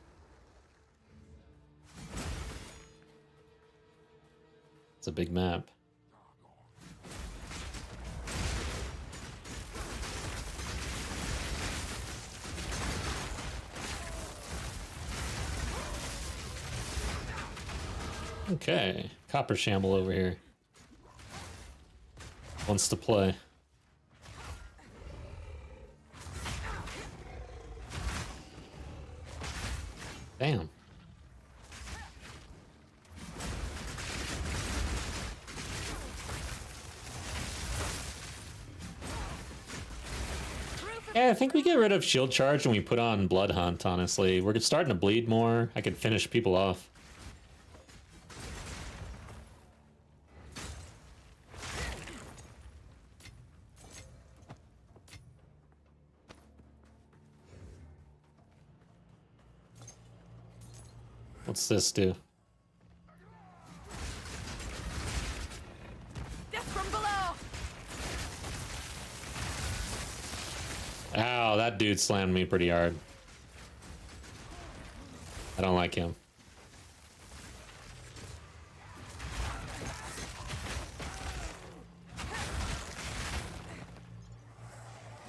It's a big map. Okay, Copper Shamble over here. Wants to play. Damn. Yeah, I think we get rid of Shield Charge and we put on Blood Hunt, honestly. We're starting to bleed more. I could finish people off. What's this do? Death from below. Ow, that dude slammed me pretty hard. I don't like him.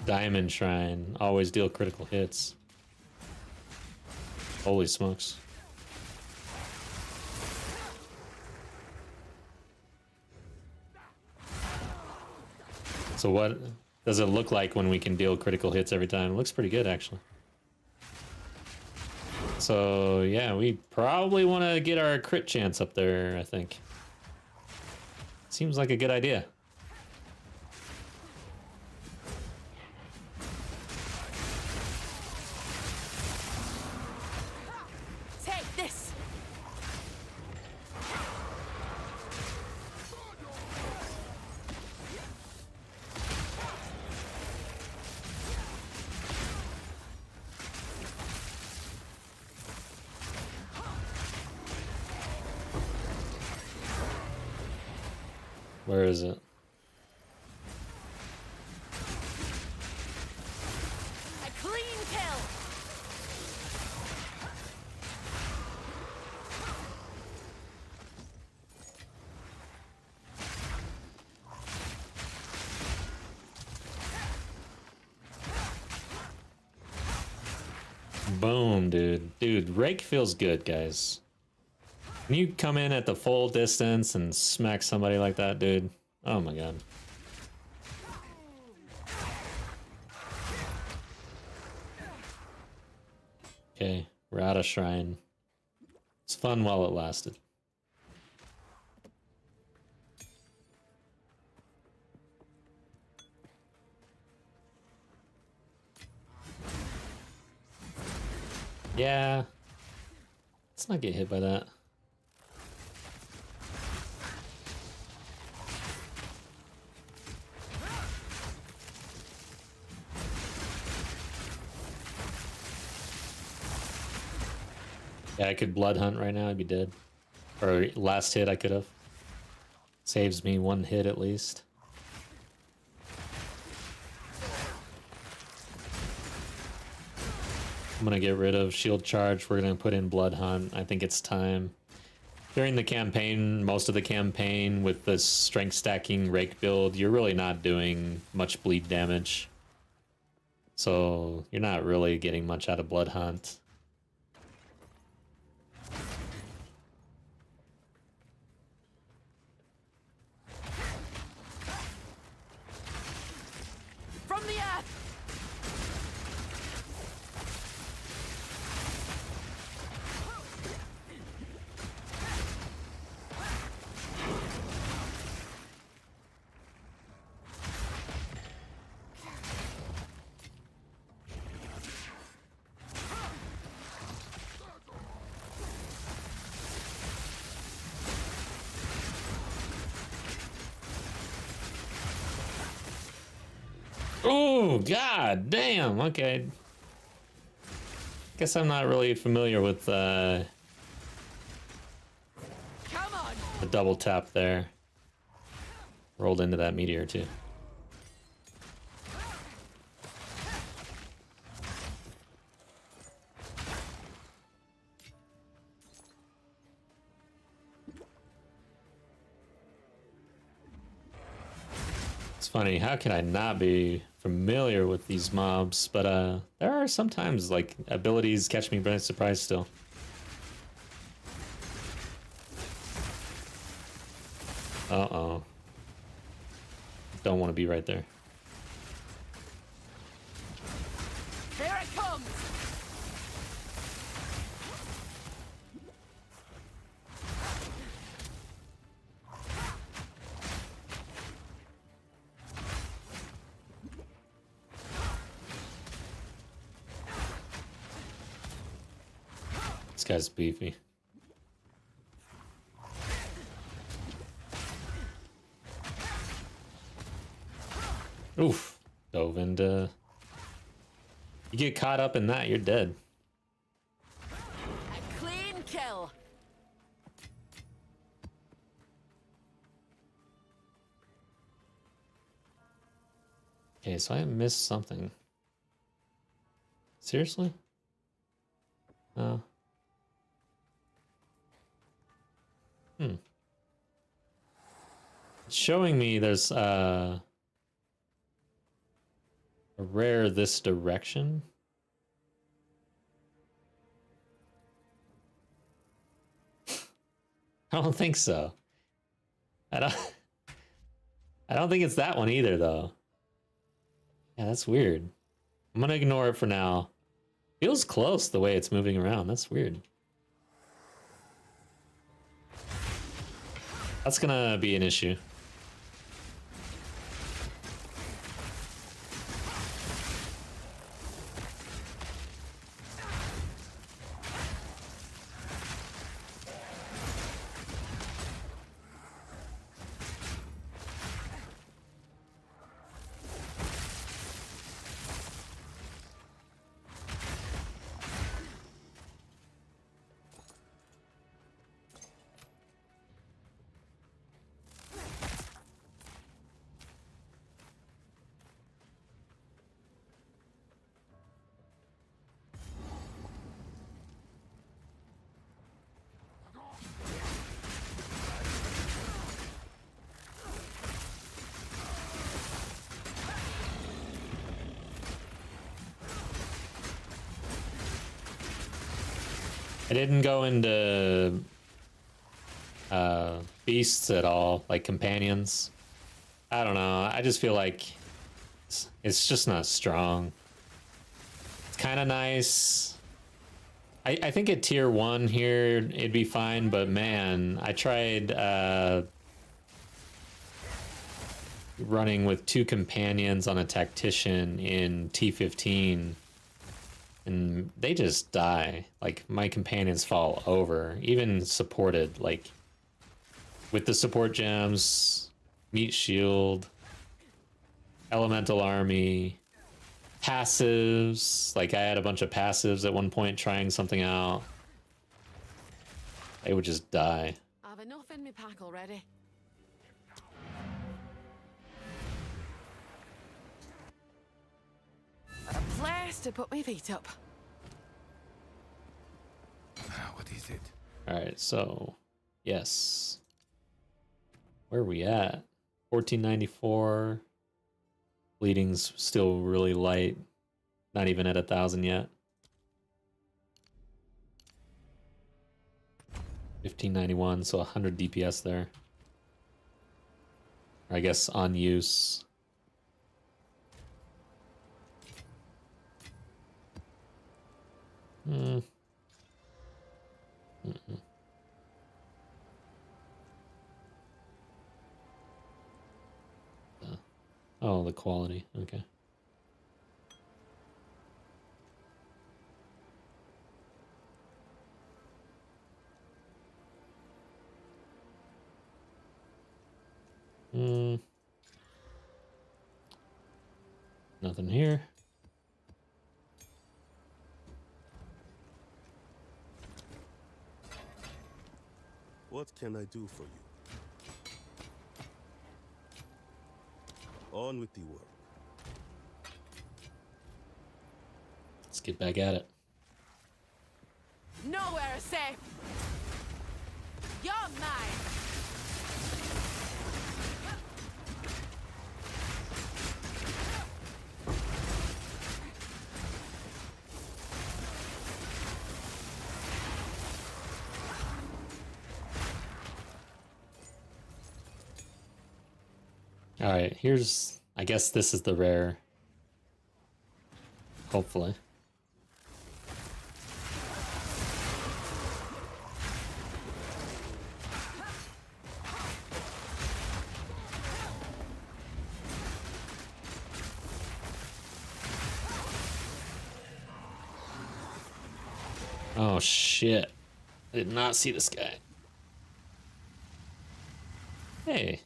Diamond Shrine. Always deal critical hits. Holy smokes. So what does it look like when we can deal critical hits every time? It looks pretty good, actually. So yeah, we probably want to get our crit chance up there, I think. Seems like a good idea. Take this. Where is it? A clean kill. Boom, dude. Dude, rake feels good, guys. Can you come in at the full distance and smack somebody like that, dude? Oh my god. Okay, we're out of shrine. It's fun while it lasted. Yeah. Let's not get hit by that. Yeah, I could blood hunt right now, I'd be dead. Or last hit I could have. Saves me one hit at least. I'm gonna get rid of shield charge. We're gonna put in blood hunt. I think it's time. During the campaign, most of the campaign with the strength stacking rake build, you're really not doing much bleed damage. So you're not really getting much out of blood hunt. From the earth. Oh, god damn. Okay. Guess I'm not really familiar with Come on. the double tap there. Rolled into that meteor too. It's funny, how can I not be familiar with these mobs? But there are sometimes like abilities catch me by surprise still. Uh-oh. Don't want to be right there. Here it comes. This guy's beefy. Oof. Dove into... You get caught up in that, you're dead. A clean kill. Okay, so I missed something. Seriously? No. It's showing me there's a rare this direction. I don't think so. I don't think it's that one either though. Yeah, that's weird. I'm gonna ignore it for now. Feels close the way it's moving around. That's weird. That's gonna be an issue. I didn't go into beasts at all, like companions. I don't know. I just feel like it's just not strong. It's kind of nice. I think at tier 1 here it'd be fine, but man, I tried running with 2 companions on a tactician in T15. And they just die. Like, my companions fall over. Even supported, like, with the support gems, meat shield, elemental army, passives. Like, I had a bunch of passives at one point trying something out. They would just die. I've enough in my pack already. A place to put my feet up. What is it? Alright, so, yes. Where are we at? 1494. Bleeding's still really light. Not even at 1,000 yet. 1591, so 100 DPS there. Or I guess on use. Oh, the quality. Okay. Nothing here. What can I do for you? On with the work. Let's get back at it. Nowhere is safe. You're mine. All right, here's, I guess this is the rare. Hopefully. Oh shit. I did not see this guy. Hey.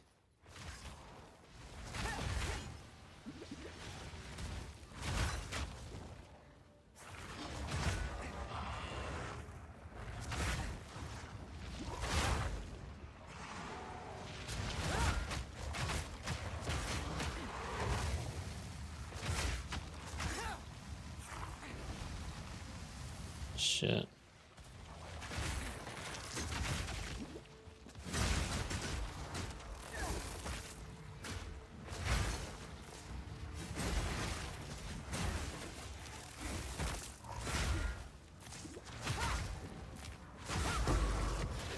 Shit.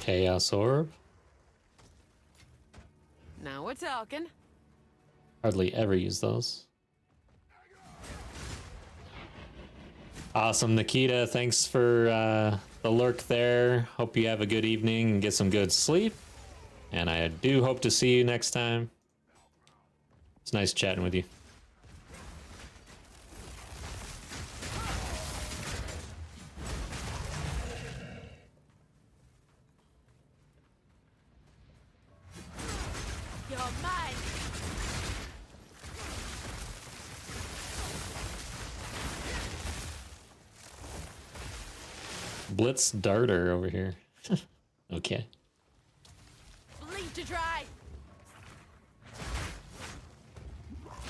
Chaos Orb. Now we're talking. Hardly ever use those. Awesome, Nikita. Thanks for the lurk there. Hope you have a good evening and get some good sleep. And I do hope to see you next time. It's nice chatting with you. You're mine. Blitz Darter over here. Okay. Bleed to dry.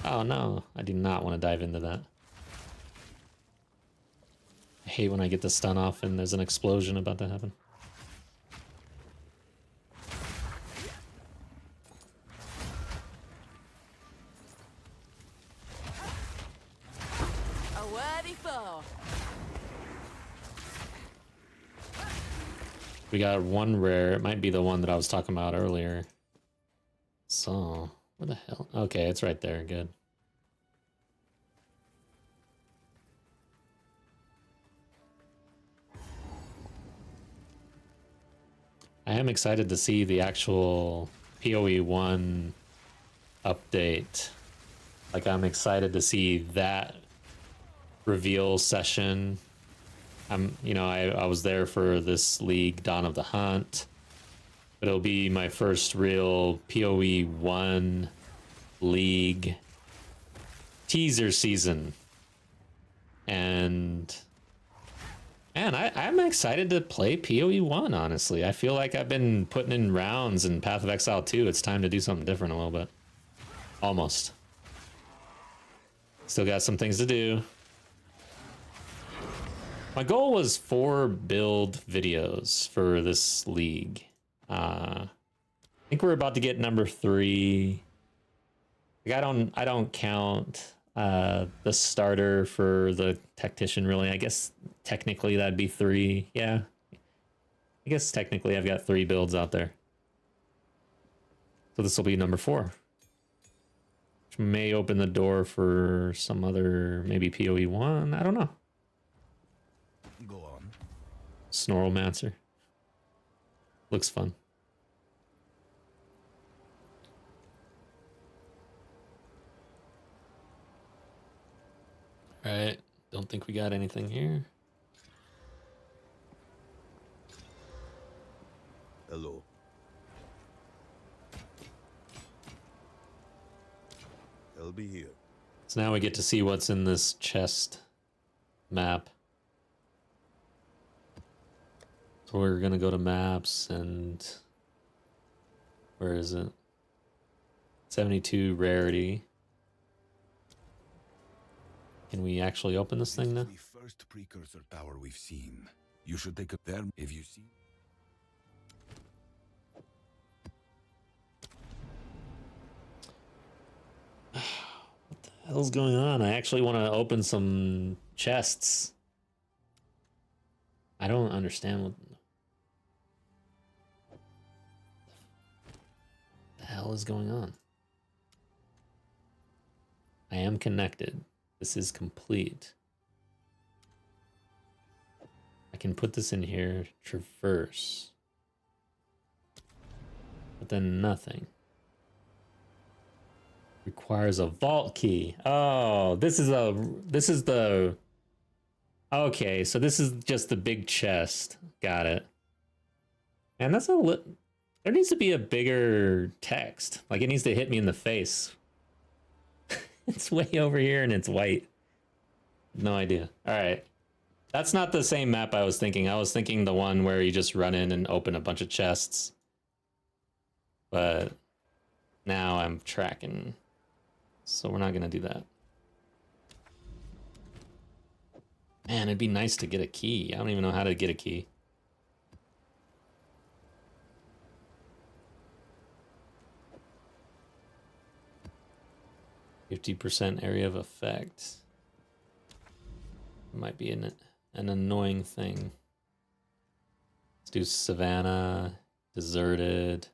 Oh no, I do not want to dive into that. I hate when I get the stun off and there's an explosion about to happen. A worthy foe. We got one rare. It might be the one that I was talking about earlier. So, where the hell? Okay, it's right there. Good. I am excited to see the actual PoE 1 update. Like, I'm excited to see that reveal session. I was there for this league, Dawn of the Hunt, but it'll be my first real PoE 1 league teaser season. And man, I'm excited to play PoE 1, honestly. I feel like I've been putting in rounds in Path of Exile 2. It's time to do something different a little bit. Almost. Still got some things to do. My goal was 4 build videos for this league. I think we're about to get number 3. Like, I don't count the starter for the tactician, really. I guess technically that'd be 3. Yeah. I guess technically I've got 3 builds out there. So this will be number 4. Which may open the door for some other, maybe PoE 1. I don't know. Go on. Snorlmancer. Looks fun. Alright, don't think we got anything here. Hello. I'll be here. So now we get to see what's in this chest map. So we're gonna go to maps and where is it? 72 rarity. Can we actually open this thing now? The first precursor tower we've seen. You should take a there if you see. What the hell's going on? I actually want to open some chests. I don't understand what the hell is going on. I am connected. This is complete. I can put this in here, traverse. But then nothing. Requires a vault key. Oh, this is the okay, so this is just the big chest. Got it. And that's there needs to be a bigger text. Like, it needs to hit me in the face. It's way over here and it's white. No idea. All right. That's not the same map I was thinking. I was thinking the one where you just run in and open a bunch of chests. But now I'm tracking. So we're not going to do that. Man, it'd be nice to get a key. I don't even know how to get a key. %, area of effect. Might be an annoying thing. Let's do Savannah, Deserted.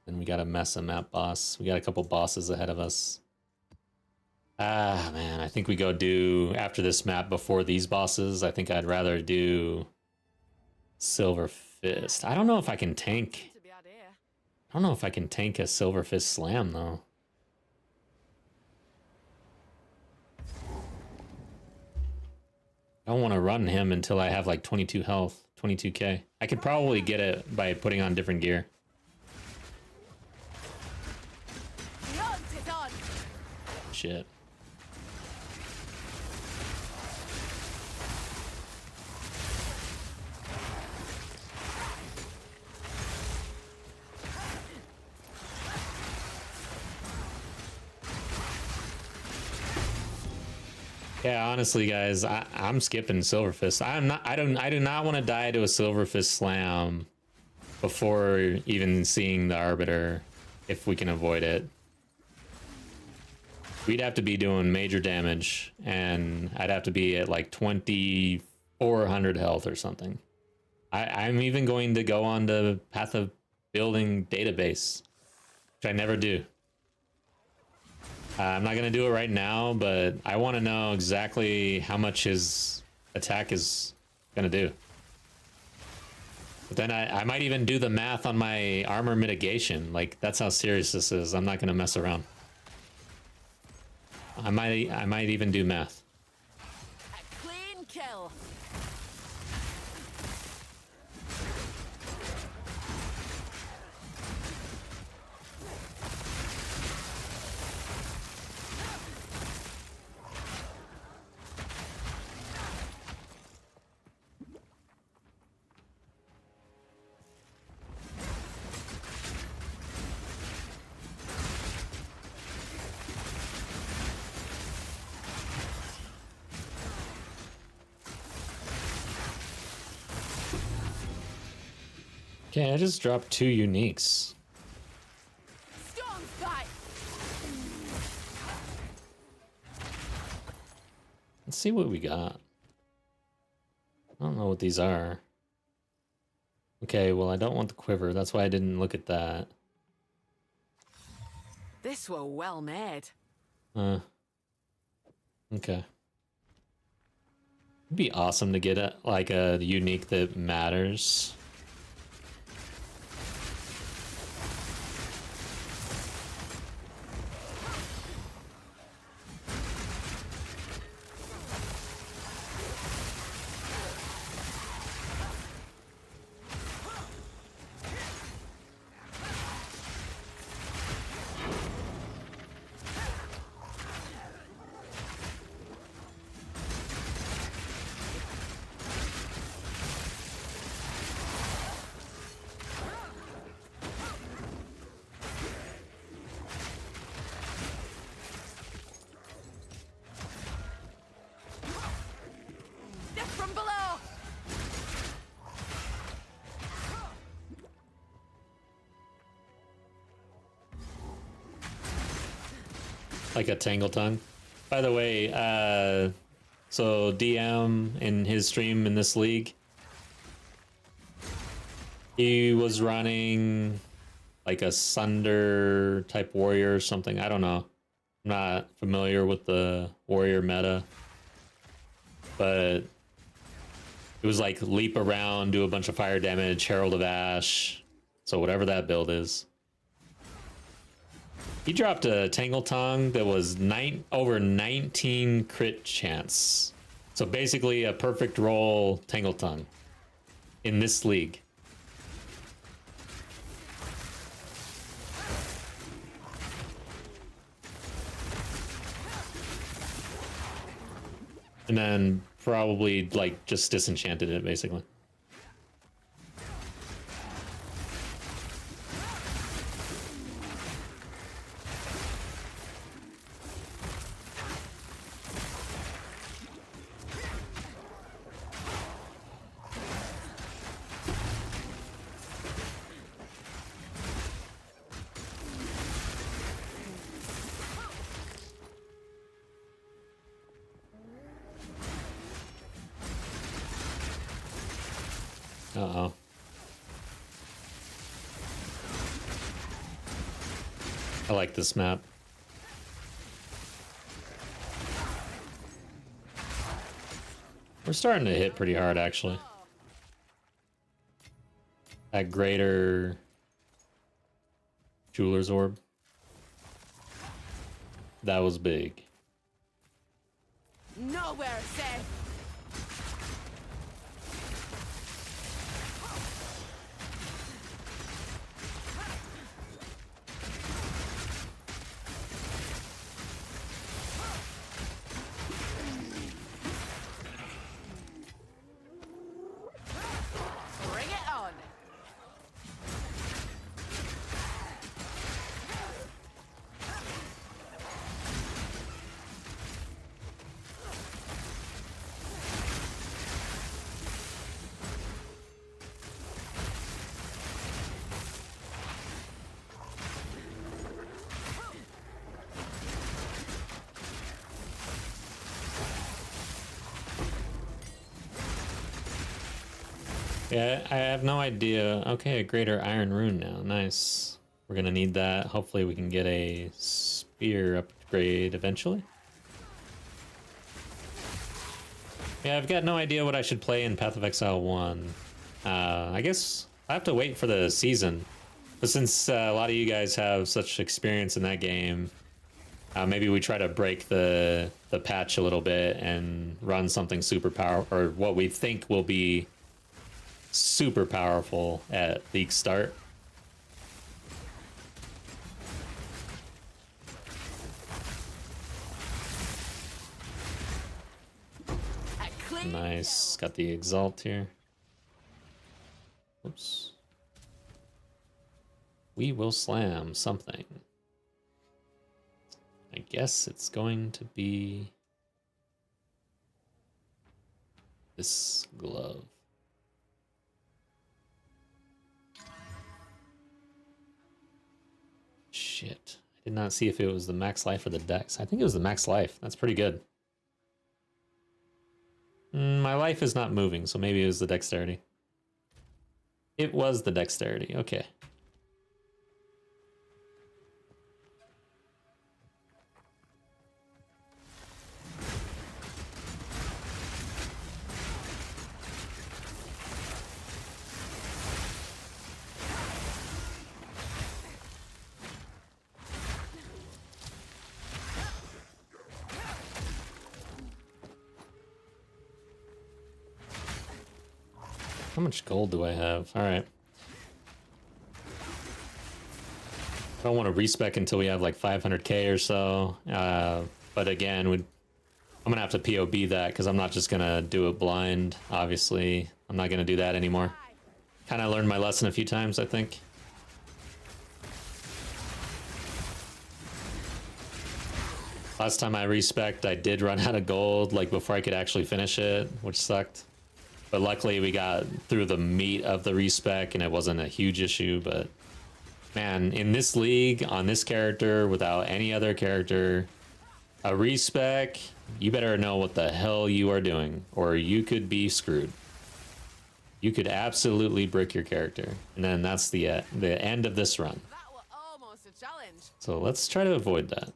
Then we got a Mesa map boss. We got a couple bosses ahead of us. Ah, man, I think we go do after this map before these bosses. I think I'd rather do Silver Fist. I don't know if I can tank. To be had here. I don't know if I can tank a Silver Fist slam though. I don't want to run him until I have like 22 health, 22k. I could probably get it by putting on different gear. The hunt is on. Shit. Yeah, honestly, guys, I'm skipping Silver Fist. I do not want to die to a Silver Fist slam before even seeing the Arbiter, if we can avoid it. We'd have to be doing major damage, and I'd have to be at like 2,400 health or something. I'm even going to go on the Path of Building database, which I never do. I'm not going to do it right now, but I want to know exactly how much his attack is going to do. But then I might even do the math on my armor mitigation. Like, that's how serious this is. I'm not going to mess around. I might even do math. A clean kill. Okay, I just dropped 2 uniques. Storm fight. Let's see what we got. I don't know what these are. Okay, well, I don't want the quiver. That's why I didn't look at that. This were well made. Okay. It'd be awesome to get a unique that matters. Death from below. Like a Tangle Tongue. By the way, so DM in his stream in this league, he was running like a Sunder type warrior or something. I don't know. I'm not familiar with the warrior meta, but it was like leap around, do a bunch of fire damage, Herald of Ash. So whatever that build is. He dropped a Tangle Tongue that was over 19 crit chance. So basically a perfect roll Tangle Tongue in this league. And then probably like just disenchanted it basically. Uh-oh. I like this map. We're starting to hit pretty hard, actually. That greater jeweler's orb. That was big. Nowhere safe. Bring it on. Yeah, I have no idea. Okay, a greater iron rune now. Nice. We're gonna need that. Hopefully we can get a spear upgrade eventually. Yeah, I've got no idea what I should play in Path of Exile 1. I guess I have to wait for the season. But since a lot of you guys have such experience in that game, maybe we try to break the patch a little bit and run something super powerful, or what we think will be super powerful at league start. Nice. Got the exalt here. Oops. We will slam something. I guess it's going to be this glove. Shit. I did not see if it was the max life or the dex. I think it was the max life. That's pretty good. My life is not moving, so maybe it was the dexterity. It was the dexterity. Okay. How much gold do I have? All right. I don't want to respec until we have like 500k or so. But again, I'm gonna have to POB that because I'm not just gonna do it blind. Obviously, I'm not gonna do that anymore. Kind of learned my lesson a few times, I think. Last time I respec'd, I did run out of gold like before I could actually finish it, which sucked. But luckily we got through the meat of the respec and it wasn't a huge issue. But man, in this league, on this character, without any other character, a respec, you better know what the hell you are doing, or you could be screwed. You could absolutely brick your character, and then that's the end of this run. That was almost a challenge. So let's try to avoid that.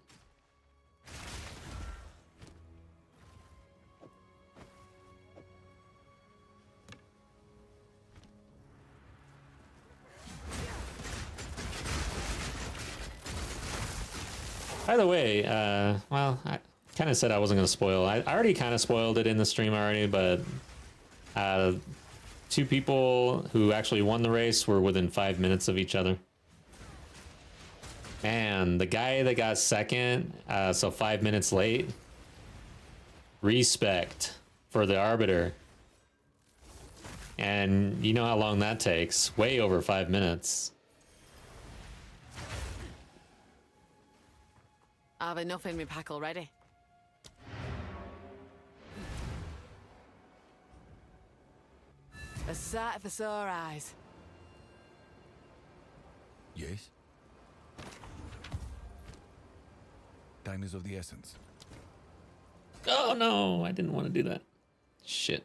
By the way, well, I kind of said I wasn't going to spoil. I already kind of spoiled it in the stream already, but two people who actually won the race were within 5 minutes of each other. And the guy that got second, so 5 minutes late, respect for the Arbiter. And you know how long that takes, way over 5 minutes. I've enough in my pack already. A sight for sore eyes. Yes? Time is of the essence. Oh no, I didn't want to do that. Shit.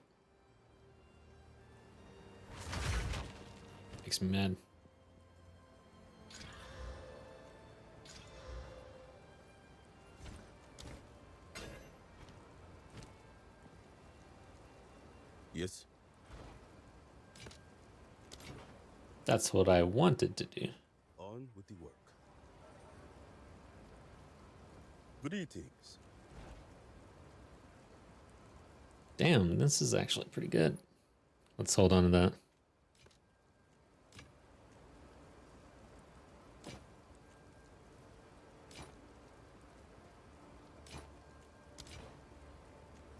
Makes me mad. That's what I wanted to do. On with the work. Greetings. Damn, this is actually pretty good. Let's hold on to that.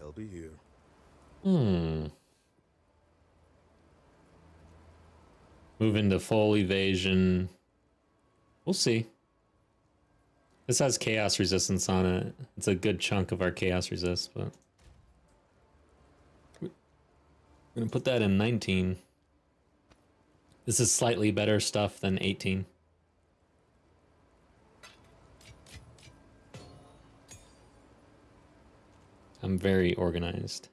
I'll be here. Move into full evasion. We'll see. This has chaos resistance on it. It's a good chunk of our chaos resist, but we're gonna put that in 19. This is slightly better stuff than 18. I'm very organized.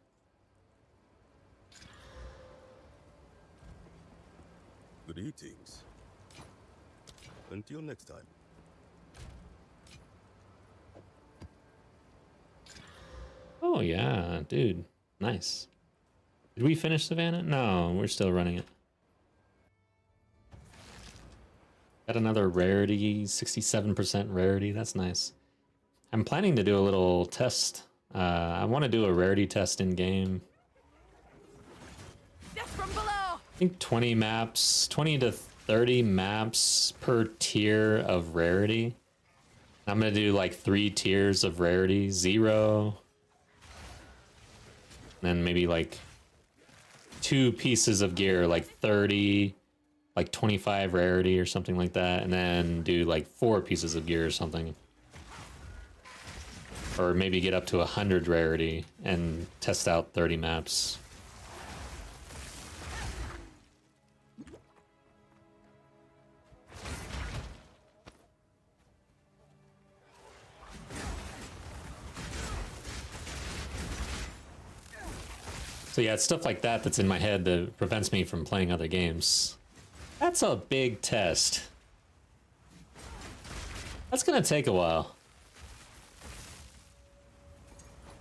Greetings. Until next time. Oh yeah, dude. Nice. Did we finish Savannah? No, we're still running it. Got another rarity, 67% rarity. That's nice. I'm planning to do a little test. I want to do a rarity test in game. Death from below! I think 20 maps, 20 to 30 maps per tier of rarity. I'm going to do like 3 tiers of rarity, 0. Then maybe like 2 pieces of gear, like 30, like 25 rarity or something like that. And then do like 4 pieces of gear or something. Or maybe get up to 100 rarity and test out 30 maps. So yeah, it's stuff like that that's in my head that prevents me from playing other games. That's a big test. That's gonna take a while.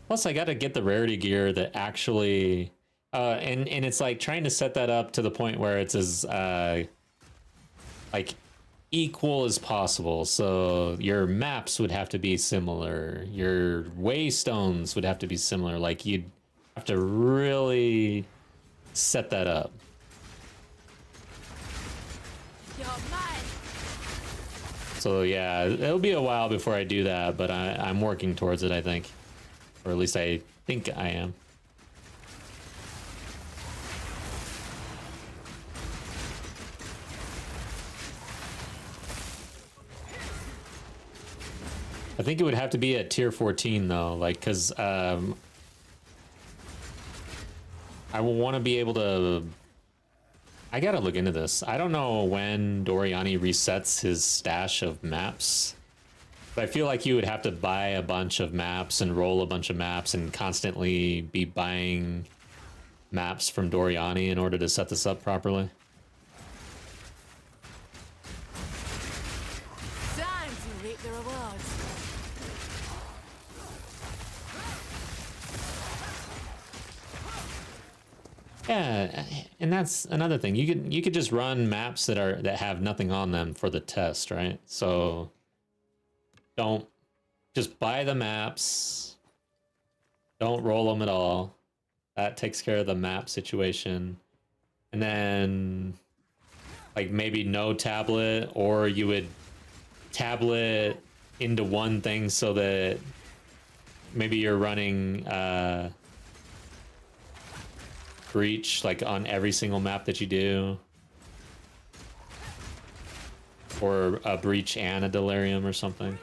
Plus, I gotta get the rarity gear that actually, and it's like trying to set that up to the point where it's as like equal as possible. So your maps would have to be similar. Your waystones would have to be similar. Like you'd have to really set that up. You're mine! So yeah, it'll be a while before I do that, but I'm working towards it, I think. Or at least I think I am. I think it would have to be at tier 14 though, like, cause I will want to be able to. I gotta look into this. I don't know when Doriani resets his stash of maps. But I feel like you would have to buy a bunch of maps and roll a bunch of maps and constantly be buying maps from Doriani in order to set this up properly. Time to reap the rewards. Yeah, and that's another thing. You could just run maps that have nothing on them for the test, right? So don't just buy the maps. Don't roll them at all. That takes care of the map situation. And then like maybe no tablet, or you would tablet into one thing so that maybe you're running breach like on every single map that you do, or a breach and a delirium or something.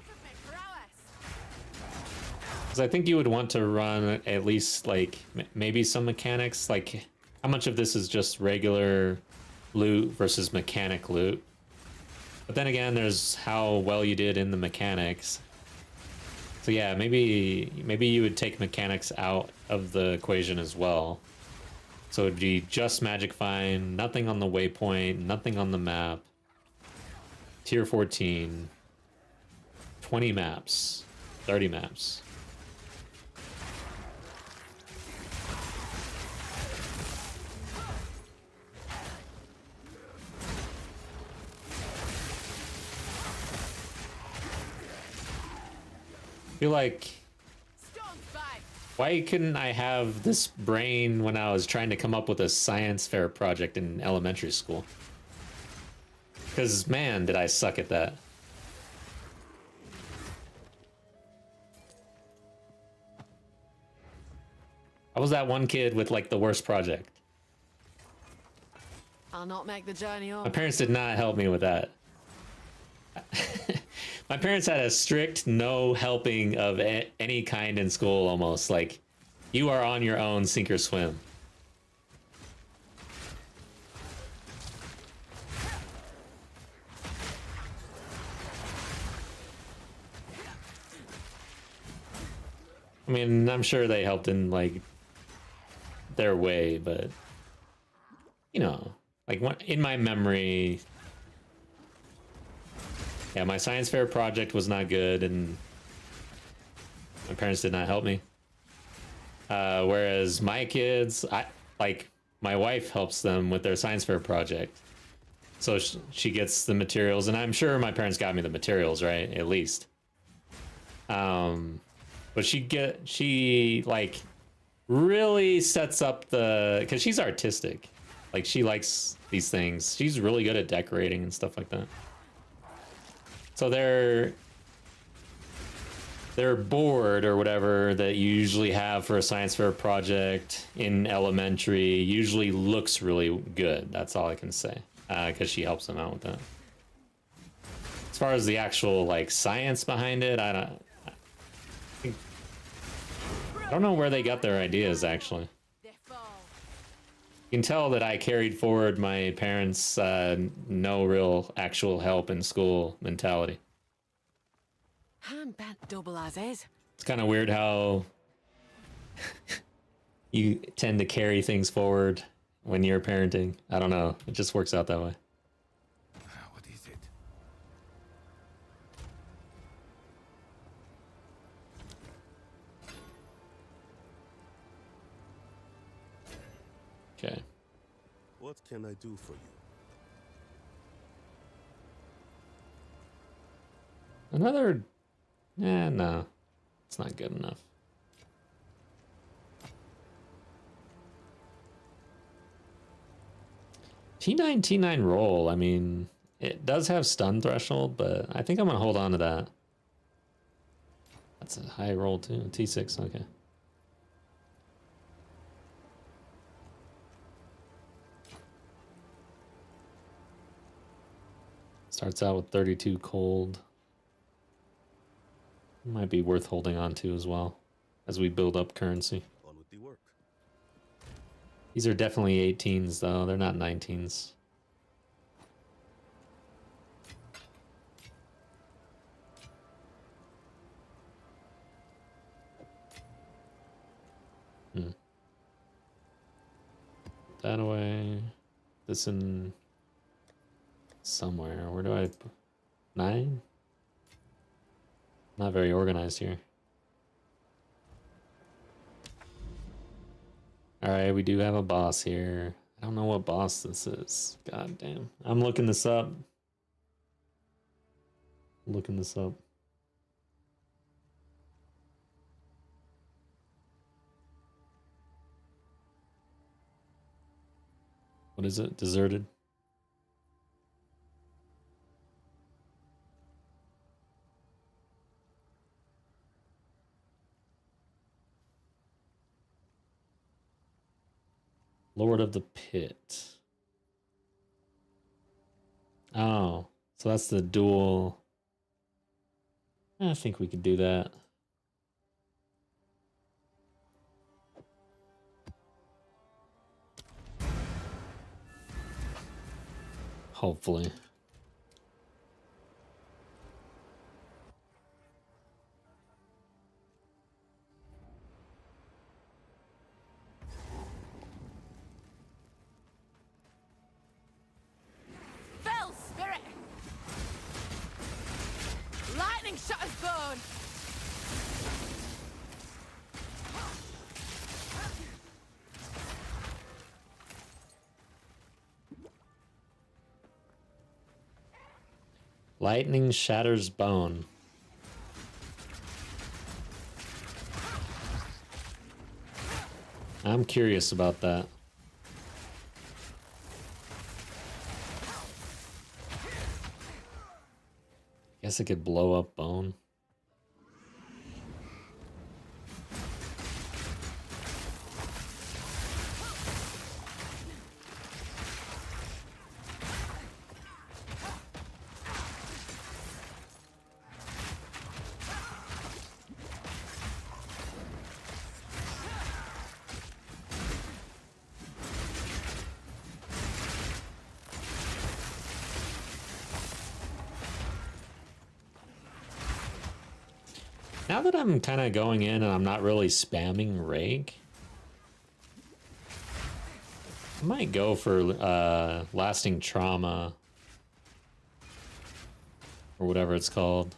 Because I think you would want to run at least like maybe some mechanics, like how much of this is just regular loot versus mechanic loot. But then again, there's how well you did in the mechanics. So yeah, maybe you would take mechanics out of the equation as well. So it'd be just magic find, nothing on the waypoint, nothing on the map. Tier 14, 20 maps, 30 maps. feel like, Storm's back. why couldn't I have this brain when I was trying to come up with a science fair project in elementary school? Because, man, did I suck at that. I was that one kid with, like, the worst project. I'll not make the journey My up. parents did not help me with that. My parents had a strict no helping of any kind in school almost. Like, you are on your own, sink or swim. I mean, I'm sure they helped in, like, their way, but, you know, like, in my memory, yeah, my science fair project was not good, and my parents did not help me. Whereas my kids, my wife helps them with their science fair project. So she gets the materials, and I'm sure my parents got me the materials, right? At least. But she like really sets up because she's artistic. Like, she likes these things. She's really good at decorating and stuff like that. So their board or whatever that you usually have for a science fair project in elementary usually looks really good. That's all I can say, because she helps them out with that. As far as the actual, like, science behind it, I don't know where they got their ideas, actually. They fall. You can tell that I carried forward my parents' no real actual help in school mentality. I'm bent double as is. It's kind of weird how you tend to carry things forward when you're parenting. I don't know. It just works out that way. What is it? Okay. What can I do for you? Another... no. It's not good enough. T9, T9 roll. I mean, it does have stun threshold, but I think I'm going to hold on to that. That's a high roll, too. T6, okay. Starts out with 32 cold. Might be worth holding on to as well as we build up currency. On with the work. These are definitely 18s though, they're not 19s. That away. This in somewhere. Where do I... 9? Not very organized here. Alright, we do have a boss here. I don't know what boss this is. God damn. I'm looking this up. Looking this up. What is it? Deserted? Lord of the Pit. Oh, so that's the dual. I think we could do that. Hopefully. Fell spirit. Lightning shot his bone. Lightning shatters bone. I'm curious about that. Guess I could blow up Bone. Now that I'm kind of going in and I'm not really spamming Rake, I might go for Lasting Trauma or whatever it's called.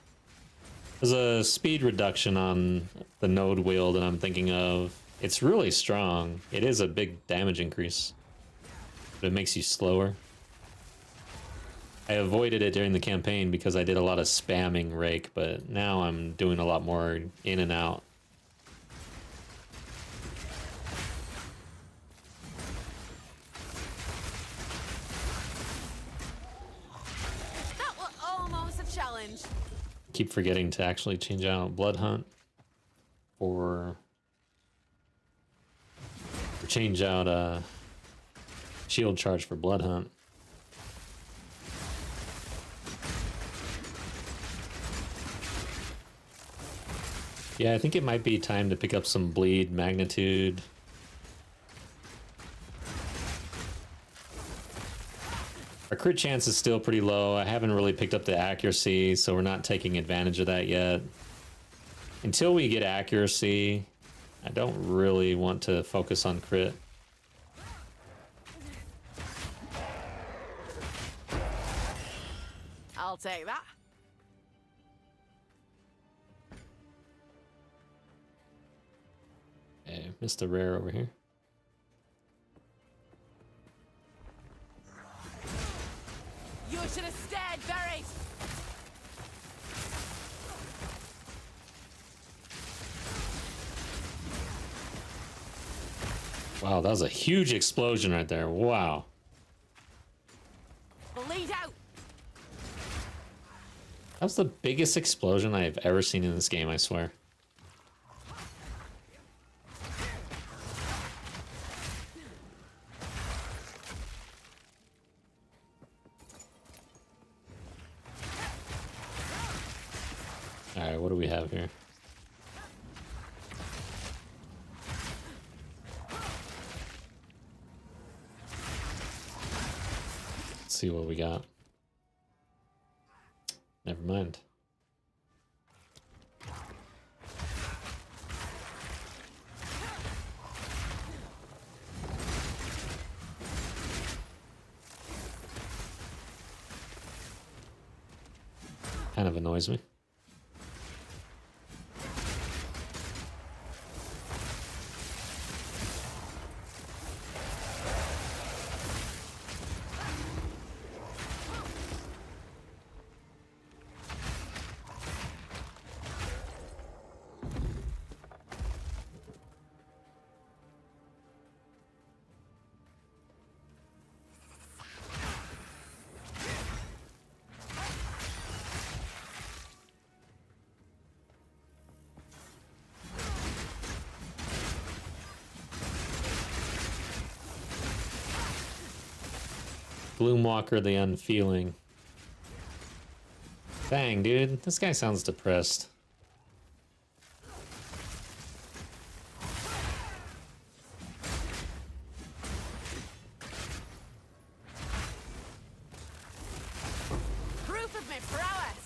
There's a speed reduction on the node wheel that I'm thinking of. It's really strong. It is a big damage increase, but it makes you slower. I avoided it during the campaign because I did a lot of spamming Rake, but now I'm doing a lot more in and out. That was almost a challenge. Keep forgetting to actually change out Blood Hunt or change out Shield Charge for Blood Hunt. Yeah, I think it might be time to pick up some bleed magnitude. Our crit chance is still pretty low. I haven't really picked up the accuracy, so we're not taking advantage of that yet. Until we get accuracy, I don't really want to focus on crit. I'll take that. Okay, missed a rare over here. You should have stayed buried. Wow, that was a huge explosion right there. Wow. Bleed out. That was the biggest explosion I've ever seen in this game, I swear. Alright, what do we have here? Let's see what we got. Never mind. Kind of annoys me. Gloomwalker the Unfeeling. Dang, dude. This guy sounds depressed. Proof of my prowess.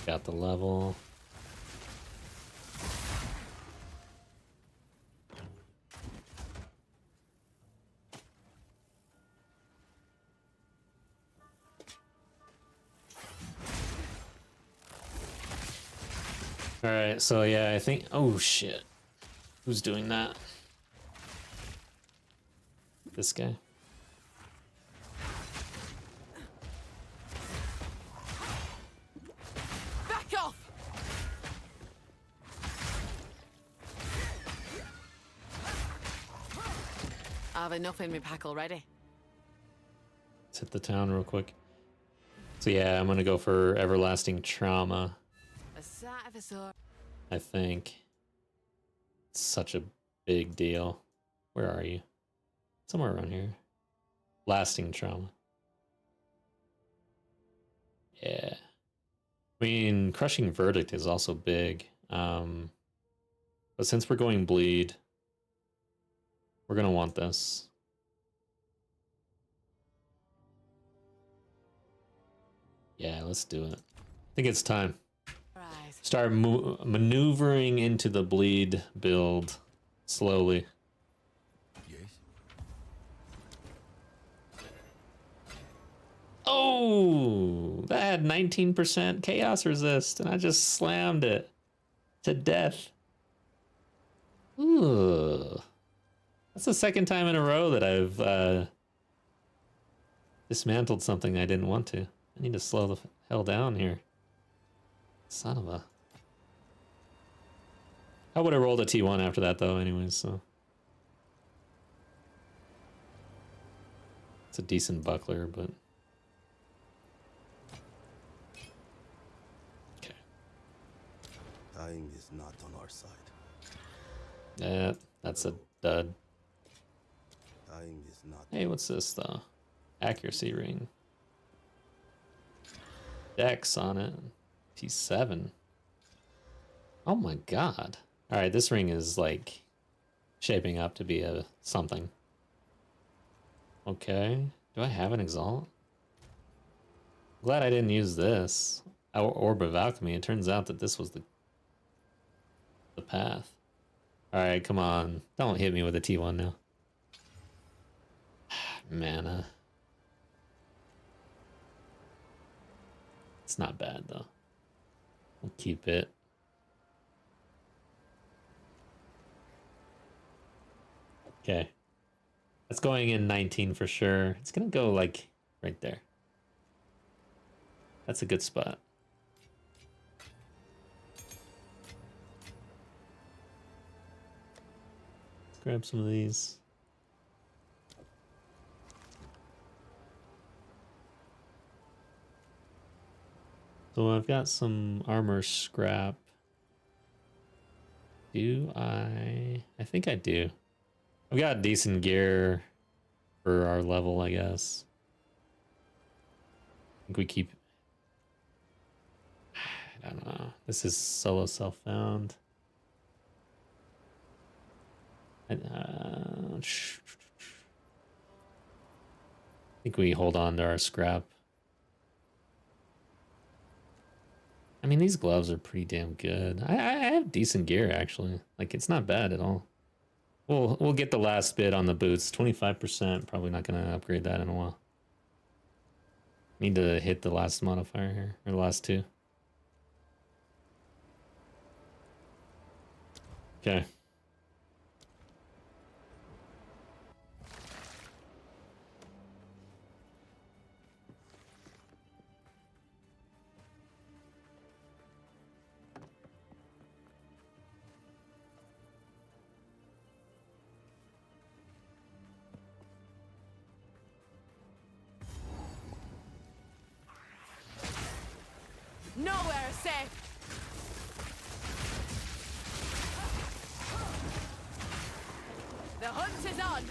Got the level. All right, so yeah, I think. Oh shit, who's doing that? this guy. Back off! I have enough in my pack already. Let's hit the town real quick. So yeah, I'm gonna go for Everlasting Trauma, A sight of a sword. I think. It's such a big deal. Where are you? Somewhere around here. Lasting Trauma. Yeah. I mean, Crushing Verdict is also big. But since we're going bleed, we're gonna want this. Yeah, let's do it. I think it's time. Right. Start maneuvering into the bleed build slowly. Yes? Oh, that had 19% chaos resist, and I just slammed it to death. Ooh. That's the second time in a row that I've dismantled something I didn't want to. I need to slow the hell down here. Son of a... I would have rolled a T1 after that though anyways, so... It's a decent buckler, but... Okay. Time is not on our side. Yeah, that's a dud. Time is not. Hey, what's this though? Accuracy ring. Dex on it. T7. Oh my god. Alright, this ring is like shaping up to be a something. Okay. Do I have an Exalt? Glad I didn't use this. Orb of Alchemy. It turns out that this was the path. Alright, come on. Don't hit me with a T1 now. Mana. It's not bad though. We'll keep it. Okay. That's going in 19 for sure. It's gonna go like right there. That's a good spot. Let's grab some of these. So I've got some armor scrap. Do I? I think I do. I've got decent gear for our level, I guess. I think we keep... I don't know. This is solo self-found. I think we hold on to our scrap. I mean, these gloves are pretty damn good. I have decent gear, actually. Like, it's not bad at all. We'll get the last bit on the boots. 25%. Probably not going to upgrade that in a while. Need to hit the last modifier here. Or the last two. Okay. Nowhere safe. The hunt is on.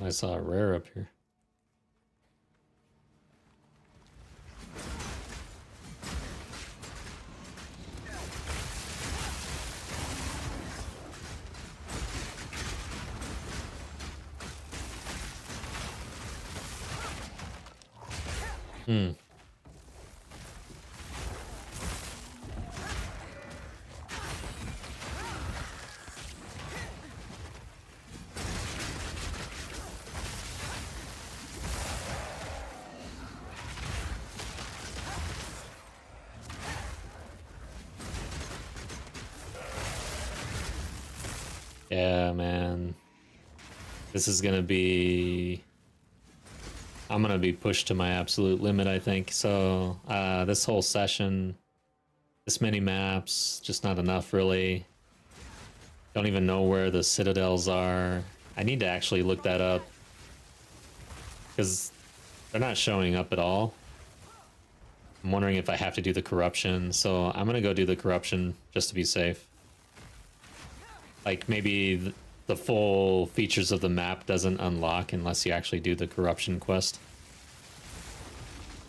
I saw a rare up here. Yeah, man. This is gonna be... I'm gonna be pushed to my absolute limit, I think. So, this whole session, this many maps, just not enough, really. Don't even know where the citadels are. I need to actually look that up. Because they're not showing up at all. I'm wondering if I have to do the corruption. So I'm gonna go do the corruption just to be safe. Like, maybe the full features of the map doesn't unlock unless you actually do the corruption quest.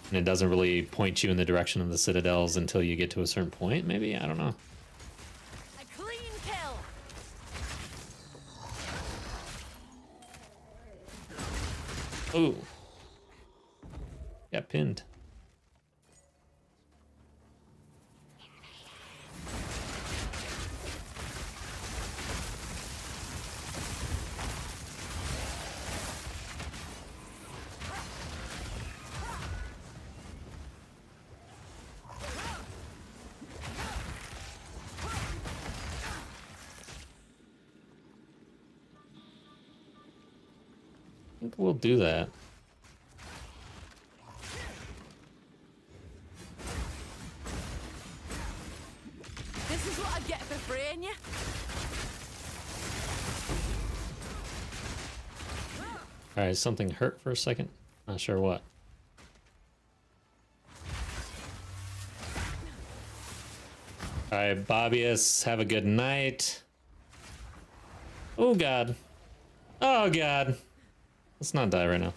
And it doesn't really point you in the direction of the citadels until you get to a certain point, maybe? I don't know. A clean kill. Ooh. Got pinned. I think we'll do that. This is what I get for freeing you. Alright, something hurt for a second. Not sure what. Alright, Bobbius, have a good night. Oh god. Oh god. Let's not die right now.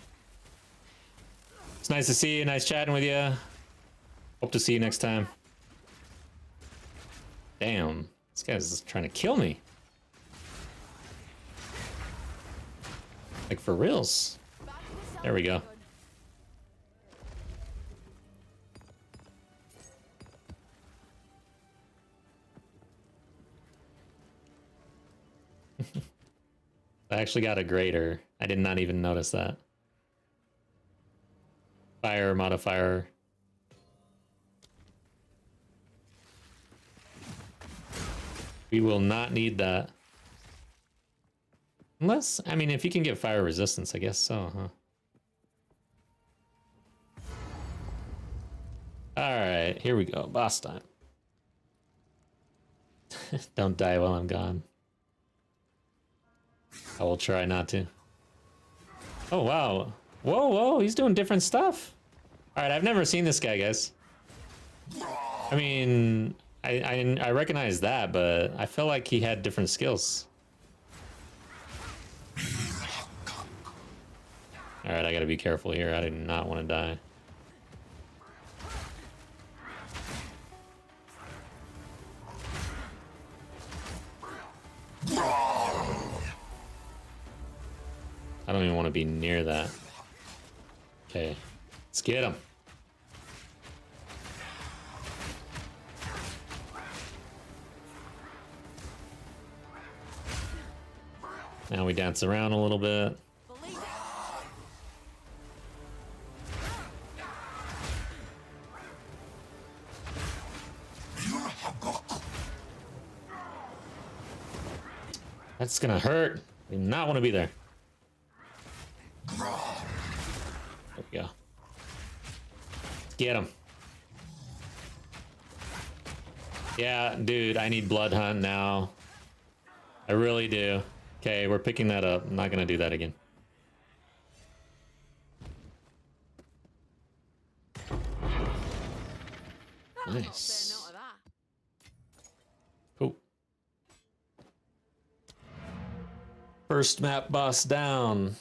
It's nice to see you, nice chatting with you. Hope to see you next time. Damn, this guy's trying to kill me. Like for reals. There we go. I actually got a grader. I did not even notice that. Fire modifier. We will not need that. Unless, I mean, if you can get fire resistance, I guess so, huh? Alright, here we go. Boss time. Don't die while I'm gone. I will try not to. Oh, wow. Whoa, whoa, he's doing different stuff. Alright, I've never seen this guy, guys. I mean, I recognize that, but I felt like he had different skills. Alright, I gotta be careful here. I do not want to die. I don't even want to be near that. Okay, let's get him. Now we dance around a little bit. That's gonna hurt. I do not want to be there. There we go. Get him. Yeah, dude, I need Blood Hunt now. I really do. Okay, we're picking that up. I'm not gonna do that again. Nice. Cool. First map boss down.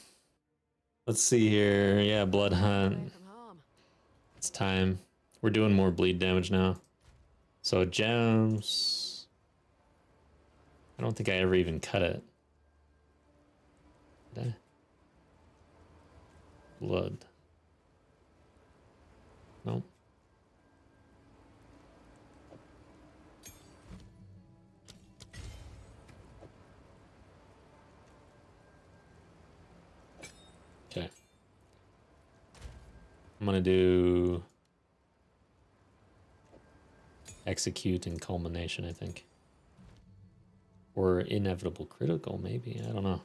Let's see here. Yeah, Blood Hunt. It's time. We're doing more bleed damage now. So gems. I don't think I ever even cut it. Did I? Blood. Nope. Okay. I'm gonna do execute and culmination, I think. Or inevitable critical, maybe. I don't know.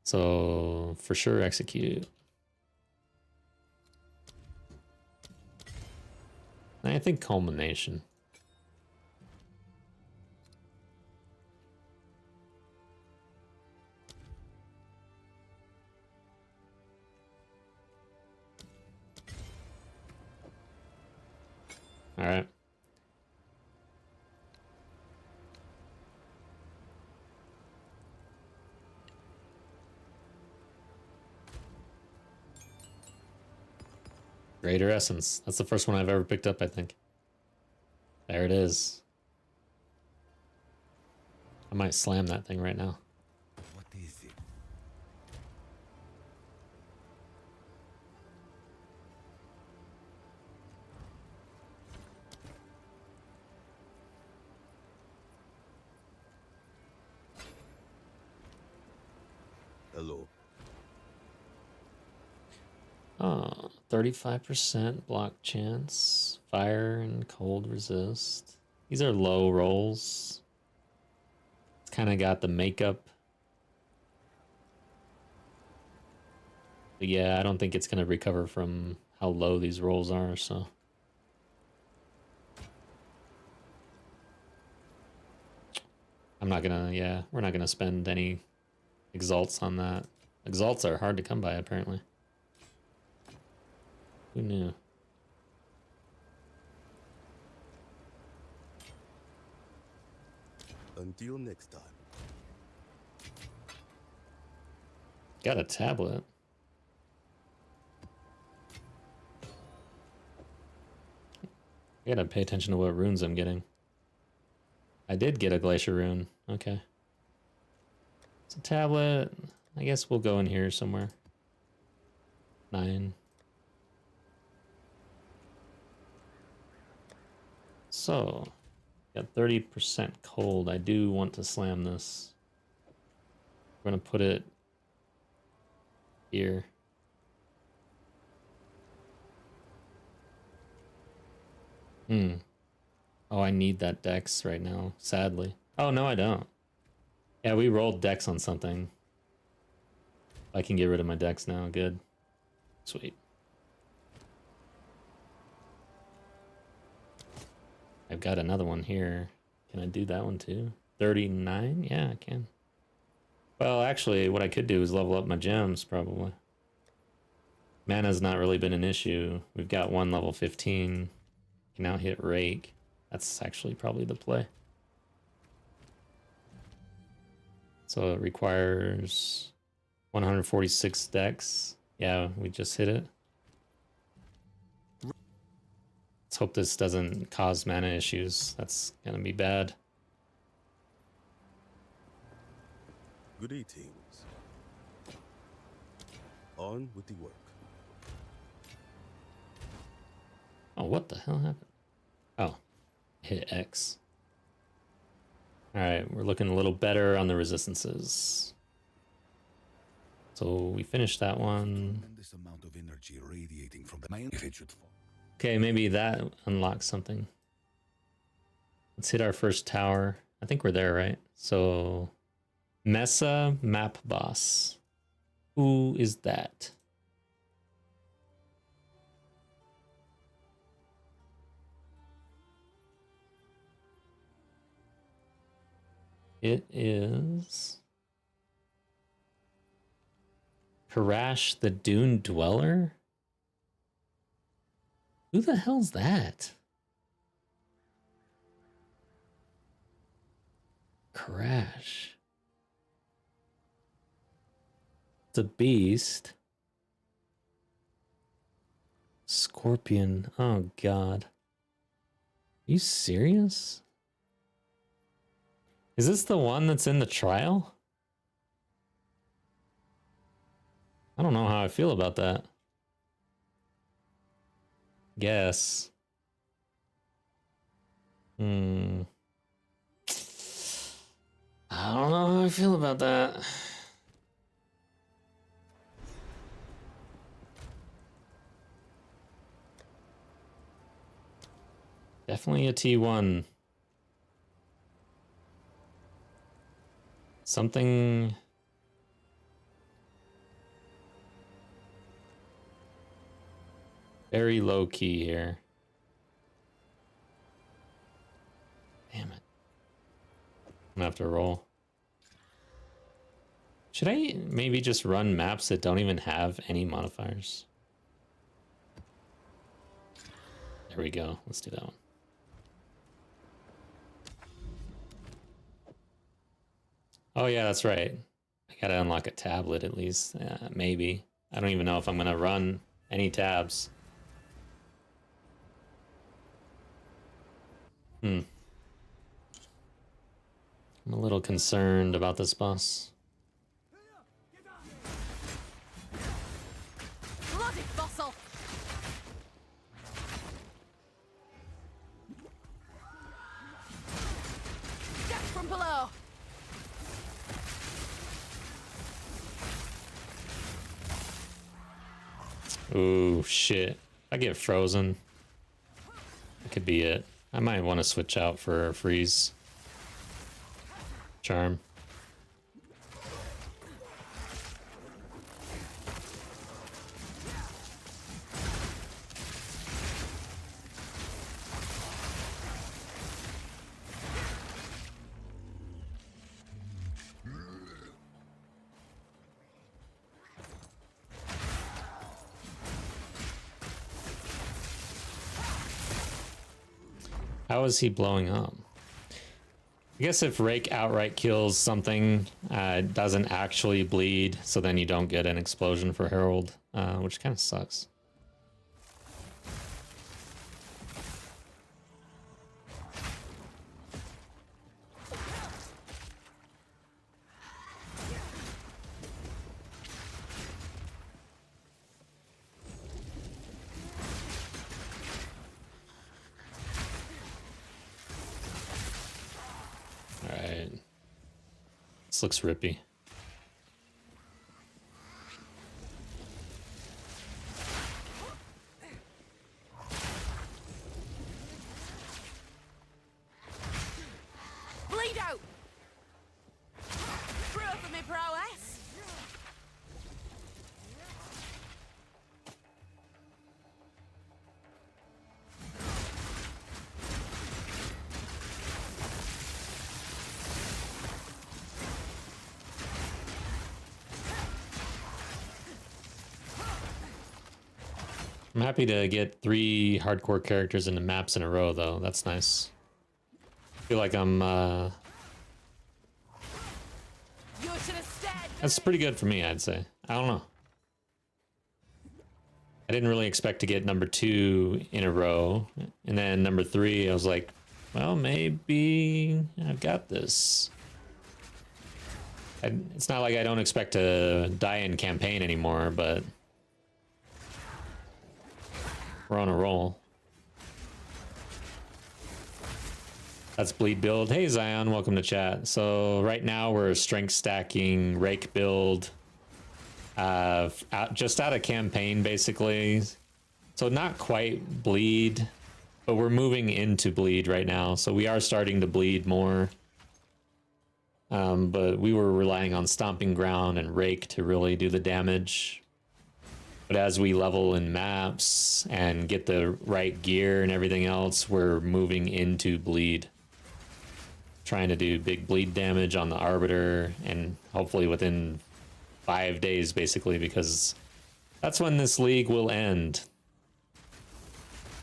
So, for sure, execute. I think culmination. All right. Greater Essence. That's the first one I've ever picked up, I think. There it is. I might slam that thing right now. What is it? Hello. 35% block chance. Fire and cold resist. These are low rolls. It's kind of got the makeup. But yeah, I don't think it's going to recover from how low these rolls are, so. I'm not gonna, yeah, we're not gonna spend any exalts on that. Exalts are hard to come by, apparently. Who knew? Until next time. Got a tablet. I gotta pay attention to what runes I'm getting. I did get a glacier rune. Okay. It's a tablet. I guess we'll go in here somewhere. 9. So, got 30% cold. I do want to slam this. We're gonna put it here. Oh, I need that dex right now, sadly. Oh, no, I don't. Yeah, we rolled dex on something. I can get rid of my dex now. Good. Sweet. I've got another one here. Can I do that one too? 39? Yeah, I can. Well, actually, what I could do is level up my gems, probably. Mana's not really been an issue. We've got one level 15. Can now hit Rake. That's actually probably the play. So it requires 146 dex. Yeah, we just hit it. Let's hope this doesn't cause mana issues. That's gonna be bad. Greetings. On with the work. Oh, what the hell happened? Oh, hit X. All right, we're looking a little better on the resistances. So we finished that one. Tremendous amount of energy radiating from the main. If it should fall. Okay, maybe that unlocks something. Let's hit our first tower. I think we're there, right? So, Mesa Map Boss. Who is that? It is Karash the Dune Dweller? Who the hell's that? Karash. It's a beast. Scorpion. Oh, God. Are you serious? Is this the one that's in the trial? I don't know how I feel about that. Guess. I don't know how I feel about that. Definitely a T1. Something... very low key here. Damn it. I'm gonna have to roll. Should I maybe just run maps that don't even have any modifiers? There we go. Let's do that one. Oh yeah, that's right. I gotta unlock a tablet at least. Maybe. I don't even know if I'm gonna run any tabs. I'm a little concerned about this boss. Bloody fossil! Death from below! Ooh, shit. If I get frozen, that could be it. I might want to switch out for a freeze charm. How is he blowing up? I guess if Rake outright kills something, it doesn't actually bleed, so then you don't get an explosion for Herald, which kind of sucks. This looks rippy. Bleed out! Proof of me prowess! I'm happy to get 3 hardcore characters into maps in a row, though. That's nice. I feel like I'm, You should have stayed! that's pretty good for me, I'd say. I don't know. I didn't really expect to get number 2 in a row. And then number 3, I was like, well, maybe I've got this. It's not like I don't expect to die in campaign anymore, but we're on a roll. That's bleed build. Hey Zion, welcome to chat. So right now we're strength stacking Rake build, just out of campaign basically. So not quite bleed, but we're moving into bleed right now. So we are starting to bleed more. But we were relying on Stomping Ground and Rake to really do the damage. But as we level in maps and get the right gear and everything else, we're moving into bleed. Trying to do big bleed damage on the Arbiter, and hopefully within 5 days, basically, because that's when this league will end.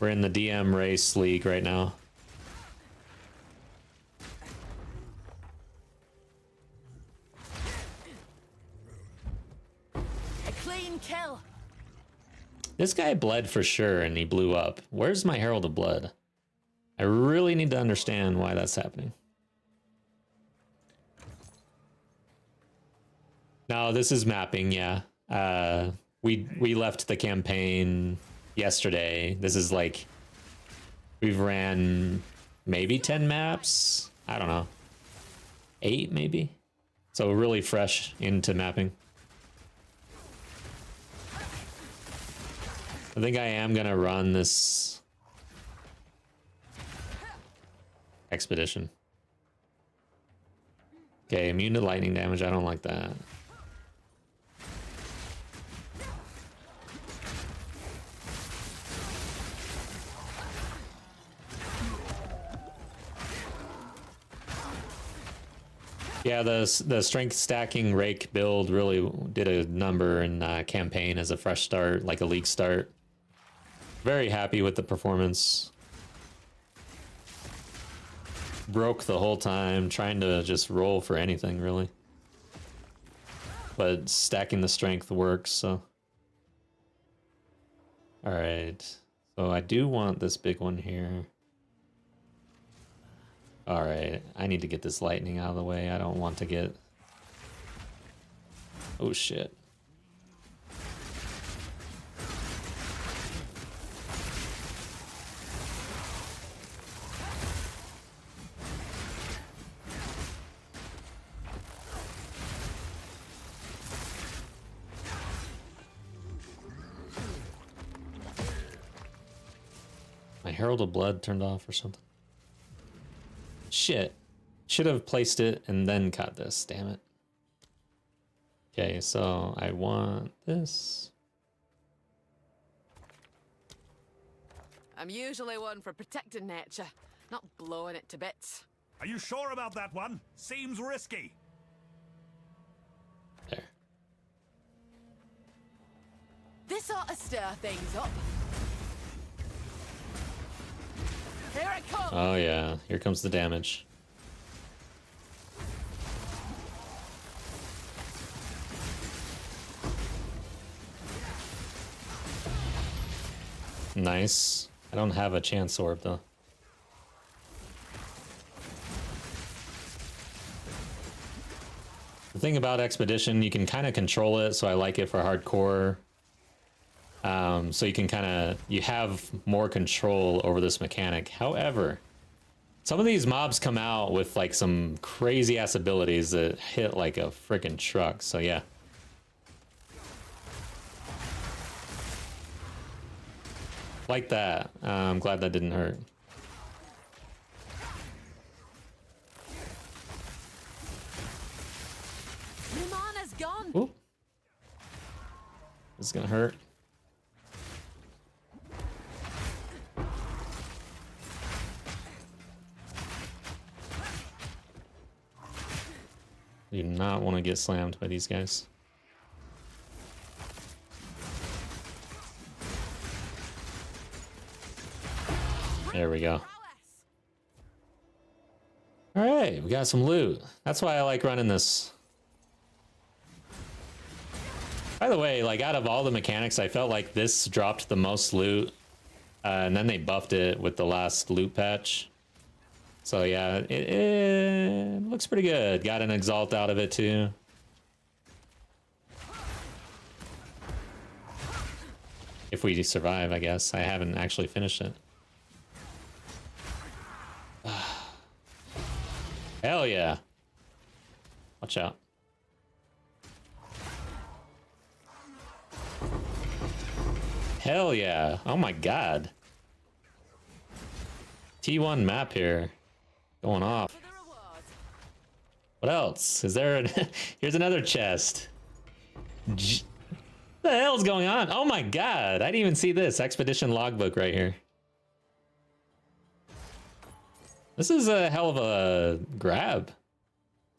We're in the DM race league right now. A clean kill! This guy bled for sure, and he blew up. Where's my Herald of Blood? I really need to understand why that's happening. No, this is mapping, yeah. We left the campaign yesterday. This is like, we've ran maybe 10 maps? I don't know. 8 maybe? So really fresh into mapping. I think I am gonna run this expedition. Okay, immune to lightning damage. I don't like that. Yeah, the strength stacking rake build really did a number in campaign as a fresh start, like a league start. Very happy with the performance. Broke the whole time, trying to just roll for anything, really. But stacking the strength works, so. Alright. So I do want this big one here. Alright, I need to get this lightning out of the way. I don't want to get... Oh shit. My Herald of Blood turned off or something. Shit. Should have placed it and then cut this, damn it. Okay, so I want this. I'm usually one for protecting nature, not blowing it to bits. Are you sure about that one? Seems risky. There. This ought to stir things up. Here it comes! Oh yeah, here comes the damage. Nice. I don't have a chance orb though. The thing about Expedition, you can kind of control it, so I like it for hardcore. So you can kind of, you have more control over this mechanic. However, some of these mobs come out with like some crazy ass abilities that hit like a freaking truck. So yeah. Like that. I'm glad that didn't hurt. Your mana's gone! Oop. This is gonna hurt. Do not want to get slammed by these guys. There we go. Alright, we got some loot. That's why I like running this. By the way, like out of all the mechanics, I felt like this dropped the most loot. And then they buffed it with the last loot patch. So yeah, it looks pretty good. Got an Exalt out of it too. If we survive, I guess. I haven't actually finished it. Hell yeah. Watch out. Hell yeah. Oh my god. T1 map here. Going off. What else? Is there an... Here's another chest. What the hell's going on? Oh my god. I didn't even see this. Expedition logbook right here. This is a hell of a grab.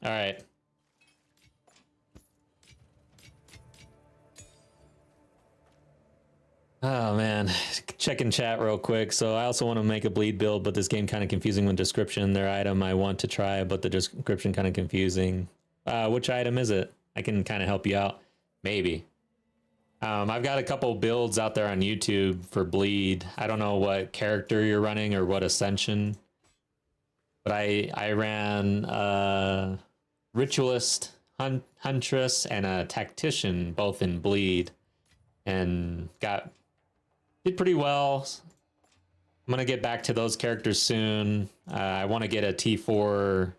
All right. Oh man, checking chat real quick. So I also want to make a bleed build, but this game kind of confusing with description. Their item I want to try, but the description kind of confusing. Which item is it? I can kind of help you out. Maybe. I've got a couple builds out there on YouTube for bleed. I don't know what character you're running or what ascension. But I ran Ritualist, Huntress, and a Tactician, both in bleed. And did pretty well. I'm gonna get back to those characters soon. I want to get a T4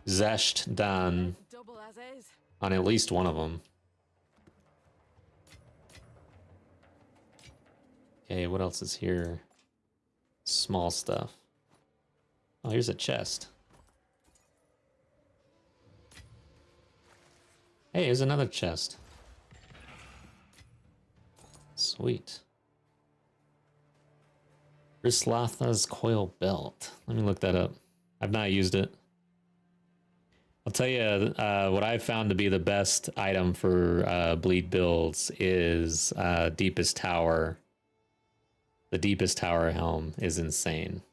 Zesht done Double as is. on at least one of them. Okay, what else is here? Small stuff. Oh, here's a chest. Hey, here's another chest. Sweet. Rislatha's coil belt. Let me look that up. I've not used it. I'll tell you what I've found to be the best item for bleed builds is Deepest Tower. The Deepest Tower helm is insane.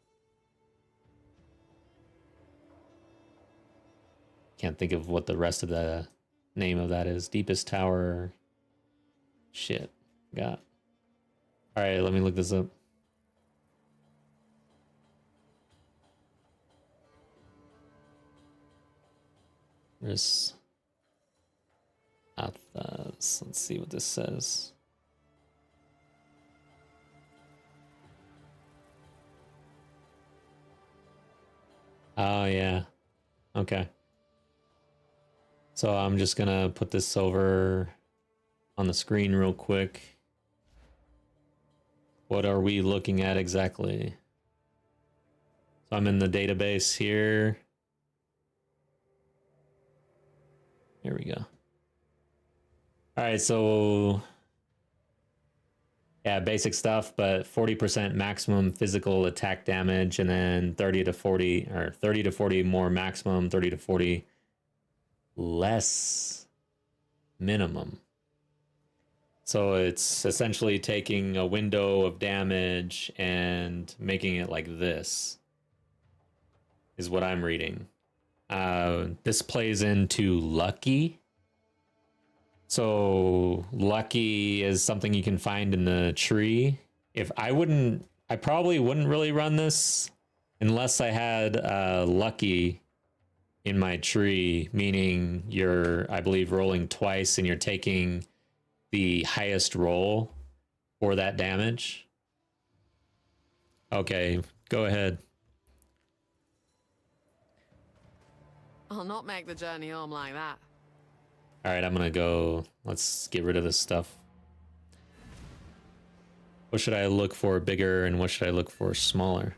Can't think of what the rest of the name of that is. Deepest Tower. Shit. Got. All right, let me look this up. There's Athas. Let's see what this says. Oh, yeah. Okay. So I'm just gonna put this over on the screen real quick. What are we looking at exactly? So I'm in the database here. Here we go. All right, so yeah, basic stuff, but 40% maximum physical attack damage, and then 30 to 40 or 30 to 40 more maximum, 30 to 40 less minimum. So it's essentially taking a window of damage and making it like this, is what I'm reading. This plays into lucky. So lucky is something you can find in the tree. I probably wouldn't really run this unless I had lucky in my tree, meaning you're, I believe, rolling twice and you're taking the highest roll for that damage. Okay, go ahead. I'll not make the journey home like that. All right, I'm gonna go. Let's get rid of this stuff. What should I look for bigger and what should I look for smaller?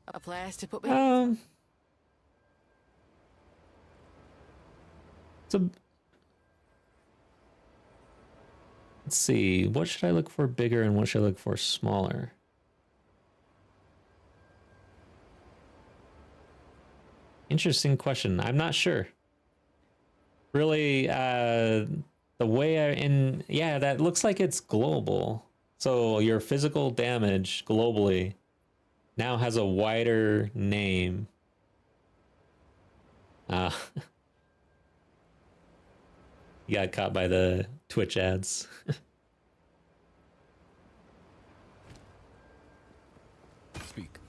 A place to put me. Let's see. What should I look for bigger and what should I look for smaller? Interesting question. I'm not sure. Really, the way yeah, that looks like it's global. So your physical damage globally now has a wider name. You got caught by the Twitch ads. Speak.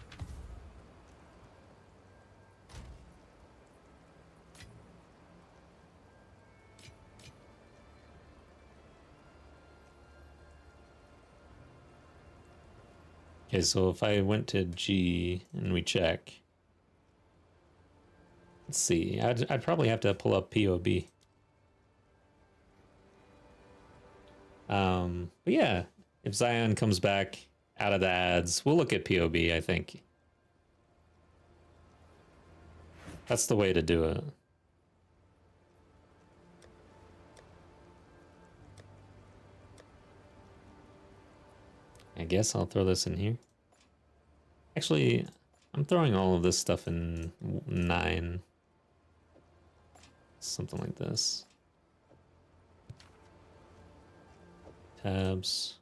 Okay, so if I went to G and we check, let's see. I'd probably have to pull up POB. But yeah, if Zion comes back out of the ads, we'll look at POB, I think. That's the way to do it. I guess I'll throw this in here. Actually, I'm throwing all of this stuff in 9. Something like this. Tabs.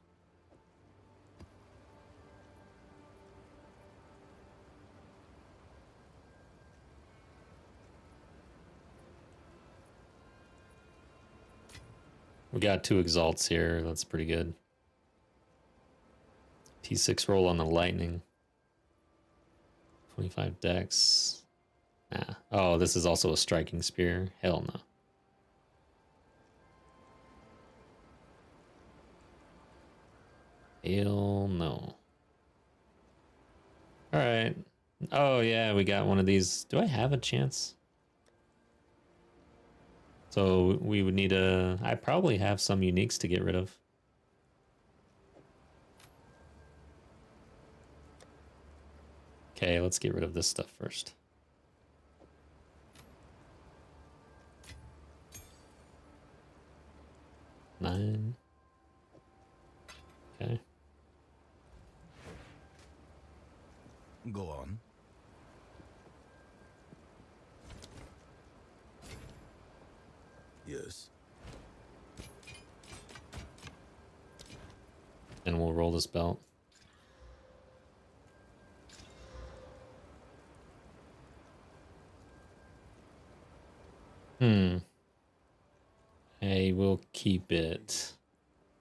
We got 2 exalts here. That's pretty good. T6 roll on the lightning. 25 dex. Nah. Oh, this is also a striking spear. Hell no. Hell no. All right. Oh yeah, we got one of these. Do I have a chance? So we would need a... I probably have some uniques to get rid of. Okay, let's get rid of this stuff first. 9. Okay. Go on. Yes. And we'll roll this belt. I will keep it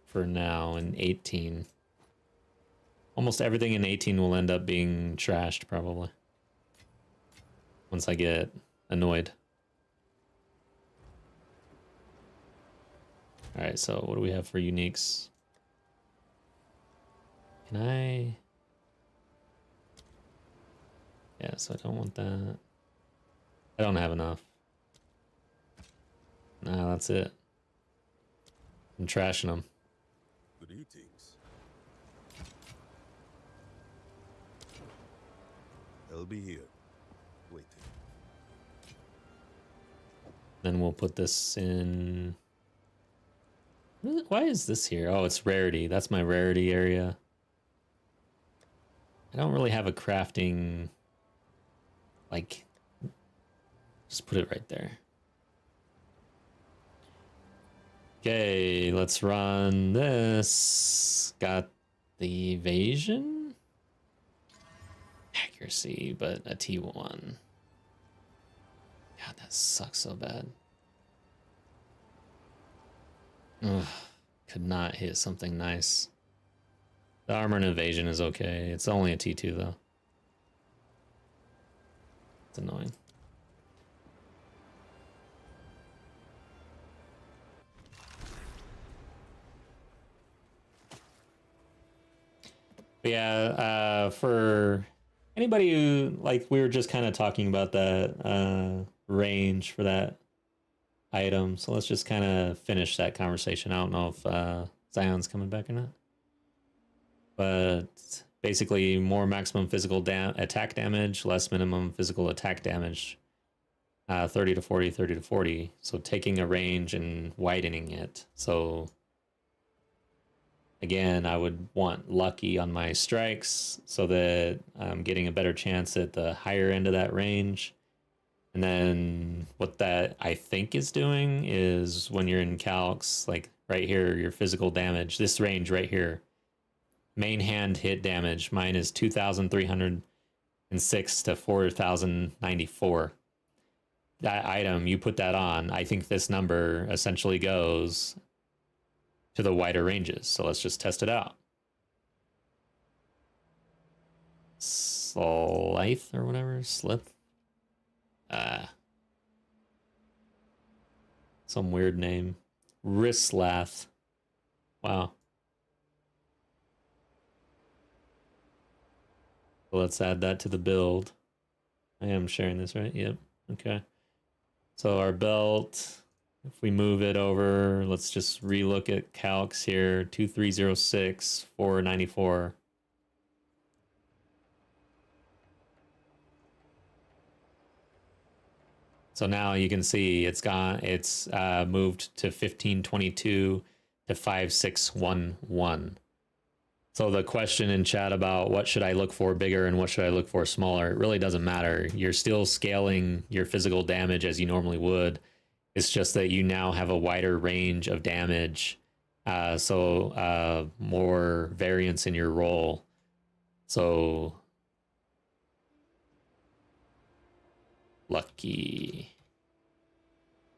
for now in 18. Almost everything in 18 will end up being trashed, probably. Once I get annoyed. Alright, so what do we have for uniques? Can I... Yeah, so I don't want that. I don't have enough. Nah, that's it. I'm trashing them. Greetings. I'll be here. Waiting. Then we'll put this in... Why is this here? Oh, it's rarity. That's my rarity area. I don't really have a crafting... Like... Just put it right there. Okay, let's run this. Got the evasion? Accuracy, but a T1. God, that sucks so bad. Ugh, could not hit something nice. The armor and evasion is okay. It's only a T2 though. It's annoying. But yeah, for anybody who, like, we were just kind of talking about that range for that item. So let's just kind of finish that conversation. I don't know if Zion's coming back or not. But basically, more maximum physical attack damage, less minimum physical attack damage. 30 to 40, 30 to 40. So taking a range and widening it. So again, I would want lucky on my strikes so that I'm getting a better chance at the higher end of that range. And then what that I think is doing is when you're in calcs, like right here, your physical damage, this range right here, main hand hit damage, mine is 2,306 to 4,094. That item, you put that on, I think this number essentially goes to the wider ranges. So let's just test it out. Slith or whatever, Slith. Some weird name. Wristlath. Wow. So let's add that to the build. I am sharing this, right? Yep. Okay. So our belt, if we move it over, let's just relook at calcs here. 2306, 494. So now you can see it's moved to 1522 to 5611. So the question in chat about what should I look for bigger and what should I look for smaller, it really doesn't matter. You're still scaling your physical damage as you normally would. It's just that you now have a wider range of damage, so more variance in your roll. So lucky.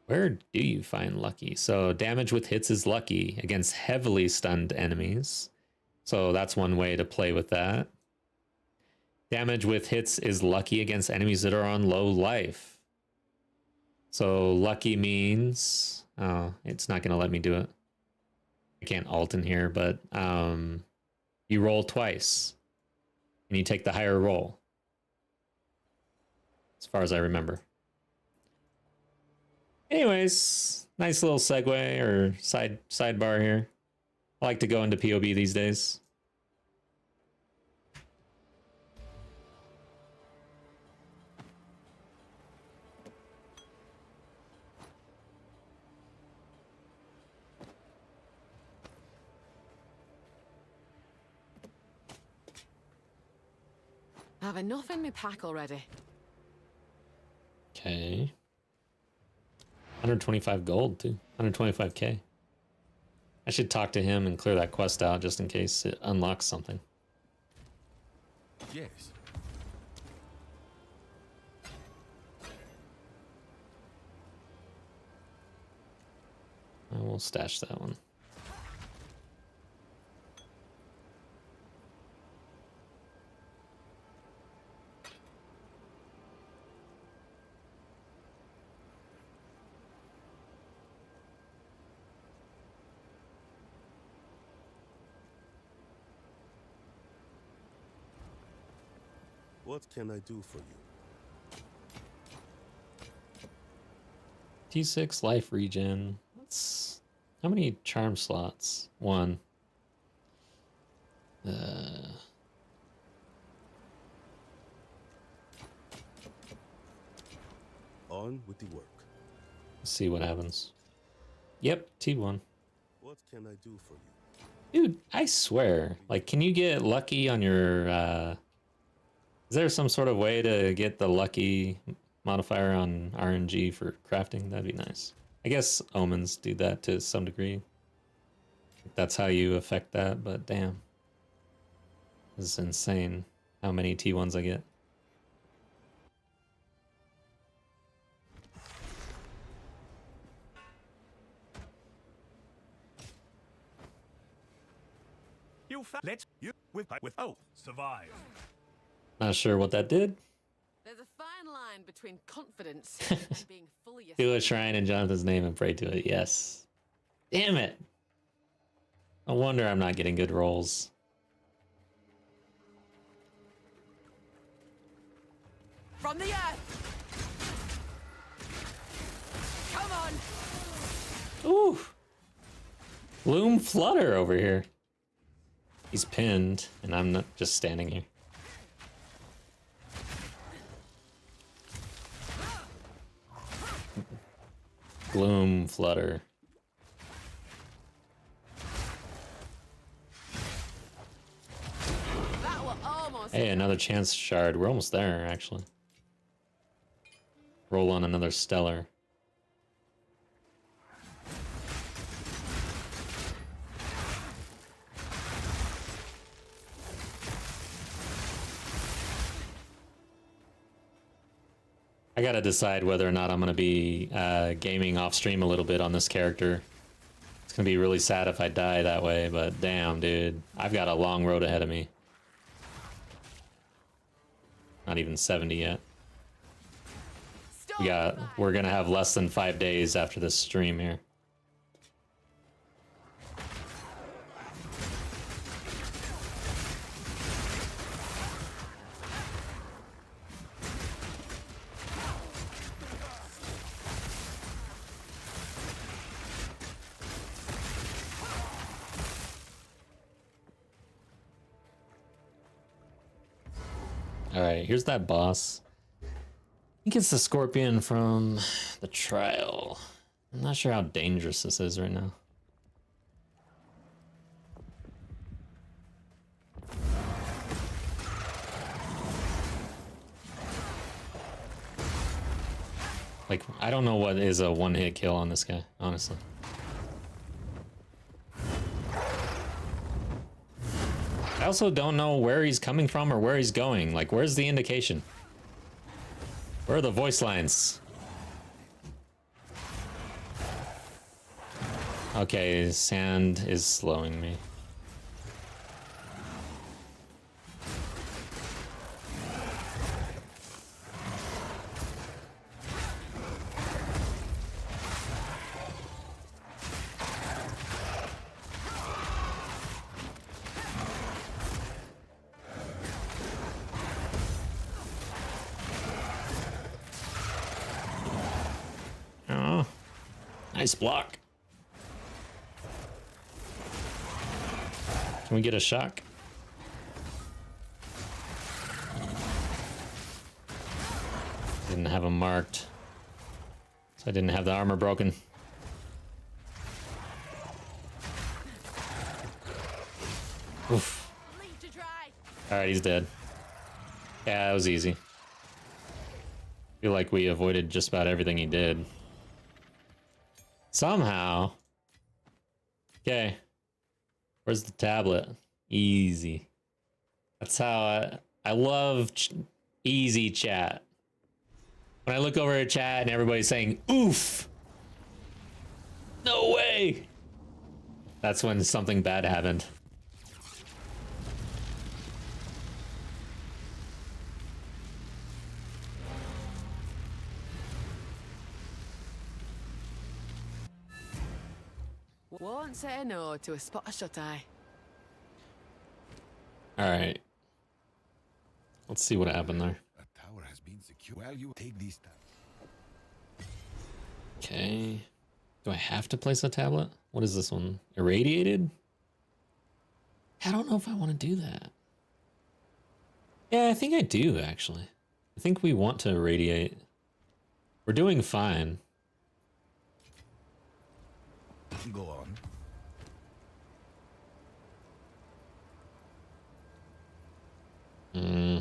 Where do you find lucky? So damage with hits is lucky against heavily stunned enemies. So that's one way to play with that. Damage with hits is lucky against enemies that are on low life. So lucky means... Oh, it's not going to let me do it. I can't alt in here, but you roll twice. And you take the higher roll. As far as I remember. Anyways, nice little segue or sidebar here. I like to go into POB these days. Have enough in my pack already. Okay. 125 gold, too. 125k. I should talk to him and clear that quest out just in case it unlocks something. Yes. I will stash that one. What can I do for you? T6 life regen. Let's... How many charm slots? One. On with the work. Let's see what happens. Yep, T1. What can I do for you? Dude, I swear. Like, can you get lucky on your... Is there some sort of way to get the lucky modifier on RNG for crafting? That'd be nice. I guess omens do that to some degree. That's how you affect that, but damn. This is insane how many T1s I get. Let's you with oh survive. Not sure what that did. There's a fine line between confidence and being fully Do a shrine in Jonathan's name and pray to it. Yes. Damn it. No wonder I'm not getting good rolls. from the earth. Come on. Ooh. Loom Flutter over here. He's pinned, and I'm not just standing here. Gloom Flutter. That will almost. Hey, another chance shard. We're almost there, actually. Roll on another stellar. I gotta decide whether or not I'm gonna be gaming off stream a little bit on this character. It's gonna be really sad if I die that way, but damn, dude. I've got a long road ahead of me. Not even 70 yet. We're gonna have less than 5 days after this stream here. Alright, here's that boss. I think it's the scorpion from the trial. I'm not sure how dangerous this is right now. Like, I don't know what is a one-hit kill on this guy, honestly. I also don't know where he's coming from or where he's going. Like, where's the indication? Where are the voice lines? Okay, sand is slowing me. Oh, nice block. Can we get a shock? Didn't have him marked, so I didn't have the armor broken. Oof. All right, he's dead. Yeah, that was easy. Feel like we avoided just about everything he did. Somehow. Okay. Where's the tablet? Easy. That's how I love easy chat. When I look over at chat and everybody's saying, oof! No way! That's when something bad happened. Won't say no to a spot of shut-eye. Alright. Let's see what happened there. A tower has been secured. Well, you take these tabs. Okay. Do I have to place a tablet? What is this one? Irradiated? I don't know if I want to do that. Yeah, I think I do, actually. I think we want to irradiate. We're doing fine. Go on. Hmm.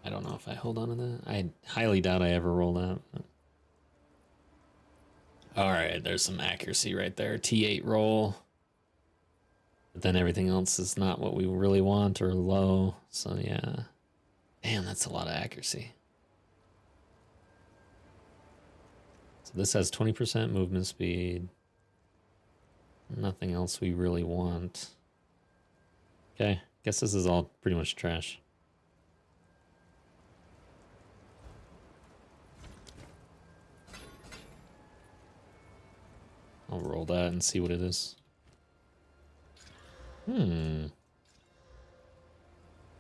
I don't know if I hold on to that. I highly doubt I ever roll that. All right, there's some accuracy right there. T8 roll. But then everything else is not what we really want or low. So yeah. Damn, that's a lot of accuracy. So this has 20% movement speed. Nothing else we really want. Okay, guess this is all pretty much trash. I'll roll that and see what it is.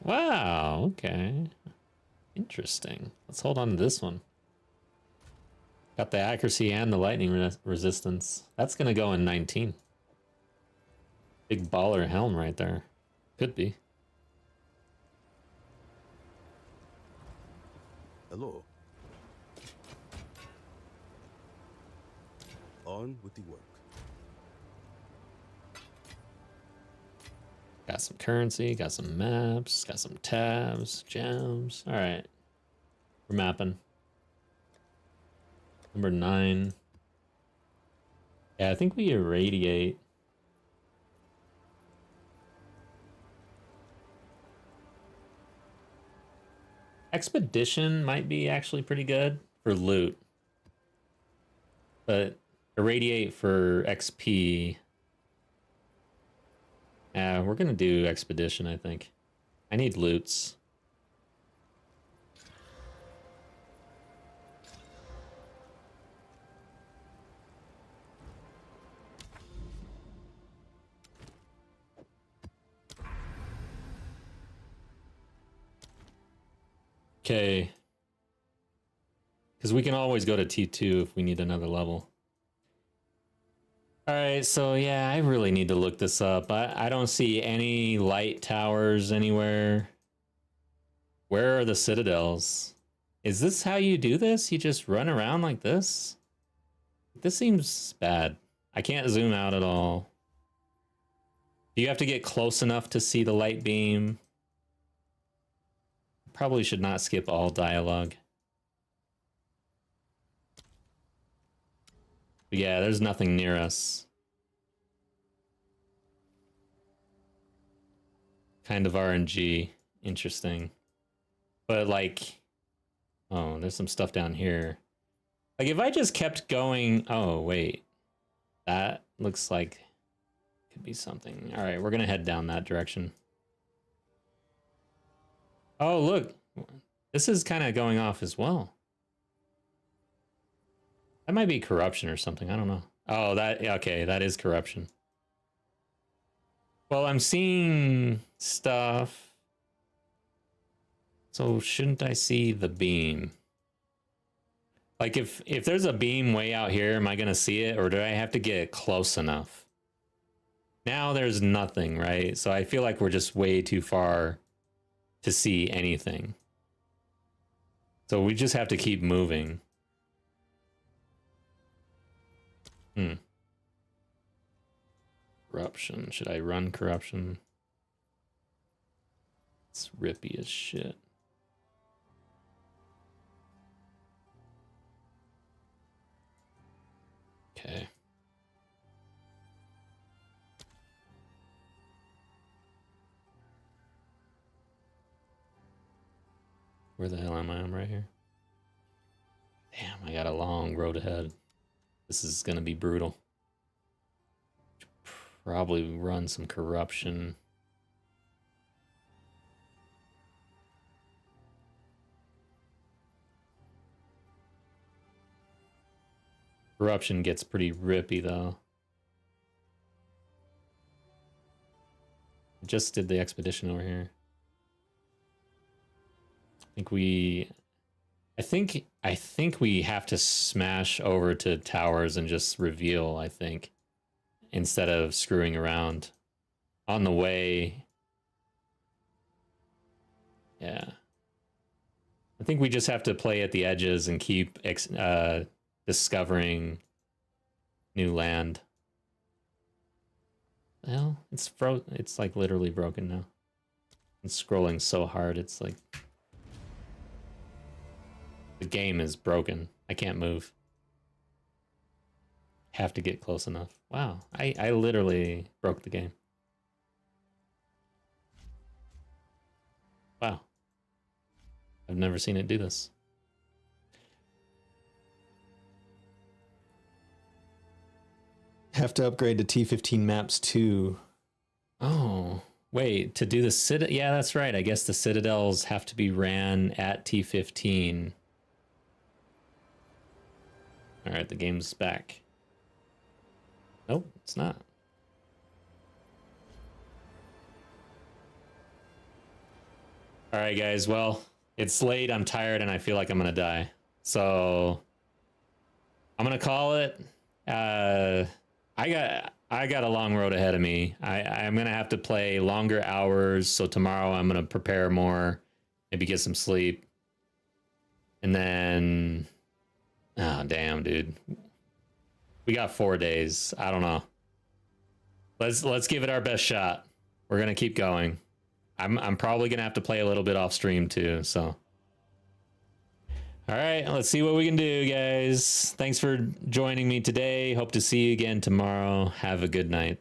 Wow, okay. Interesting. Let's hold on to this one. Got the accuracy and the lightning resistance. That's gonna go in 19. Big baller helm right there. Could be. Hello. On with the work. Got some currency, got some maps, got some tabs, gems. All right. We're mapping. Number 9. Yeah, I think we irradiate. Expedition might be actually pretty good for loot. But irradiate for XP. Yeah, we're gonna do expedition, I think. I need loots. Okay. Because we can always go to T2 if we need another level. Alright, so yeah, I really need to look this up. I don't see any light towers anywhere. Where are the citadels? Is this how you do this? You just run around like this? This seems bad. I can't zoom out at all. Do you have to get close enough to see the light beam? Probably should not skip all dialogue. But yeah, there's nothing near us. Kind of RNG. Interesting. But like, oh, there's some stuff down here. Like if I just kept going, oh wait. That looks like could be something. All right, we're gonna head down that direction. Oh, look. This is kind of going off as well. That might be corruption or something. I don't know. Oh, that, okay, that is corruption. Well, I'm seeing stuff. So shouldn't I see the beam? Like if there's a beam way out here, am I going to see it? Or do I have to get close enough? Now there's nothing, right? So I feel like we're just way too far to see anything. So we just have to keep moving. Corruption. Should I run corruption? It's rippy as shit. Okay. Where the hell am I? I'm right here. Damn, I got a long road ahead. This is gonna be brutal. Probably run some corruption. Corruption gets pretty rippy though. Just did the expedition over here. I think we have to smash over to towers and just reveal, I think, instead of screwing around on the way. Yeah. I think we just have to play at the edges and keep discovering new land. Well, it's like literally broken now. I'm scrolling so hard, it's like the game is broken. I can't move. Have to get close enough. Wow, I literally broke the game. Wow. I've never seen it do this. Have to upgrade to T15 maps too. Oh, wait, to do the Citadel? Yeah, that's right. I guess the Citadels have to be ran at T15. All right, the game's back. Nope, it's not. All right, guys. Well, it's late. I'm tired, and I feel like I'm gonna die. So I'm gonna call it. I got a long road ahead of me. I'm gonna have to play longer hours. So tomorrow I'm gonna prepare more, maybe get some sleep, and then, oh damn, dude, we got 4 days. I don't know. Let's give it our best shot. We're gonna keep going. I'm probably gonna have to play a little bit off stream too. So. All right, let's see what we can do, guys. Thanks for joining me today. Hope to see you again tomorrow. Have a good night.